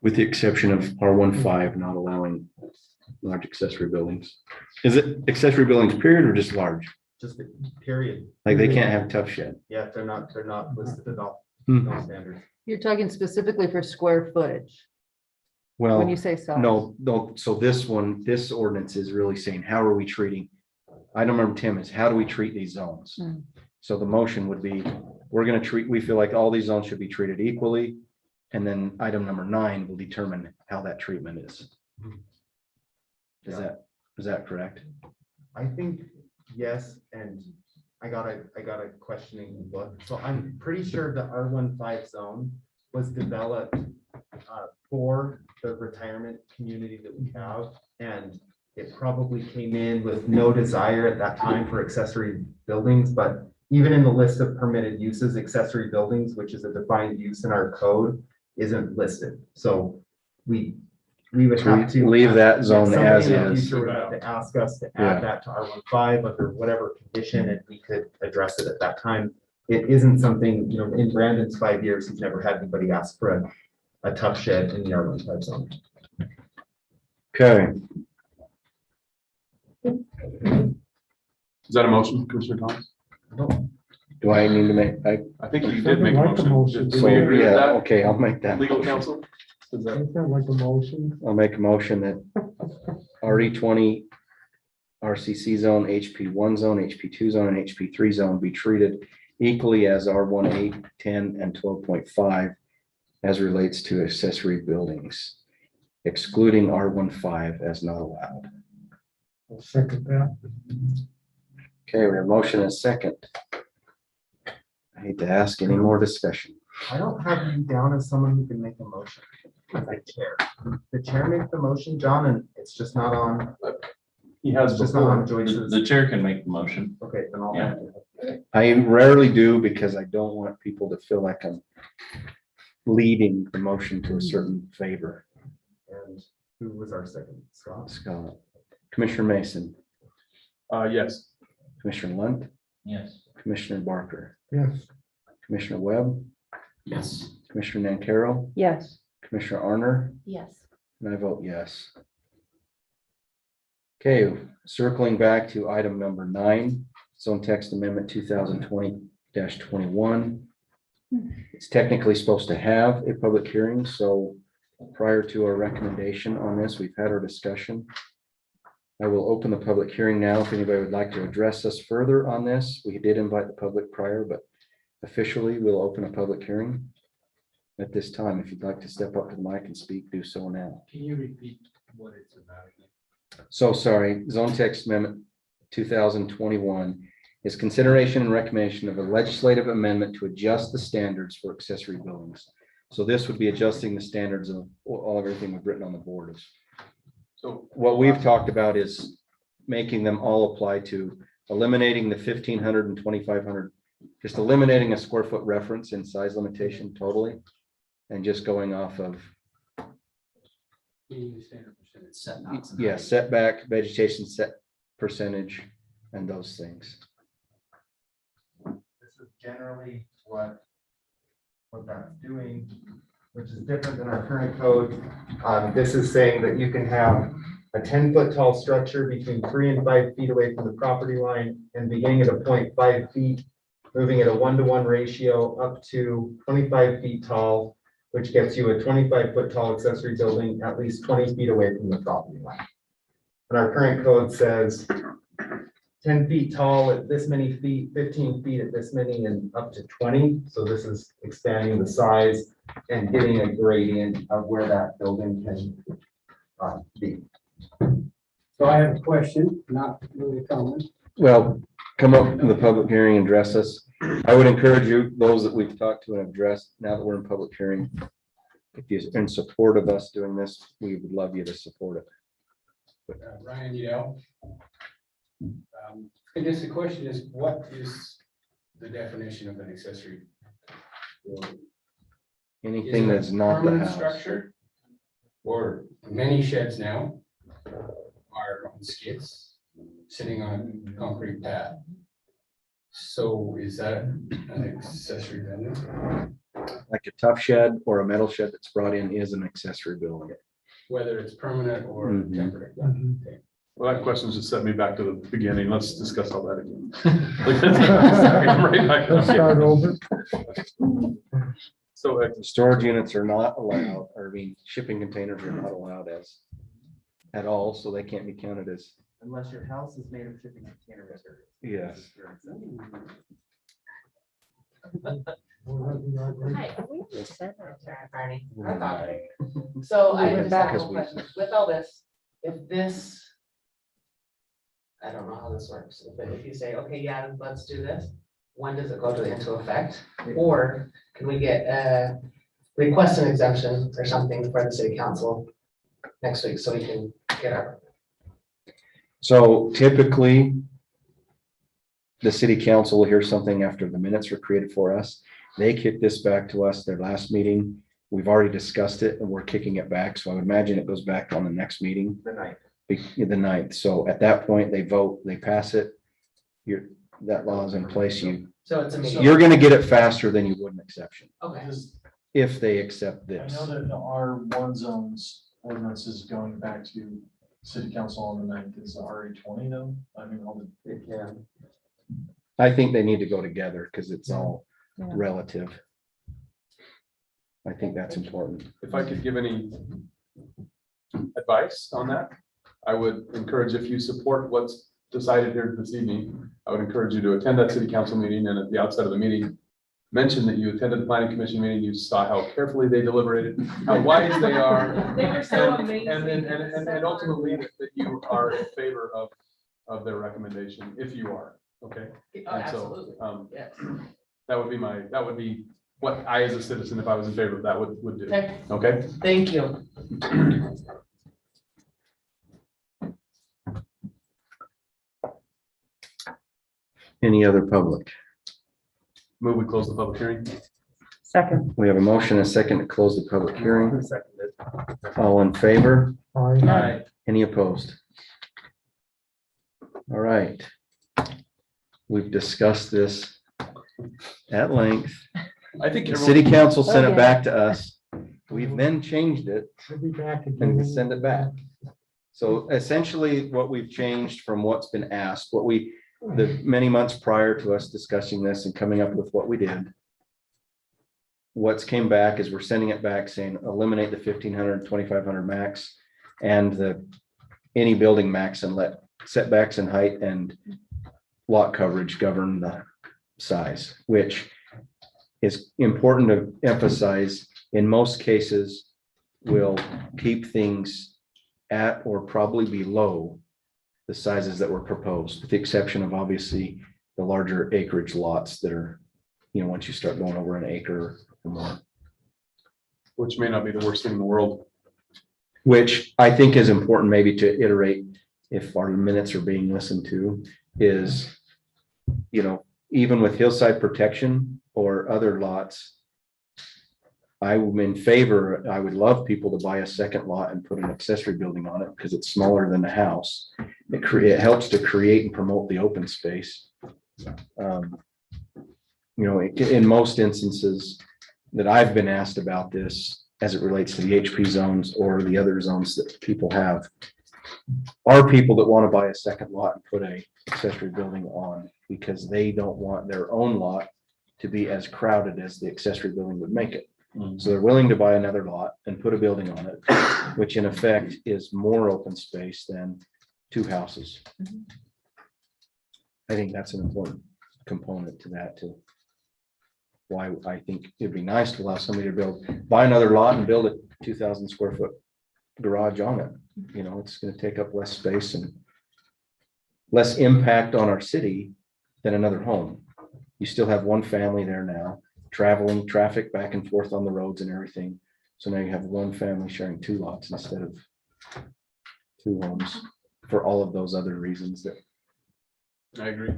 with the exception of R15 not allowing large accessory buildings. Is it accessory buildings period or just large? Just a period. Like they can't have tough shed? Yeah, they're not listed at all. Hmm. No standards. You're talking specifically for square footage, Well, when you say size. no, so this ordinance is really saying, how are we treating? Item number 10 is, how do we treat these zones? Hmm. So the motion would be, we feel like all these zones should be treated equally. And then item number 9 will determine how that treatment is. Is that correct? I think yes, and I got a questioning look. So I'm pretty sure the R15 zone was developed for the retirement community that we have. And it probably came in with no desire at that time for accessory buildings, but even in the list of permitted uses, accessory buildings, which is a defined use in our code, isn't listed. So we would So we have to leave that zone somebody as in the is. future would have to ask us to Yeah. add that to R15 under whatever condition, and we could address it at that time. It isn't something, in Brandon's 5 years, he's never had anybody ask for a tough shed in the R15 zone. Okay, Is that a motion, Commissioner Thomas? do I need to make, I think you did make a Like a motion. motion. Did so, we agree with yeah, that? okay, I'll make that. Legal motion. counsel? Is that- Is that like a motion? I'll make a motion that RE20, RCC zone, HP1 zone, HP2 zone, and HP3 zone be treated equally as R18, 10, and 12.5 as relates to accessory buildings, excluding R15 as not allowed. I'll second that. Okay, we have a motion and a second. I hate to ask any more discussion. I don't have you down as someone who can make a motion. I chair. The chair makes the motion, John, and it's just not on. He has It's just not on before. Joyce's. The chair can make the motion. Okay, then I'll. Yeah. I rarely do because I don't want people to feel like I'm leading the motion to a certain favor. And who was our second? Scott? Scott, Commissioner Mason, Yes. Commissioner Lunt, Yes. Commissioner Barker, Yes. Commissioner Webb, Yes. Commissioner Nancaro, Yes, Commissioner Arner, Yes. and I vote yes. Okay, circling back to item number 9, Zone Text Amendment 2020-21. It's technically supposed to have a public hearing, so prior to our recommendation on this, we've had our discussion. I will open the public hearing now. If anybody would like to address us further on this, we did invite the public prior, but officially we'll open a public hearing at this time. If you'd like to step up to the mic and speak, do so now. Can you repeat what it's about again. So sorry, Zone Text Amendment 2021 is consideration and recommendation of a legislative amendment to adjust the standards for accessory buildings. So this would be adjusting the standards of all everything we've written on the board. So What we've talked about is making them all apply to eliminating the 1,500 and 2,500, just eliminating a square foot reference in size limitation totally, and just going off of, yeah, setback, vegetation set percentage, and those things. This is generally what that's doing, which is different than our current code. This is saying that you can have a 10-foot tall structure between 3 and 5 feet away from the property line and beginning at a point 5 feet, moving at a 1-to-1 ratio up to 25 feet tall, which gets you a 25-foot tall accessory building at least 20 feet away from the property line. And our current code says 10 feet tall at this many feet, 15 feet at this many, and up to 20. So this is expanding the size and getting a gradient of where that building can be. So I have a question, not really a comment. Well, come up in the public hearing and address us. I would encourage you, those that we've talked to and addressed, now that we're in public hearing, if you're in support of us doing this, we would love you to support it. Ryan, I guess the question is, what is the definition of an accessory building? Anything that's not the house. Structure, or many sheds now are on skids, sitting on a concrete pad. So is that an accessory building? Like a tough shed or a metal shed that's brought in is an accessory building. Whether it's permanent or Mhm. temporary? Okay. Well, that question just set me back to the beginning. Let's discuss all that again. Sorry, I'm right back. Let's start over. So Storage units are not allowed, or I mean, shipping containers are not allowed as at all, so they can't be counted as. Unless your house is made of shipping container materials. Yes. Hi. Barney. Right. So I Yeah, just have because a we- question. With all this, if this, I don't know how this works, but if you say, okay, yeah, let's do this, when does it go into effect? Or can we get request an exemption or something for the city council next week so we can get our. So typically, the city council will hear something after the minutes were created for us. They kick this back to us, their last meeting. We've already discussed it and we're kicking it back. So I would imagine it goes back on the next meeting. The ninth. So at that point, they vote, they pass it. That law is in place. So it's immediate. You're gonna get it faster than you would an exception, Okay. if they accept I this. know that the R1 zones ordinance is going back to city council on the 9th. Is the RE20 though? I mean, all the. It can. I think they need to go together because it's all Yeah. relative. I think that's important. if I could give any advice on that, I would encourage, if you support what's decided here this evening, I would encourage you to attend that city council meeting, and at the outset of the meeting, mention that you attended the planning commission meeting, you saw how carefully they deliberated, how wise they are. They were so and- amazing. And ultimately that you are in favor of their recommendation, if you are, okay? Oh, And so, absolutely. Yes. that would be what I, as a citizen, if I was in favor of that, would do, Okay. okay? Thank you. Any other public? Move, we close the public hearing. Second. We have a motion and a second to close the public hearing. All in favor? Aye. Any opposed? All right. We've discussed this at length. I think The everyone- city council sent it Okay. back to us. We've then changed it We'll be back and again. send it back. So essentially what we've changed from what's been asked, the many months prior to us discussing this and coming up with what we did. What's came back is we're sending it back saying eliminate the 1,500, 2,500 max and any building max and let setbacks and height and lot coverage govern the size, which is important to emphasize. In most cases, will keep things at or probably below the sizes that were proposed, with the exception of obviously the larger acreage lots that are, once you start going over an acre or more. Which may not be the worst thing in the world. Which I think is important maybe to iterate, if our minutes are being listened to, is, even with hillside protection or other lots, I'm in favor, I would love people to buy a second lot and put an accessory building on it because it's smaller than the house. It helps to create and promote the open space. In most instances that I've been asked about this, as it relates to the HP zones or the other zones that people have, are people that want to buy a second lot and put a accessory building on because they don't want their own lot to be as crowded as the accessory building would make it. So they're willing to buy another lot and put a building on it, which in effect is more open space than two houses. I think that's an important component to that too. Why I think it'd be nice to allow somebody to buy another lot and build a 2,000 square foot garage on it. It's going to take up less space and less impact on our city than another home. You still have one family there now, traveling traffic back and forth on the roads and everything. So now you have one family sharing two lots instead of two homes for all of those other reasons that. I agree.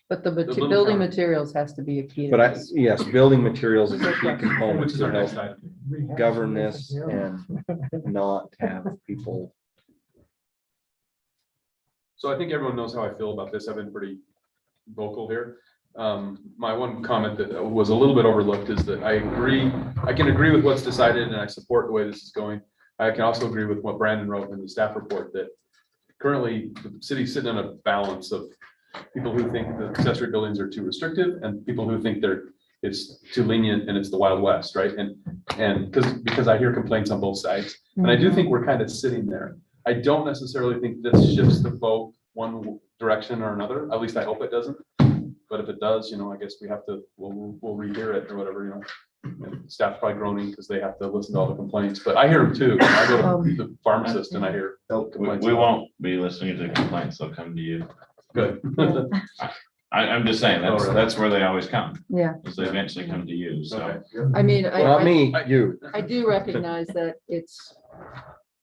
But the little building town. materials has to be a key. to But this. yes, building materials is a key component Which is to our next help item. govern this and not have people. So I think everyone knows how I feel about this. I've been pretty vocal here. My one comment that was a little bit overlooked is that I can agree with what's decided and I support the way this is going. I can also agree with what Brandon wrote in the staff report that currently the city's sitting on a balance of people who think the accessory buildings are too restrictive and people who think it's too lenient and it's the Wild West, right? And because I hear complaints on both sides. And I do think we're kind of sitting there. I don't necessarily think this shifts the vote one direction or another. At least I hope it doesn't. But if it does, I guess we'll rehear it or whatever, And staff's probably groaning because they have to listen to all the complaints, but I hear them too. I go to the pharmacist and I hear complaints. We won't be listening to complaints, they'll come to you. Good. I'm just saying, that's where they always come, Yeah, is they eventually come to you, so. I mean, Not me, you. I do recognize that it's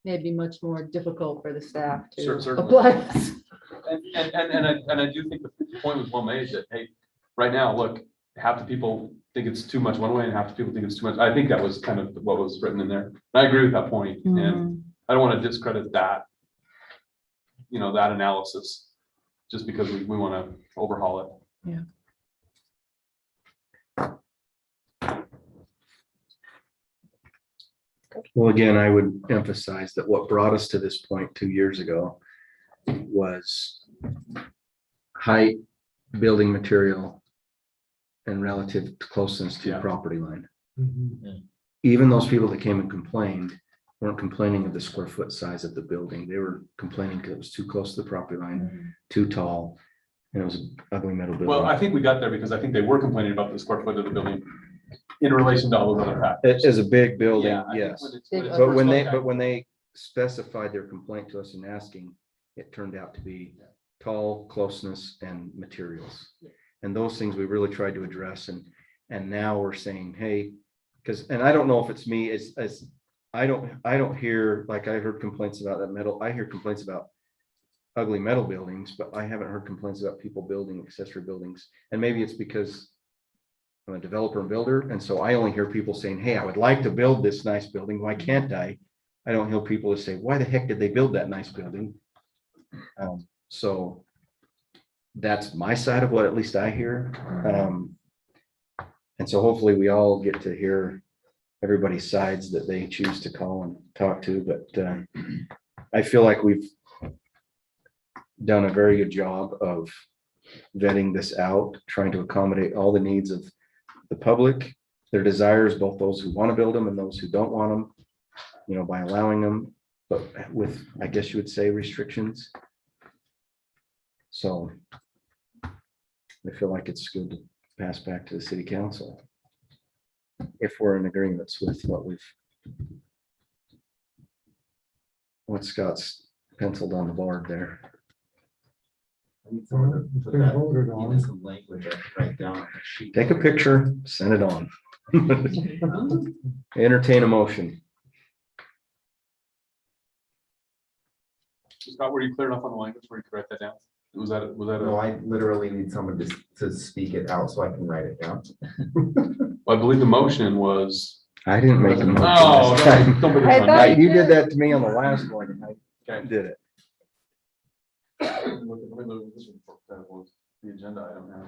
maybe much more difficult for the staff to Certainly. apply this. And I do think the point was well made that, hey, right now, look, half the people think it's too much one way and half the people think it's too much. I think that was kind of what was written in there. I agree with that point, and I don't want to discredit that, that analysis just because we want to overhaul it. Yeah. Well, again, I would emphasize that what brought us to this point 2 years ago was height, building material, and relative closeness to property line. Even those people that came and complained weren't complaining of the square foot size of the building. They were complaining because it was too close to the property line, too tall, and it was an ugly metal building. Well, I think we got there because I think they were complaining about the square foot of the building in relation to all those other factors. It is a big building, Yeah, I think yes. when it's But first when looked at- when they specified their complaint to us in asking, it turned out to be tall, closeness, and materials. And those things we really tried to address, and now we're saying, hey, and I don't know if it's me, as I don't hear, like I heard complaints about that metal, I hear complaints about ugly metal buildings, but I haven't heard complaints about people building accessory buildings. And maybe it's because I'm a developer and builder, and so I only hear people saying, hey, I would like to build this nice building, why can't I? I don't hear people that say, why the heck did they build that nice building? So that's my side of what at least I hear. And so hopefully we all get to hear everybody's sides that they choose to call and talk to, but I feel like we've done a very good job of vetting this out, trying to accommodate all the needs of the public, their desires, both those who want to build them and those who don't want them, by allowing them, but with, I guess you would say, restrictions. So I feel like it's good to pass back to the city council if we're in agreements with what we've. what Scott's penciled on the board there. I need someone to It's put been that, voted give on. us some language I can write down on a sheet. Take a picture, send it on. Entertain a motion. Scott, were you clear enough on the language where you could write that down? Was that No, I literally need someone to speak it out so I can write it down. I believe the motion was. I didn't make a motion. Oh, this time. don't be I funny. thought You did that to me on the last one. and I Okay. did it. Let me look, this was the agenda item now.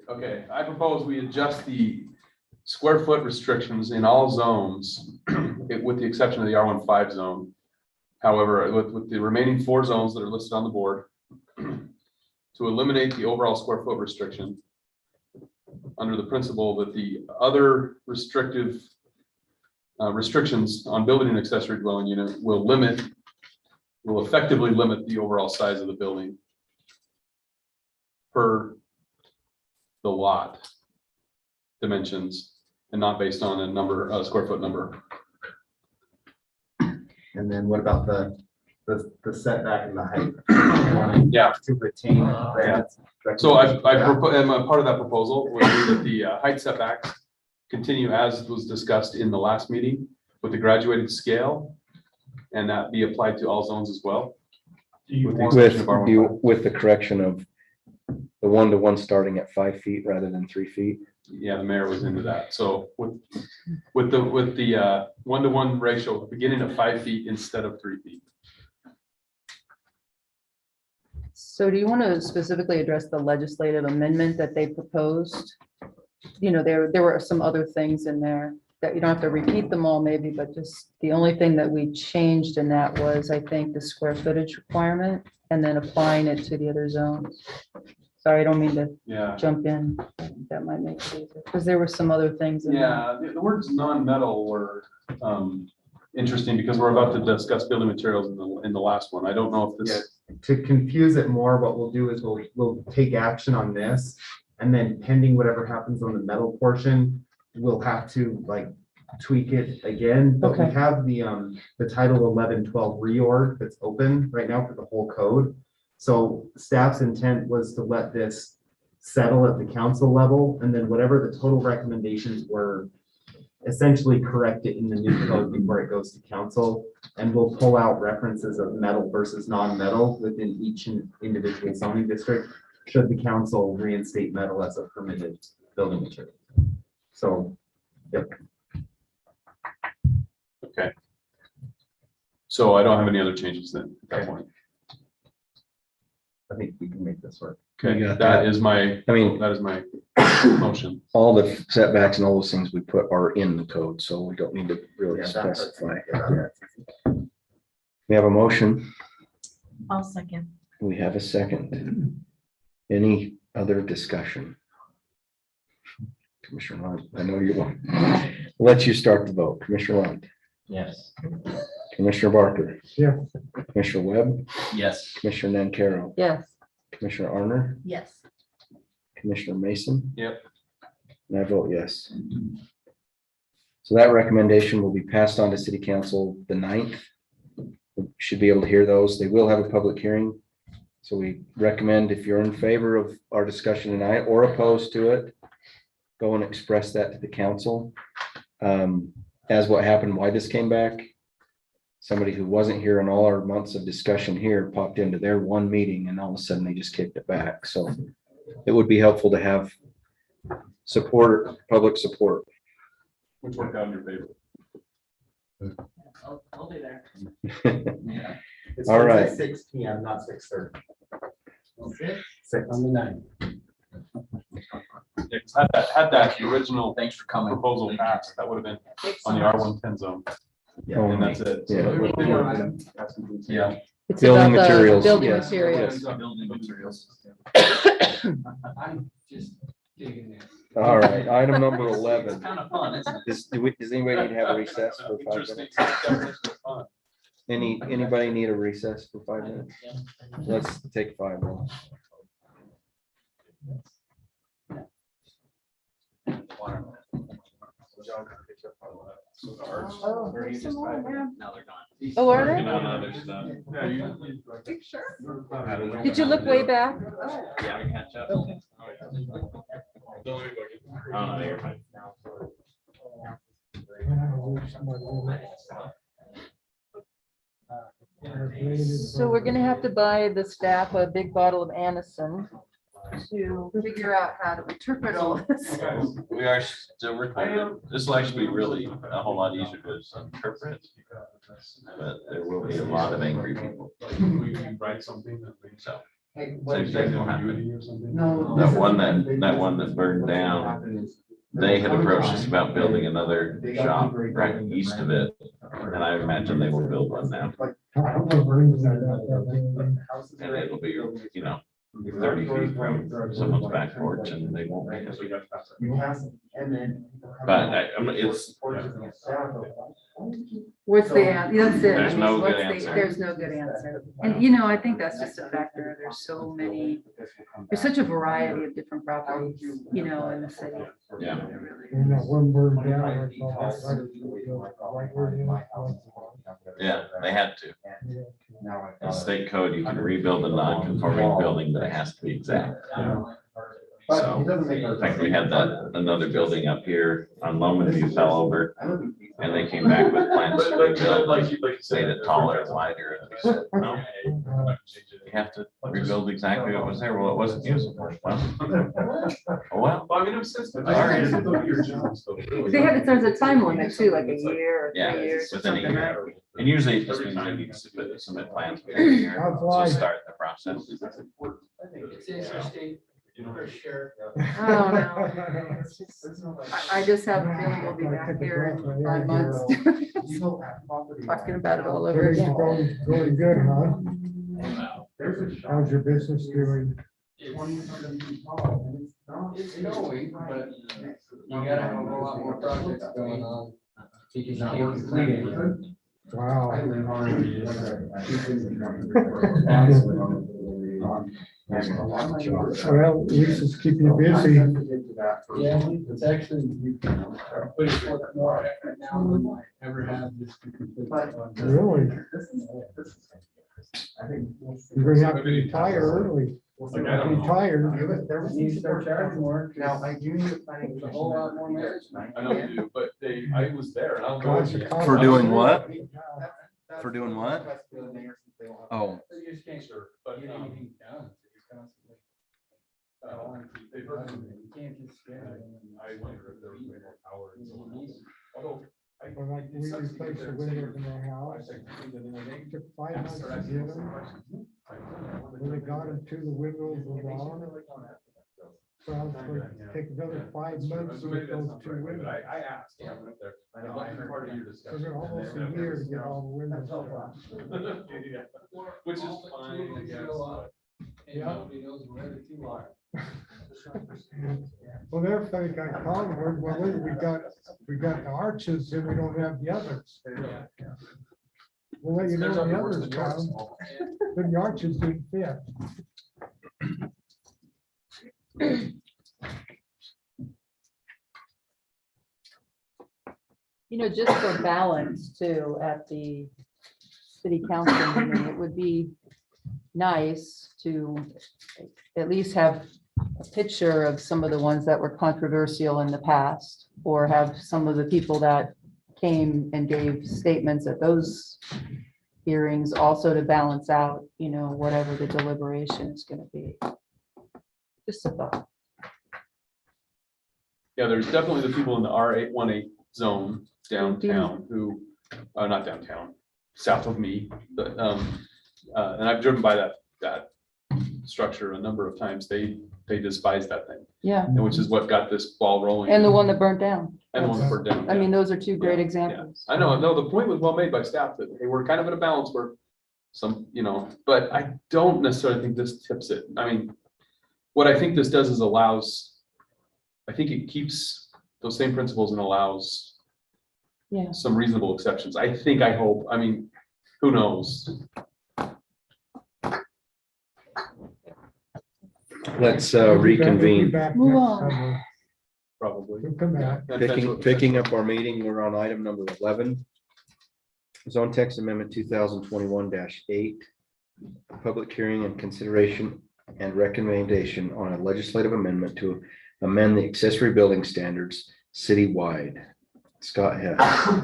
Okay, I propose we adjust the square foot restrictions in all zones, with the exception of the R15 zone. However, with the remaining 4 zones that are listed on the board, to eliminate the overall square foot restriction under the principle that the other restrictive restrictions on building an accessory dwelling unit will effectively limit the overall size of the building per the lot dimensions and not based on a number, square foot number. And then what about the setback and the height? Yeah. To retain. that. So I propose, and part of that proposal would be that the height setbacks continue as was discussed in the last meeting with the graduated scale, and that be applied to all zones as well. With the exception of R15. With the correction of the 1-to-1 starting at 5 feet rather than 3 feet. Yeah, the mayor was into that. So with the 1-to-1 ratio beginning at 5 feet instead of 3 feet. So do you want to specifically address the legislative amendment that they proposed? You know, there were some other things in there that you don't have to repeat them all maybe, but just the only thing that we changed in that was, I think, the square footage requirement and then applying it to the other zones. Sorry, I don't mean to jump in. That might make it easier, because there were some other things in there. Yeah, the words non-metal were interesting because we're about to discuss building materials in the last one. I don't know if this. To confuse it more, what we'll do is we'll take action on this, and then pending whatever happens on the metal portion, we'll have to like tweak it again. But we Okay. have the Title 11-12 reorg that's open right now for the whole code. So staff's intent was to let this settle at the council level, and then whatever the total recommendations were, essentially correct it in the new code before it goes to council. And we'll pull out references of metal versus non-metal within each individual zoning district, should the council reinstate metal as a permitted building material. So, yep. Okay. So I don't have any other changes then at that point. I think we can make this work. Okay, You got that is my motion. All the setbacks and all those things we put are in the code, so we don't need to really Yeah, that- specify. yeah. We have a motion. I'll second. We have a second. Any other discussion? Commissioner Lunt, I know you want. Let you start the vote. Commissioner Lunt, Yes. Commissioner Barker, Yeah. Commissioner Webb, Yes. Commissioner Nancaro, Yes. Commissioner Arner, Yes. Commissioner Mason. Yep. And I vote yes. So that recommendation will be passed on to city council the 9th. We should be able to hear those. They will have a public hearing. So we recommend if you're in favor of our discussion tonight or opposed to it, go and express that to the council. As what happened, why this came back. Somebody who wasn't here in all our months of discussion here popped into their one meeting and all of a sudden they just kicked it back. So it would be helpful to have support, public support. Which worked out in your favor. I'll be there. It's All right. 6 PM, not 6:30. 6 On the 9th. Yeah, 'cause had that the original proposal passed, that would have been on the R110 zone. Yeah. And that's it. So Yeah. that would've been- Yeah. It's Building about the materials, Building yes. materials. Building materials. I'm just digging in. All right, item number 11. Kind of fun, isn't it? Does anybody need to have a recess for 5 Interesting minutes? definition of fun. Anybody need a recess for 5 minutes? Let's take 5 minutes. Now they're gone. Oh, are Working they? on other stuff. Did you look way back? Yeah, we catch up. Okay. Oh, no, you're fine. So we're gonna have to buy the staff a big bottle of Anison to figure out how to interpret all of this. We are still recording. This will actually be really a whole lot easier to interpret. But there will be a lot of angry people. We write something that we. So. Hey, Same thing will happen. Or something. No. That one that burned down, they had approached us about building another shop right east of it. And I imagine they will build one now. And it'll be, 30 feet from someone's back porch and they won't be happy. But it's, What's the answer? That's it. There's no good What's the- answer. There's no good answer. And I think that's just a factor. There's so many, there's such a variety of different properties, in the city. yeah. And that one burned down. I saw that. Yeah, they had to. In state code, you can rebuild a non-conforming building, but it has to be exact. So, in fact, we had another building up here on Loman View fell over, and they came back with plans to rebuild, made it taller and wider, and we said, no. You have to rebuild exactly what was there. Well, it wasn't usable. Well, oh, well. I mean, it was sensitive. There's a time limit too, like a year or Yeah, 3 years or within a something, right? year. And usually it just means they need to submit plans within a year, so start the process. It's interesting, for sure. Oh, no. It's just- I just have a feeling we'll be back here in 5 months. Talking about it all over again. Going good, huh? How's your business doing? It's going, but you gotta have a whole lot more projects going on. Because not completed. Wow. Well, at least it's keeping you busy. Yeah, it's actually. Pretty short more effort now than I ever had this to complete. Really? You're gonna have to retire early. Retire. You start charging more. Now, I do need a planning. There's a whole lot more management. I know you do, but I was there. and I'll go Gosh, with you. For doing what? For doing what? Oh, You just can't, But, get anything done. You're constantly. they've heard from me. You can't just schedule them. I wonder if there was way more power in someone else. Although. Well, like we replaced the windows in our house. It took 5 months to get them. When they got them to the windows were wrong. So it's gonna take another 5 months to get those two windows. I asked, I went up there. I'd like part of your So discussion. they're almost a year to get all the windows. Which is fine, I guess. but- And nobody knows where the two are. Well, they're fake, I called them, well, we got the arches and we don't have the others. We'll let you know There's when the other words others than yours. come, but the arches didn't fit. Just for balance too, at the city council meeting, it would be nice to at least have a picture of some of the ones that were controversial in the past, or have some of the people that came and gave statements at those hearings also to balance out, whatever the deliberation is going to be. Just a thought. Yeah, there's definitely the people in the R818 zone downtown who, not downtown, south of me, but, and I've driven by that structure a number of times. They despise that thing. Yeah. And which is what got this ball rolling. And the one that burnt down. And the one that burned down. I mean, those are two great Yeah, examples. I know, no, the point was well made by staff that they were kind of in a balance where some, but I don't necessarily think this tips it. I mean, what I think this does is I think it keeps those same principles and allows some reasonable exceptions. I hope, I mean, who knows? let's reconvene. Move on. Probably. We'll come back. Picking up our meeting, we're on item number 11. Zone text amendment 2021-8. Public hearing and consideration and recommendation on a legislative amendment to amend the accessory building standards citywide. Scott Hess.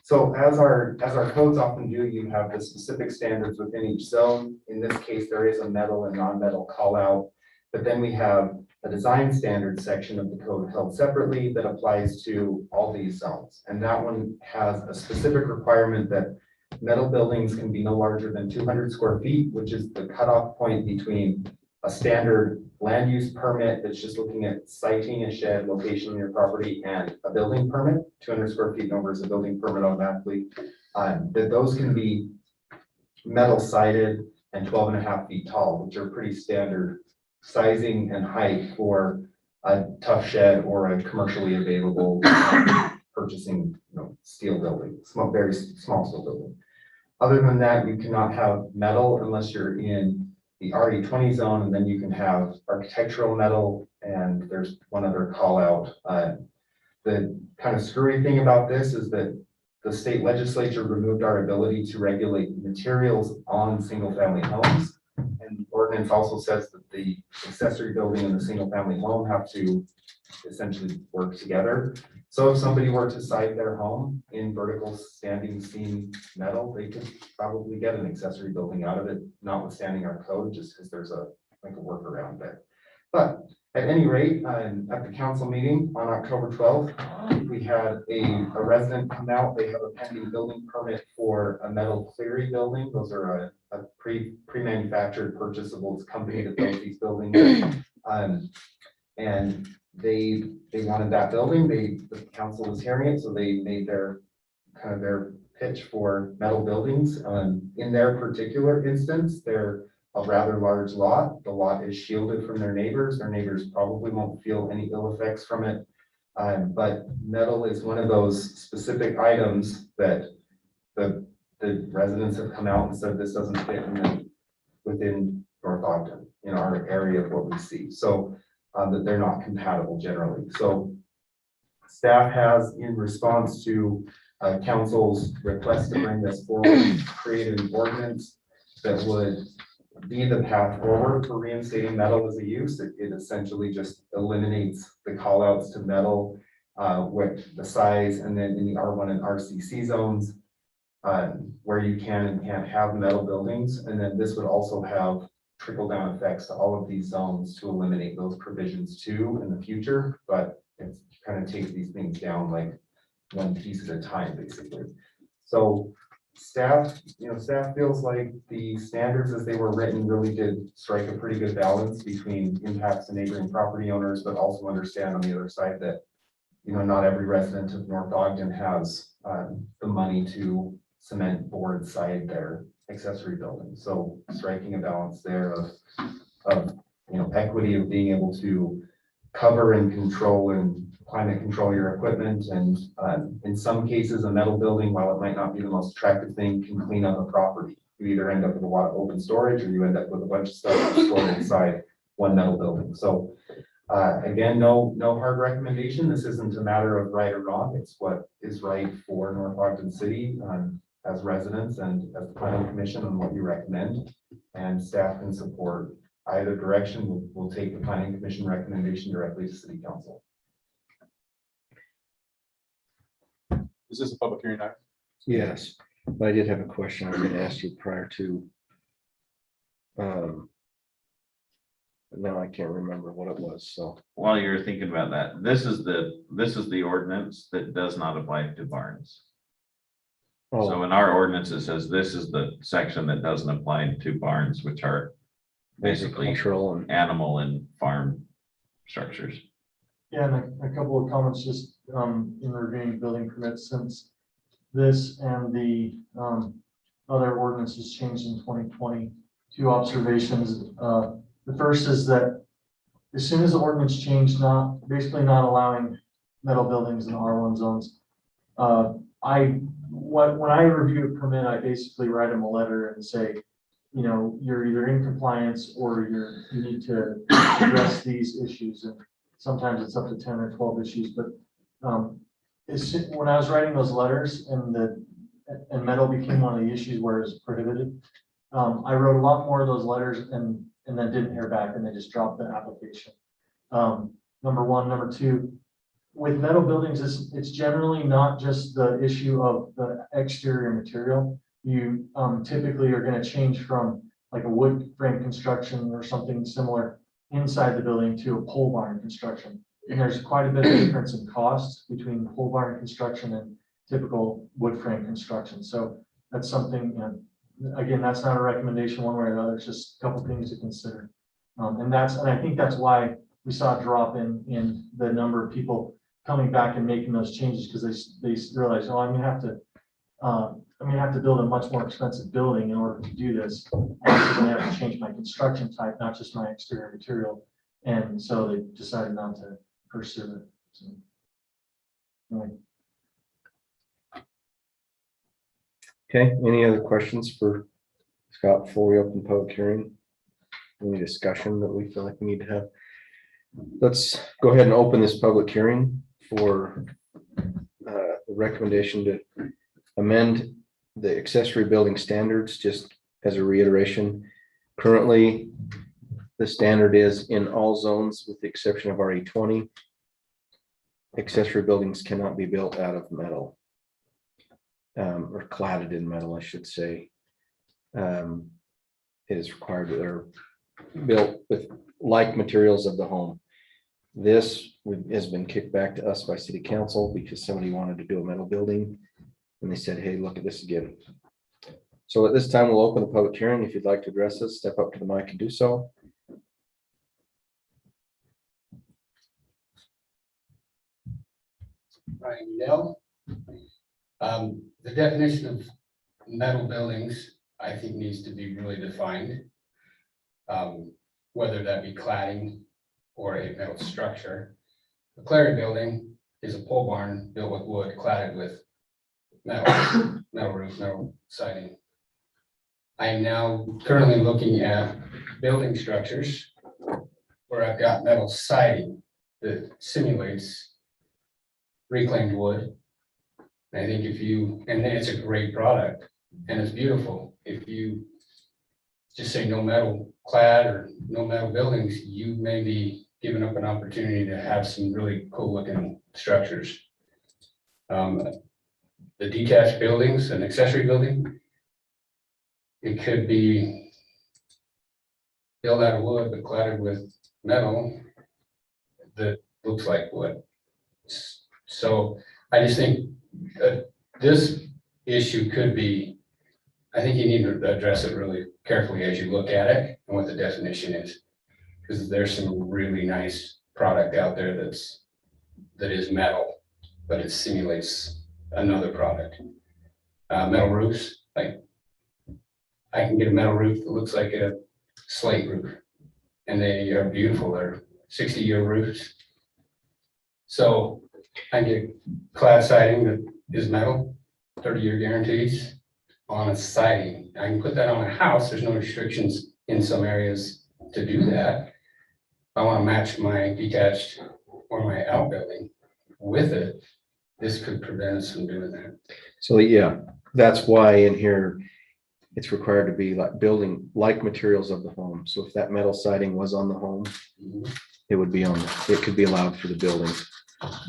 So as our codes often do, you have the specific standards within each zone. In this case, there is a metal and non-metal call out. But then we have a design standards section of the code held separately that applies to all these zones. And that one has a specific requirement that metal buildings can be no larger than 200 square feet, which is the cutoff point between a standard land use permit that's just looking at siting a shed location on your property and a building permit. 200 square feet and over is a building permit automatically. That those can be metal sided and 12.5 feet tall, which are pretty standard sizing and height for a tough shed or a commercially available purchasing, steel building, very small steel building. Other than that, you cannot have metal unless you're in the RE20 zone, and then you can have architectural metal, and there's one other call out. The kind of screwy thing about this is that the state legislature removed our ability to regulate materials on single family homes. And the ordinance also says that the accessory building and the single family home have to essentially work together. So if somebody were to site their home in vertical standing seam metal, they could probably get an accessory building out of it, notwithstanding our code, just because there's a workaround there. But at any rate, at the council meeting on October 12th, we had a resident come out. They have a pending building permit for a metal cleary building. Those are a pre-manufactured purchasable company that builds these buildings. And they wanted that building. The council was hearing it, so they made their pitch for metal buildings. In their particular instance, they're a rather large lot. The lot is shielded from their neighbors. Their neighbors probably won't feel any ill effects from it. But metal is one of those specific items that the residents have come out and said this doesn't fit within North Ogden, in our area of what we see. So that they're not compatible generally. So staff has, in response to council's request to bring this forward, created an ordinance that would be the path forward for reinstating metal as a use. It essentially just eliminates the call outs to metal with the size, and then in the R1 and RCC zones where you can and can't have metal buildings. And then this would also have trickle down effects to all of these zones to eliminate those provisions too in the future, but it's kind of take these things down like one piece at a time, basically. So staff feels like the standards as they were written really did strike a pretty good balance between impacts to neighboring property owners, but also understand on the other side that, not every resident of North Ogden has the money to cement board side their accessory building. So striking a balance there of equity of being able to cover and control and climate control your equipment. And in some cases, a metal building, while it might not be the most attractive thing, can clean up a property. You either end up with a lot of open storage or you end up with a bunch of stuff stored inside one metal building. So again, no hard recommendation. This isn't a matter of right or wrong. It's what is right for North Ogden City as residents and as the planning commission on what you recommend, and staff can support either direction. We'll take the planning commission recommendation directly to city council. Is this a public hearing item? Yes, but I did have a question I was going to ask you prior to. But now I can't remember what it was. So while you're thinking about that, this is the ordinance that does not apply to barns. So in our ordinance, it says this is the section that doesn't apply to barns, which are basically animal and farm structures. Yeah, and a couple of comments just in reviewing building permits, since this and the other ordinances changed in 2020. Two observations. The first is that as soon as the ordinance changed, basically not allowing metal buildings in R1 zones, when I review a permit, I basically write them a letter and say, you're either in compliance or you need to address these issues. And sometimes it's up to 10 or 12 issues. But when I was writing those letters and and metal became one of the issues where it's prohibited. I wrote a lot more of those letters and then didn't hear back, and they just dropped the application. Number one. Number two, with metal buildings, it's generally not just the issue of the exterior material. You typically are gonna change from like a wood frame construction or something similar inside the building to a pole barn construction. And there's quite a bit of difference in cost between pole barn construction and typical wood frame construction. So that's something, again, that's not a recommendation one way or the other, it's just a couple things to consider. And I think that's why we saw a drop in the number of people coming back and making those changes, because they realized, oh, I'm gonna have to build a much more expensive building in order to do this. I'm gonna have to change my construction type, not just my exterior material. And so they decided not to pursue it. So, anyway. Okay, any other questions for Scott before we open public hearing? Any discussion that we feel like we need to have? Let's go ahead and open this public hearing for the recommendation to amend the accessory building standards, just as a reiteration. Currently, the standard is in all zones with the exception of RE20. Accessory buildings cannot be built out of metal. Or cladded in metal, I should say. It is required that they're built with like materials of the home. This has been kicked back to us by city council because somebody wanted to do a metal building. And they said, hey, look at this again. So at this time, we'll open the public hearing. If you'd like to address us, step up to the mic and do so. Randall. The definition of metal buildings, I think, needs to be really defined. Whether that be cladding or a metal structure. A clary building is a pole barn built with wood, cladded with metal, metal roof, metal siding. I am now currently looking at building structures where I've got metal siding that simulates reclaimed wood. I think and it's a great product and it's beautiful. If you just say no metal clad or no metal buildings, you may be giving up an opportunity to have some really cool looking structures. The detached buildings, an accessory building, it could be built out of wood but cladded with metal that looks like wood. So I just think this issue could be, I think you need to address it really carefully as you look at it and what the definition is. Because there's some really nice product out there that is metal, but it simulates another product. Metal roofs, like I can get a metal roof that looks like a slate roof and they are beautiful. They're 60-year roofs. So I get clad siding that is metal, 30-year guarantees on a siding. I can put that on a house. There's no restrictions in some areas to do that. I want to match my detached or my outbuilding with it. This could prevent us from doing that. So yeah, that's why in here, it's required to be like building like materials of the home. So if that metal siding was on the home, it would be on, it could be allowed for the building.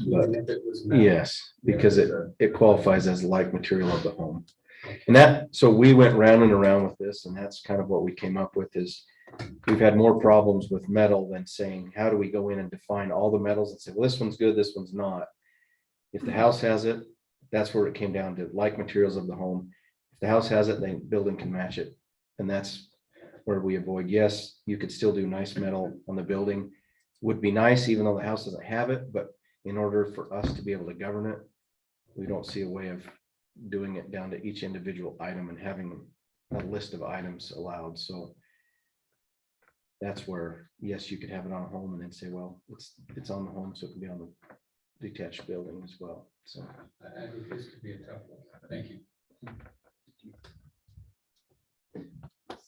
But yes, because it qualifies as like material of the home. And so we went round and around with this, and that's kind of what we came up with is we've had more problems with metal than saying, how do we go in and define all the metals and say, well, this one's good, this one's not. If the house has it, that's where it came down to, like materials of the home. If the house has it, then the building can match it. And that's where we avoid, yes, you could still do nice metal on the building. Would be nice, even though the house doesn't have it, but in order for us to be able to govern it, we don't see a way of doing it down to each individual item and having a list of items allowed. So that's where, yes, you could have it on a home and then say, well, it's on the home, so it can be on the detached building as well. So I think this could be a tough one. Thank you.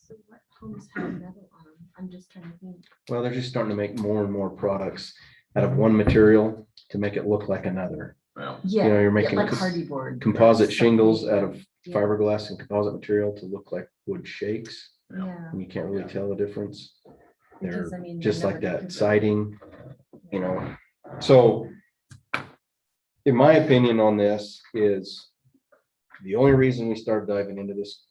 So what homes have metal on them? I'm just trying to think. well, they're just starting to make more and more products out of one material to make it look like another. Yeah, You're making like hardy board. composite shingles out of Yeah. fiberglass and composite material to look like wood shakes. Yeah. And you can't really tell the difference. They're Because, I mean, they just like never that convert. siding, you know. So in my opinion on this is the only reason we started diving into this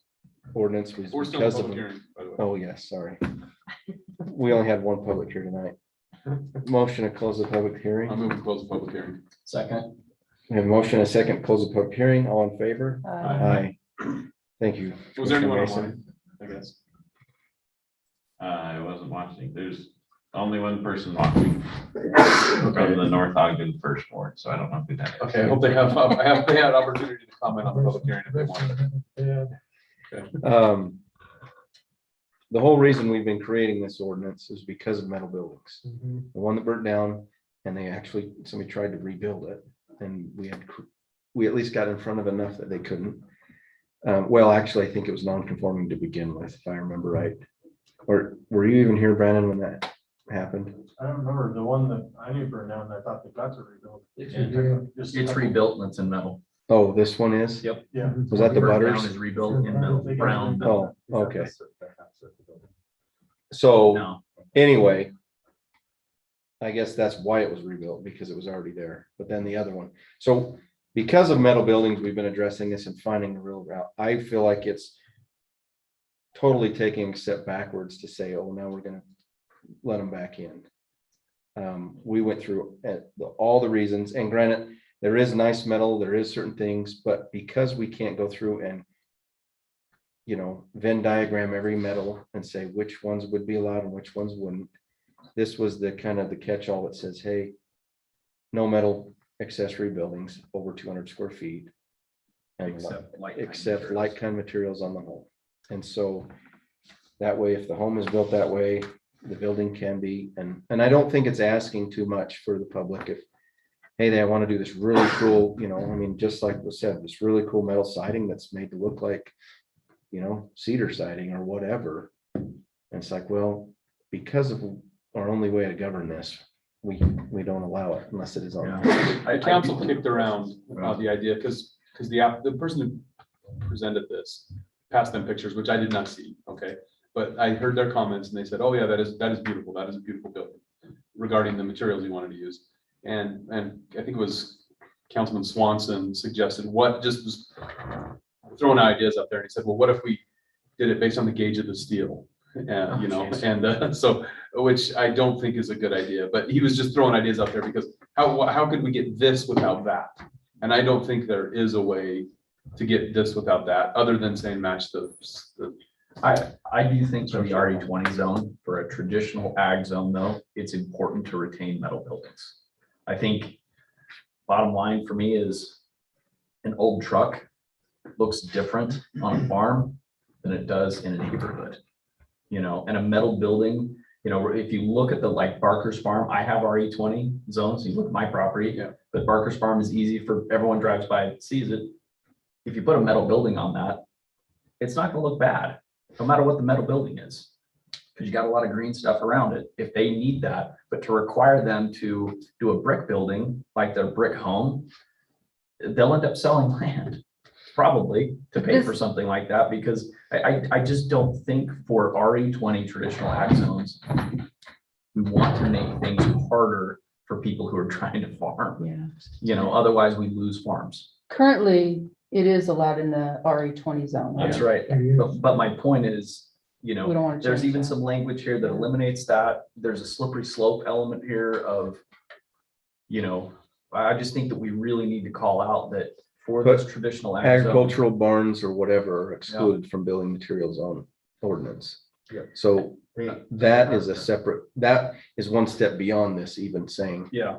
ordinance was We're still in because of. public hearing, by the way. Oh, yes, sorry. We only had one public here tonight. Motion to close the public I'm hearing. moving to close the public hearing. Second. We have a motion and a second, to close the public hearing. All in favor? Aye. Thank you. Was there anyone Commissioner online? I guess. I wasn't watching. There's only one person watching from the North Ogden First Ward, so I don't know who that is. Okay, I hope they have, they had opportunity to comment on the public hearing if they wanted. Yeah. The whole reason we've been creating this ordinance is because of metal buildings. Mhm. The one that burnt down and somebody tried to rebuild it and we at least got in front of enough that they couldn't. Well, actually, I think it was non-conforming to begin with, if I remember right. Or were you even here, Brandon, when that happened? I don't remember the one that I knew burned down, and I thought they got to rebuild. It's rebuilt and it's in metal. Oh, this one is? Yep. Yeah. Was that the Burnt down Butters? is rebuilt in metal, brown. Oh, okay. So No. anyway, I guess that's why it was rebuilt, because it was already there. But then the other one. So because of metal buildings, we've been addressing this and finding the real route. I feel like it's totally taking a step backwards to say, oh, now we're gonna let them back in. We went through all the reasons, and granted, there is nice metal, there is certain things, but because we can't go through and Venn diagram every metal and say which ones would be allowed and which ones wouldn't. This was the kind of the catch-all that says, hey, no metal accessory buildings over 200 square feet. And except light kind materials on the home. And so that way, if the home is built that way, the building can be, and I don't think it's asking too much for the public if, hey, they want to do this really cool, just like was said, this really cool metal siding that's made to look like, cedar siding or whatever. And it's like, well, because of our only way to govern this, we don't allow it unless it is on. The council kicked around the idea because the person who presented this passed them pictures, which I did not see, okay? But I heard their comments and they said, oh yeah, that is beautiful. That is a beautiful building regarding the materials you wanted to use. And I think it was Councilman Swanson suggested just was throwing ideas up there. And he said, well, what if we did it based on the gauge of the steel? So, which I don't think is a good idea, but he was just throwing ideas out there because how could we get this without that? And I don't think there is a way to get this without that, other than saying match the. I do think for the RE20 zone, for a traditional ag zone though, it's important to retain metal buildings. I think bottom line for me is an old truck looks different on a farm than it does in a neighborhood. And a metal building, if you look at Barker's Farm, I have RE20 zones, you look at my property, but Barker's Farm is easy for everyone drives by, sees it. If you put a metal building on that, it's not gonna look bad, no matter what the metal building is. Because you got a lot of green stuff around it, if they need that, but to require them to do a brick building, like their brick home, they'll end up selling land. Probably to pay for something like that, because I just don't think for RE20 traditional ag zones, we want to make things harder for people who are trying to farm. Yeah. Otherwise we lose farms. Currently, it is allowed in the RE20 zone. That's right. But my point is, We don't want to there's change even that. some language here that eliminates that. There's a slippery slope element here of, I just think that we really need to call out that for But this traditional ag zone, agricultural barns or whatever are excluded from building materials on ordinance. Yeah. So that is one step beyond this even saying. Yeah.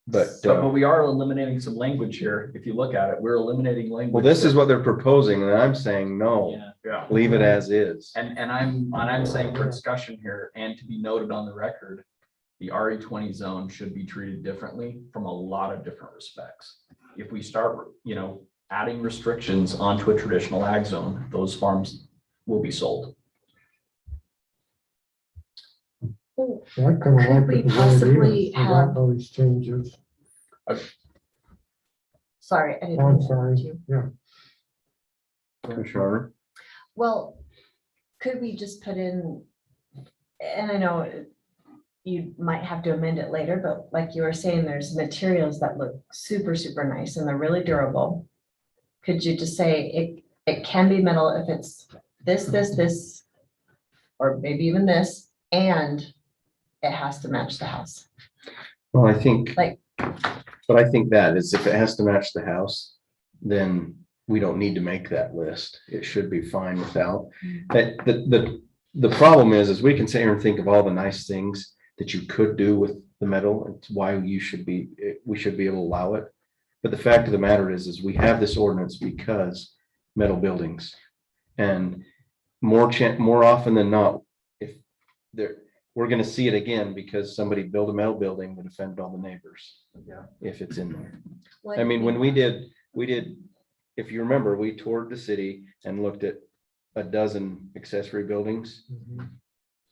But But we are eliminating some language here. If you look at it, we're eliminating language. well, this is what they're proposing and I'm saying, no, Yeah. leave it as is. And I'm saying for discussion here and to be noted on the record, the RE20 zone should be treated differently from a lot of different respects. If we start, adding restrictions onto a traditional ag zone, those farms will be sold. I kind of like Could we it the way it possibly is, without have- all these changes. Sorry, I didn't. Oh, mean I'm to sorry, interrupt you. yeah. Commissioner Arner? Well, could we just put in, and I know you might have to amend it later, but like you were saying, there's materials that look super, super nice and they're really durable. Could you just say it can be metal if it's this, or maybe even this, and it has to match the house? Well, I think, Like- but I think that is if it has to match the house, then we don't need to make that list. It should be fine without. But the problem is we can sit here and think of all the nice things that you could do with the metal. It's why we should be able to allow it. But the fact of the matter is we have this ordinance because metal buildings. And more often than not, we're gonna see it again because somebody built a metal building that offended all the neighbors. Yeah. If it's in there. Like I mean, when we did, if you remember, we toured the city and looked at a dozen accessory buildings.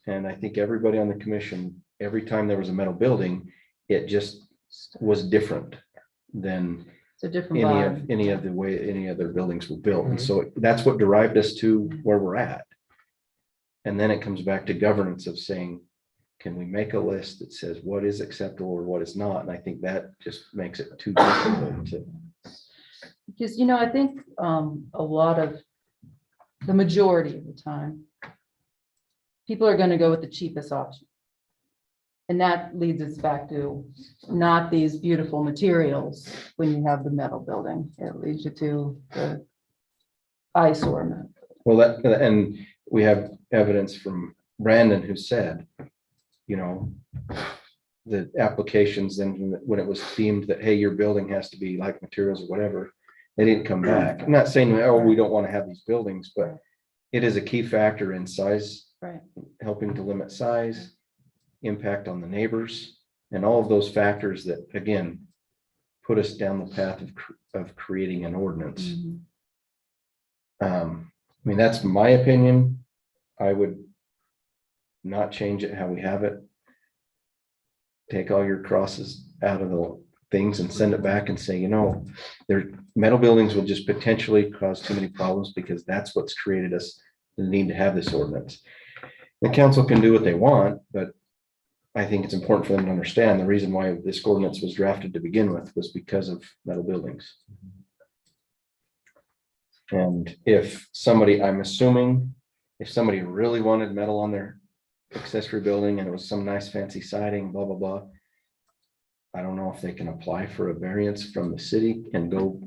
And I think everybody on the commission, every time there was a metal building, it just was different than It's a different vibe. any of the way any other buildings were built. And so that's what derived us to where we're at. And then it comes back to governance of saying, can we make a list that says what is acceptable or what is not? And I think that just makes it too difficult to. Because, I think a lot of, the majority of the time, people are gonna go with the cheapest option. And that leads us back to not these beautiful materials when you have the metal building. It leads you to the eyesore. Well, and we have evidence from Brandon who said, the applications, then when it was deemed that, hey, your building has to be like materials or whatever, they didn't come back. I'm not saying, oh, we don't want to have these buildings, but it is a key factor in size, Right. helping to limit size, impact on the neighbors, and all of those factors that, again, put us down the path of creating an ordinance. I mean, that's my opinion. I would not change it how we have it. Take all your crosses out of the things and send it back and say, their metal buildings will just potentially cause too many problems because that's what's created us the need to have this ordinance. The council can do what they want, but I think it's important for them to understand the reason why this ordinance was drafted to begin with was because of metal buildings. And if somebody, I'm assuming, if somebody really wanted metal on their accessory building and it was some nice fancy siding, blah, blah, blah. I don't know if they can apply for a variance from the city and go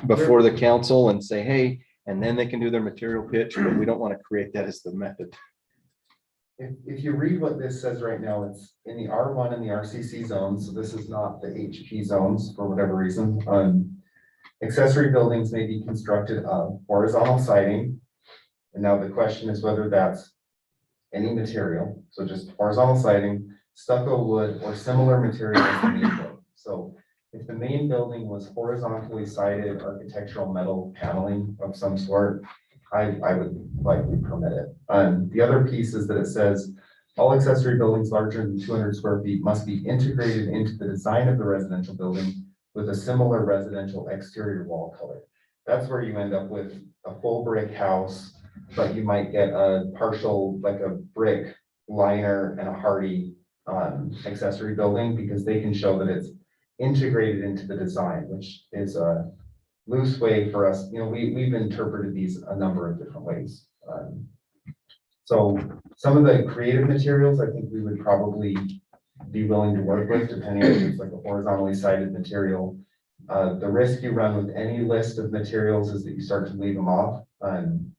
before the council and say, hey, and then they can do their material pitch, but we don't want to create that as the method. If you read what this says right now, it's in the R1 and the RCC zones, so this is not the HP zones for whatever reason. Accessory buildings may be constructed of horizontal siding. And now the question is whether that's any material, so just horizontal siding, stucco, wood, or similar material as the main building. So if the main building was horizontally sided architectural metal paneling of some sort, I would likely permit it. The other piece is that it says all accessory buildings larger than 200 square feet must be integrated into the design of the residential building with a similar residential exterior wall color. That's where you end up with a full brick house, but you might get a partial, like a brick liner and a hardy accessory building because they can show that it's integrated into the design, which is a loose way for us. We've interpreted these a number of different ways. So some of the creative materials, I think we would probably be willing to work with, depending on if it's like a horizontally sided material. The risk you run with any list of materials is that you start to leave them off.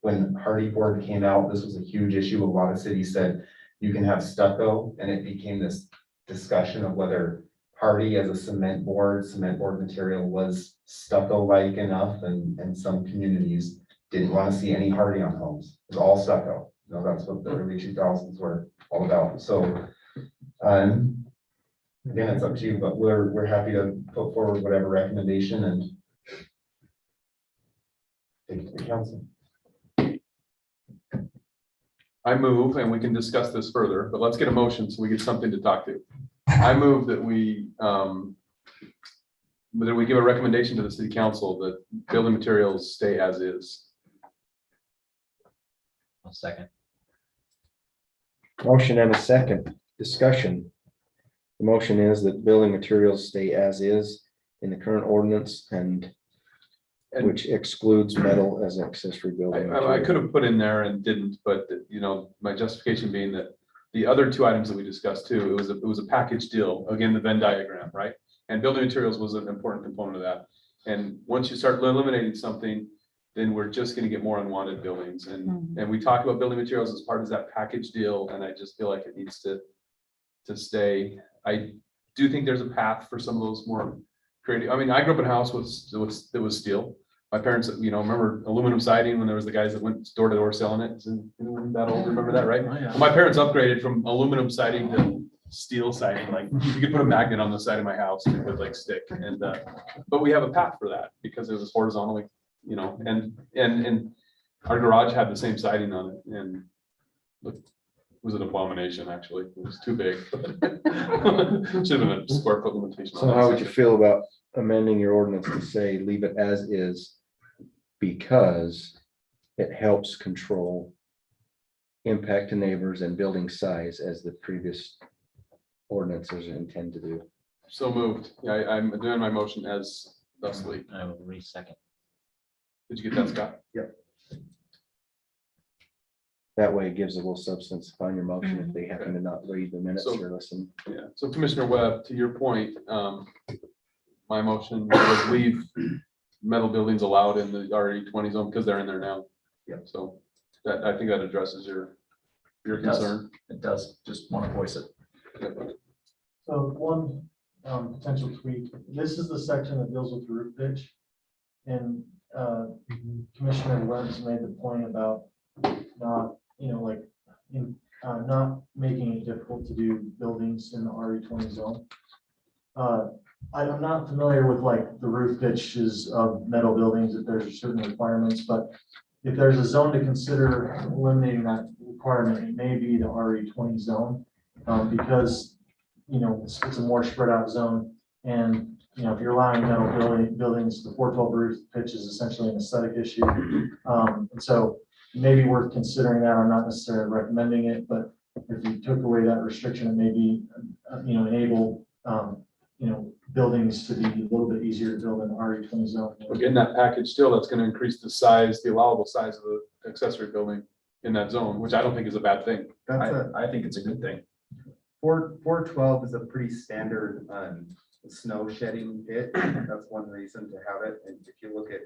When hardy board came out, this was a huge issue. A lot of cities said you can have stucco, and it became this discussion of whether hardy as a cement board material was stucco-like enough, and some communities didn't want to see any hardy on homes. It was all stucco. That's what the early 2000s were all about. So again, it's up to you, but we're happy to put forward whatever recommendation and take it to the council. I move, and we can discuss this further, but let's get a motion so we get something to talk to. I move that we whether we give a recommendation to the city council that building materials stay as is. One second. Motion and a second discussion. The motion is that building materials stay as is in the current ordinance and which excludes metal as an accessory building. I could have put in there and didn't, but you know, my justification being that the other two items that we discussed too, it was a package deal, again, the Venn diagram, right? And building materials was an important component of that. And once you start eliminating something, then we're just gonna get more unwanted buildings. And we talked about building materials as part of that package deal, and I just feel like it needs to stay. I do think there's a path for some of those more creative. I mean, I grew up in a house that was steel. My parents, you know, remember aluminum siding when there was the guys that went door to door selling it. Isn't anyone that old? Remember that, right? Oh, yeah. Well, my parents upgraded from aluminum siding to steel siding. Like you could put a magnet on the side of my house and it would like stick. And but we have a path for that because it was horizontally, you know, and our garage had the same siding on it, and it was an abomination. Actually, it was too big. Should have been a square foot limitation. So how would you feel about amending your ordinance to say leave it as is because it helps control impact to neighbors and building size as the previous ordinances intend to do? So moved. Yeah, I'm doing my motion as thusly. I will re-second. Did you get that, Scott? Yep. That way it gives a little substance on your motion if they happen to not read the minutes or listen. Yeah. So Commissioner Webb, to your point, my motion would leave metal buildings allowed in the RE20 zone because they're in there now. Yeah. So that, I think that addresses your It does. concern. It does, just want to voice it. So one potential tweak, this is the section that deals with roof pitch. And Commissioner Webb's made the point about not, you know, like, not making it difficult to do buildings in the RE20 zone. I'm not familiar with like the roof pitches of metal buildings, if there's certain requirements, but if there's a zone to consider eliminating that requirement, it may be the RE20 zone. Because, you know, it's a more spread out zone, and, you know, if you're allowing metal buildings, the 412 roof pitch is essentially an aesthetic issue. And so it may be worth considering that. I'm not necessarily recommending it, but if you took away that restriction, it may be, you know, enable, you know, buildings to be a little bit easier to build in the RE20 zone. Again, that package still, that's going to increase the size, the allowable size of the accessory building in that zone, which I don't think is a bad thing. I think it's a good thing. 412 is a pretty standard snow shedding pit. That's one reason to have it. And if you look at,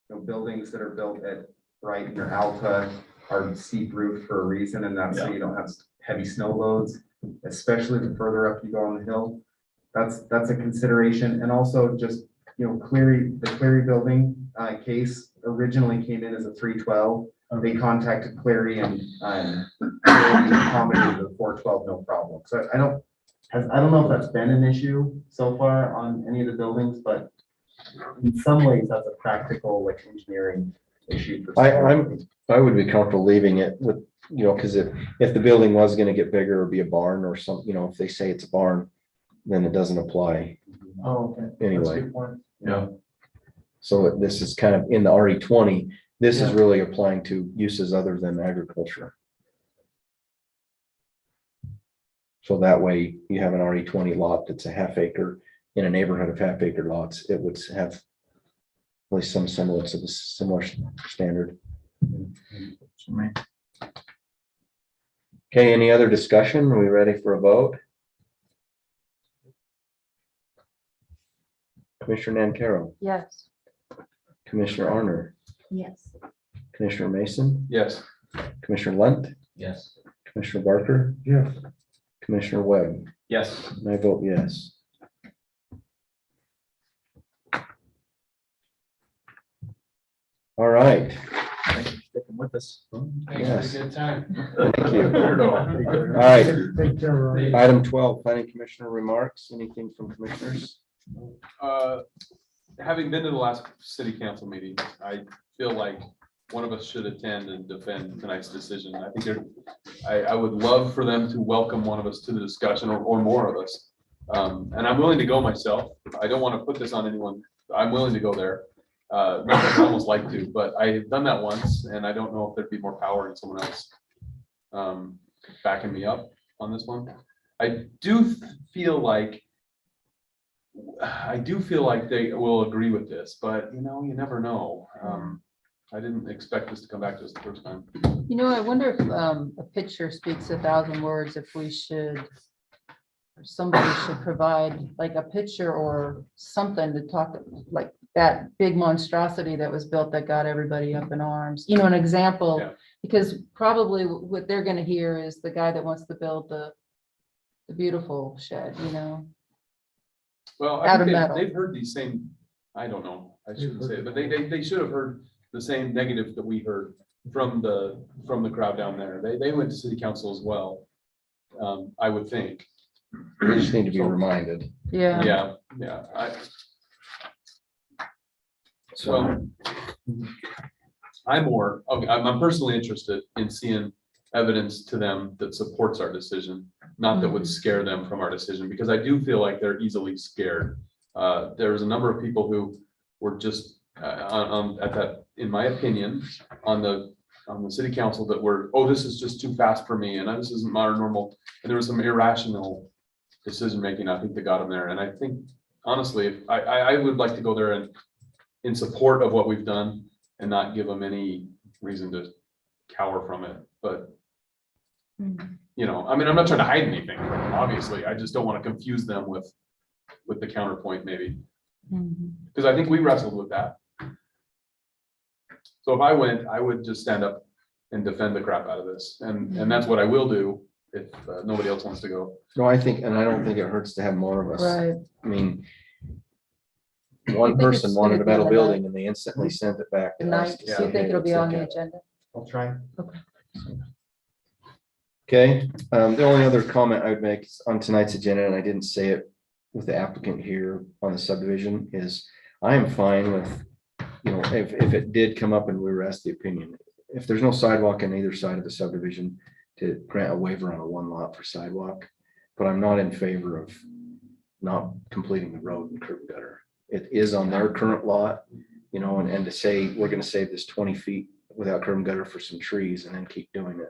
you know, buildings that are built at Brighton or Alta are steep roof for a reason, and that's so you don't have heavy snow loads, especially the further up you go on the hill. That's a consideration. And also just, you know, the Cleary building case originally came in as a 312. They contacted Cleary and accommodated the 412, no problem. So I don't know if that's been an issue so far on any of the buildings, but in some ways that's a practical, like, engineering issue. I would be comfortable leaving it with, you know, because if the building was going to get bigger or be a barn or something, you know, if they say it's a barn, then it doesn't apply. Oh, okay. That's a Anyway. good point. Yeah. So this is kind of in the RE20. This is really applying to uses other than agriculture. So that way you have an RE20 lot that's a half acre in a neighborhood of half acre lots, it would have at least some semblance of a similar standard. Okay, any other discussion? Are we ready for a vote? Commissioner Nancaro, Yes. Commissioner Arner, Yes. Commissioner Mason, Yes. Commissioner Lunt, Yes. Commissioner Barker, Yes. Commissioner Webb. Yes. And I vote yes. All right. Thank you for sticking with us. Yes. Good time. Thank you. All right. Take care, Ron. Item 12, planning commissioner remarks. Anything from commissioners? Having been to the last city council meeting, I feel like one of us should attend and defend tonight's decision. I think I would love for them to welcome one of us to the discussion, or more of us. And I'm willing to go myself. I don't want to put this on anyone. I'm willing to go there. Not that I'd almost like to, but I've done that once and I don't know if there'd be more power in someone else backing me up on this one. I do feel like they will agree with this, but you know, you never know. I didn't expect this to come back to us the first time. You know, I wonder if a picture speaks 1,000 words, if we should, or somebody should provide like a picture or something to talk, like that big monstrosity that was built that got everybody up in arms, you know, an example. Yeah. Because probably what they're gonna hear is the guy that wants to build the beautiful shed, you know. Well, Out I of think metal. they've heard these same, I don't know, I shouldn't say it, but they should have heard the same negative that we heard from the crowd down there. They went to city council as well. I would think. We just need to be reminded. Yeah. Yeah. So, I'm personally interested in seeing evidence to them that supports our decision, not that would scare them from our decision, because I do feel like they're easily scared. There was a number of people who were just at that, in my opinion, on the city council that were, oh, this is just too fast for me, and this isn't my normal. And there was some irrational decision making, I think, that got them there. And I think, honestly, I would like to go there and in support of what we've done and not give them any reason to cower from it. But you know, I mean, I'm not trying to hide anything, obviously. I just don't want to confuse them with the counterpoint, maybe. Because I think we wrestled with that. So if I went, I would just stand up and defend the crap out of this. And that's what I will do if nobody else wants to go. no, I think, and I don't think it hurts to have more of us. Right. I mean, one person wanted a metal building and they instantly sent it back to Tonight, us. do you think it'll be on the agenda? I'll try. Okay, the only other comment I would make is on tonight's agenda, and I didn't say it with the applicant here on the subdivision, is I am fine with, you know, if it did come up and we were asked the opinion, if there's no sidewalk on either side of the subdivision, to grant a waiver on a one lot for sidewalk, but I'm not in favor of not completing the road and curb and gutter. It is on their current lot, you know, and to say, we're gonna save this 20 feet without curb and gutter for some trees and then keep doing it.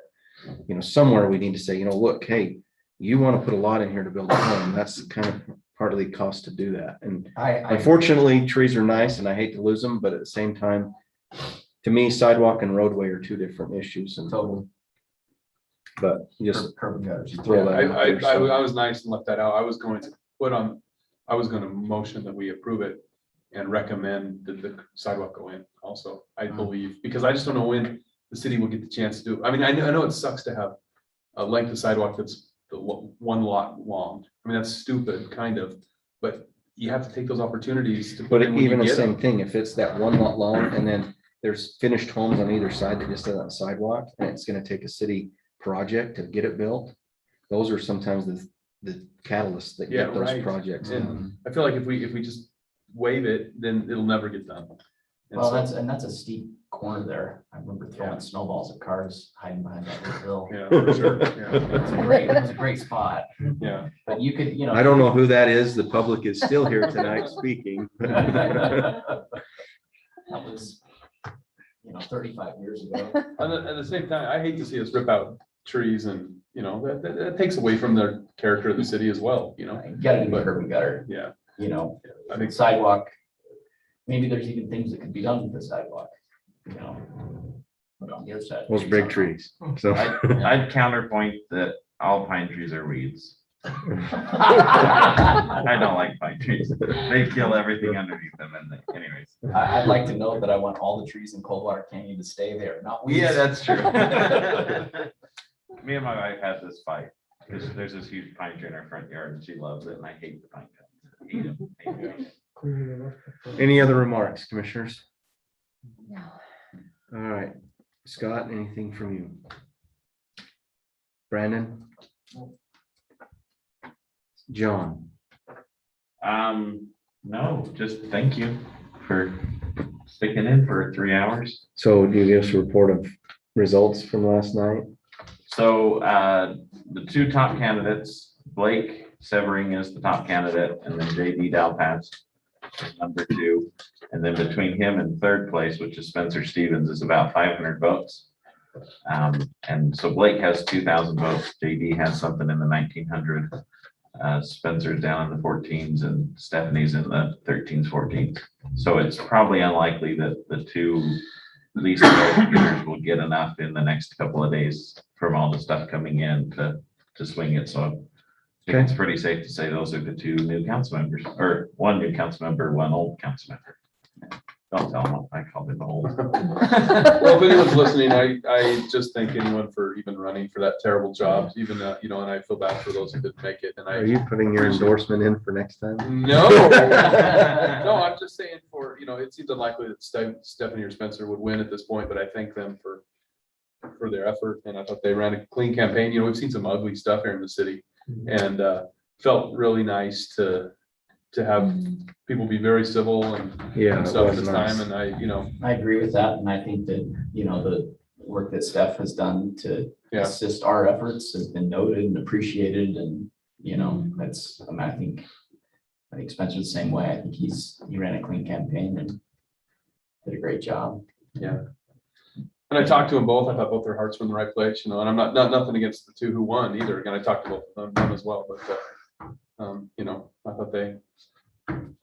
You know, somewhere we need to say, you know, look, hey, you want to put a lot in here to build a home. That's kind of partly cost to do that. And unfortunately, trees are nice and I hate to lose them, but at the same time, to me, sidewalk and roadway are two different issues. And totally. But just curb and gutters. throw that out there, so. I was nice and left that out. I was going to motion that we approve it and recommend that the sidewalk go in also, I believe, because I just don't know when the city will get the chance to do. I mean, I know it sucks to have a length of sidewalk that's one lot long. I mean, that's stupid, kind of, but you have to take those opportunities to. But put in when even you the get same them. thing, if it's that one lot long and then there's finished homes on either side that just doesn't have a sidewalk, and it's gonna take a city project to get it built. Those are sometimes the catalysts that Yeah, get those right. projects done. And I feel like if we just waive it, then it'll never get done. And Well, so- that's a steep corner there. I remember throwing snowballs at cars hiding behind that little hill. Yeah, for sure. Yeah. It was a great spot. Yeah. But you could, you know. I don't know who that is. The public is still here tonight speaking. That was, 35 years ago. At the same time, I hate to see us rip out trees and, that takes away from the character of the city as well, You gotta do But- curb and gutter, Yeah. I think sidewalk, maybe there's even things that could be done with the sidewalk, But on the other side. Those big trees. So I'd counterpoint that all pine trees are weeds. I don't like pine trees. They kill everything underneath them and anyways. I'd like to know that I want all the trees in Coldwater Canyon to stay there, not weeds. Yeah, that's true. Me and my wife had this fight because there's this huge pine tree in our front yard and she loves it and I hate the pine cones. Hate them. any other remarks, commissioners? No. All right, Scott, anything from you? Brandon? John? No, just thank you for sticking in for 3 hours. So do you give us a report of results from last night? So the two top candidates, Blake Severing is the top candidate, and then JD Dalpatz is number 2. And then between him and third place, which is Spencer Stevens, is about 500 votes. And so Blake has 2,000 votes. JD has something in the 1,900. Spencer's down in the 14s and Stephanie's in the 13s, 14s. So it's probably unlikely that the 2 least vote getters will get enough in the next couple of days from all the stuff coming in to swing it. So I think it's pretty safe to say those are the 2 new council members, or 1 new council member, 1 old council member. Don't tell them I called him old. Well, if anyone's listening, I just thank anyone for even running for that terrible job, even, you know, and I feel bad for those who didn't make it. And Are you putting your endorsement in for next time? No, no, I'm just saying for, you know, it seems unlikely that Stephanie or Spencer would win at this point, but I thank them for their effort. And I thought they ran a clean campaign. You know, we've seen some ugly stuff here in the city, and felt really nice to have people be very civil and stuff this time. And I agree with that. And I think that, you know, the work that Steph has done to assist our efforts has been noted and appreciated. And, you know, that's, I think Spencer's the same way. I think he ran a clean campaign and did a great job. Yeah. And I talked to them both. I thought both their hearts were in the right place, you know, and I'm not nothing against the 2 who won either. Again, I talked to both of them as well, but, you know, I thought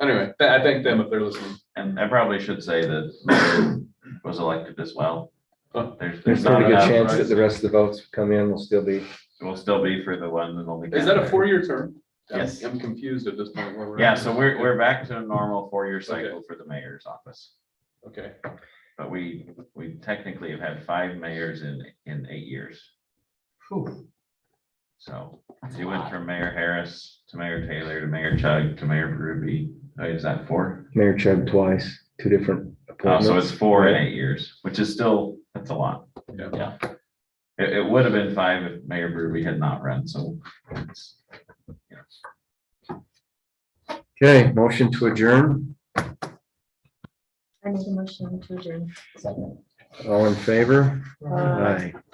anyway, I thank them if they're listening. And I probably should say that Mayor was elected as well. There's not a good chance that the rest of the votes come in will still be for the one that only. Is that a 4-year term? Yes. I'm confused at this point. Where we're Yeah, at. so we're back to a normal 4-year cycle for the mayor's office. Okay. But we technically have had 5 mayors in 8 years. Whew. So you went from Mayor Harris to Mayor Taylor to Mayor Chug to Mayor Ruby. Oh, is that 4? Mayor Chug twice, 2 different appointments. So it's 4 in 8 years, which is still, that's a lot. Yeah. It would have been 5 if Mayor Ruby had not run, so. Okay, motion to adjourn. I need a motion to adjourn. All in favor? Aye. Aye.